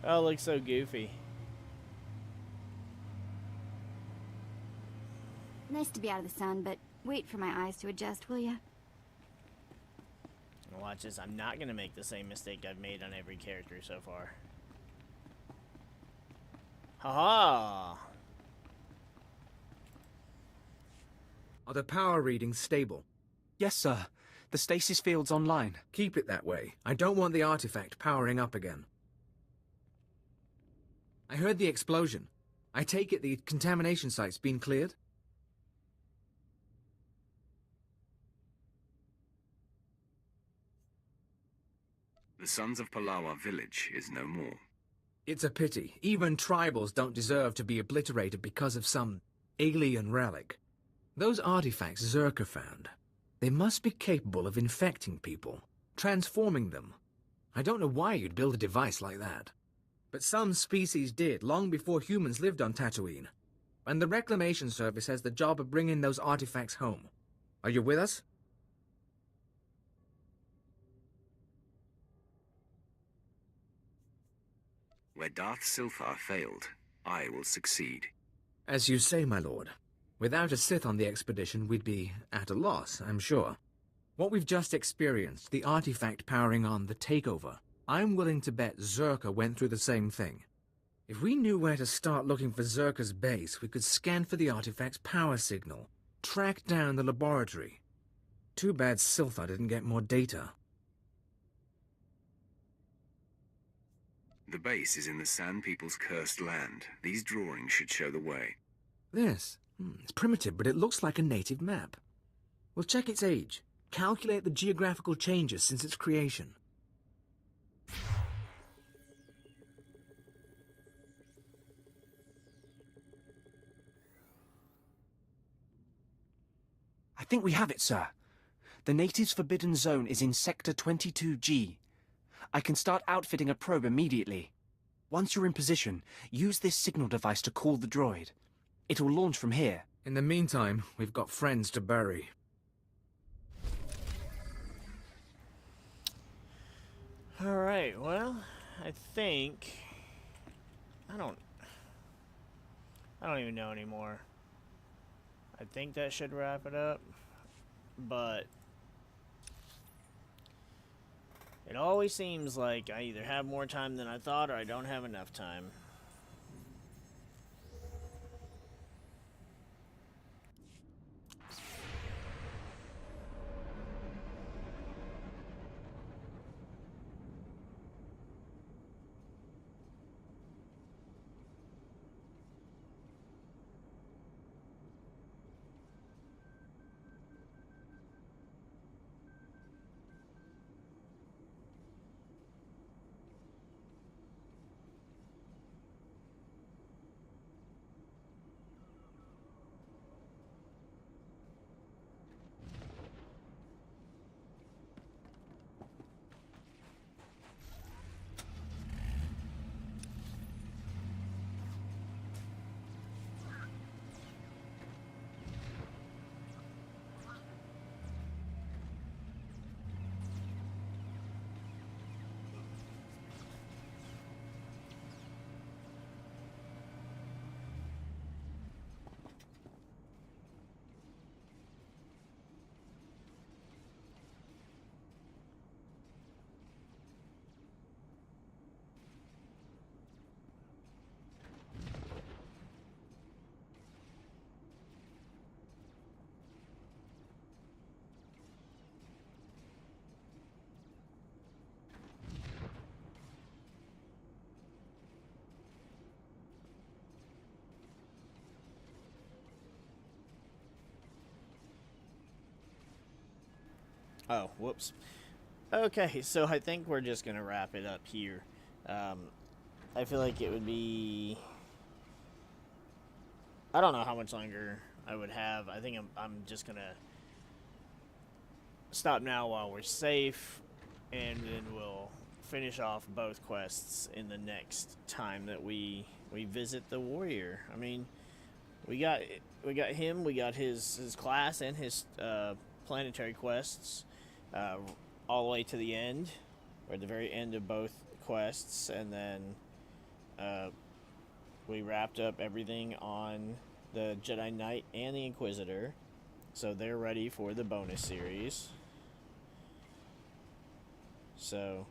Oh, it looks so goofy. Nice to be out of the sun, but wait for my eyes to adjust, will ya? Watch this. I'm not gonna make the same mistake I've made on every character so far. Haha! Are the power readings stable? Yes, sir. The stasis field's online. Keep it that way. I don't want the artifact powering up again. I heard the explosion. I take it the contamination site's been cleared? The Sons of Palawa village is no more. It's a pity. Even tribals don't deserve to be obliterated because of some alien relic. Those artifacts Zerka found, they must be capable of infecting people, transforming them. I don't know why you'd build a device like that. But some species did, long before humans lived on Tatooine. And the Reclamation Service has the job of bringing those artifacts home. Are you with us? Where Darth Silthar failed, I will succeed. As you say, my lord. Without a Sith on the expedition, we'd be at a loss, I'm sure. What we've just experienced, the artifact powering on the takeover, I'm willing to bet Zerka went through the same thing. If we knew where to start looking for Zerka's base, we could scan for the artifact's power signal, track down the laboratory. Too bad Silthar didn't get more data. The base is in the Sand People's cursed land. These drawings should show the way. This? It's primitive, but it looks like a native map. We'll check its age. Calculate the geographical changes since its creation. I think we have it, sir. The natives' forbidden zone is in Sector 22G. I can start outfitting a probe immediately. Once you're in position, use this signal device to call the droid. It'll launch from here. In the meantime, we've got friends to bury. Alright, well, I think... I don't even know anymore. I think that should wrap it up, but it always seems like I either have more time than I thought or I don't have enough time. Oh, whoops. Okay, so I think we're just going to wrap it up here. I feel like it would be... I don't know how much longer I would have. I think I'm just going to stop now while we're safe, and then we'll finish off both quests in the next time that we visit the warrior. I mean, we got him, we got his class and his planetary quests all the way to the end, or at the very end of both quests, and then we wrapped up everything on the Jedi Knight and the Inquisitor, so they're ready for the bonus series. So,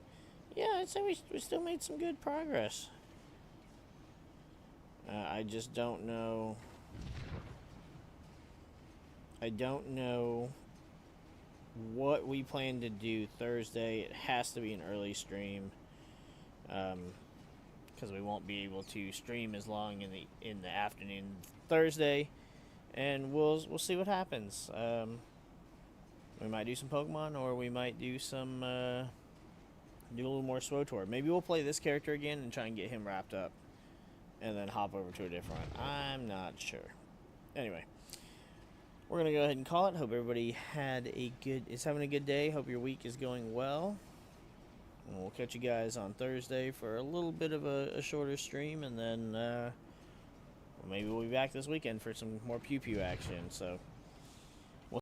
yeah, I'd say we still made some good progress. I just don't know... I don't know what we plan to do Thursday. It has to be an early stream, because we won't be able to stream as long in the afternoon Thursday, and we'll see what happens. We might do some Pokemon, or we might do some do a little more SWTOR. Maybe we'll play this character again and try and get him wrapped up, and then hop over to a different one. I'm not sure. Anyway, we're gonna go ahead and call it. Hope everybody is having a good day. Hope your week is going well. And we'll catch you guys on Thursday for a little bit of a shorter stream, and then maybe we'll be back this weekend for some more pew pew action. So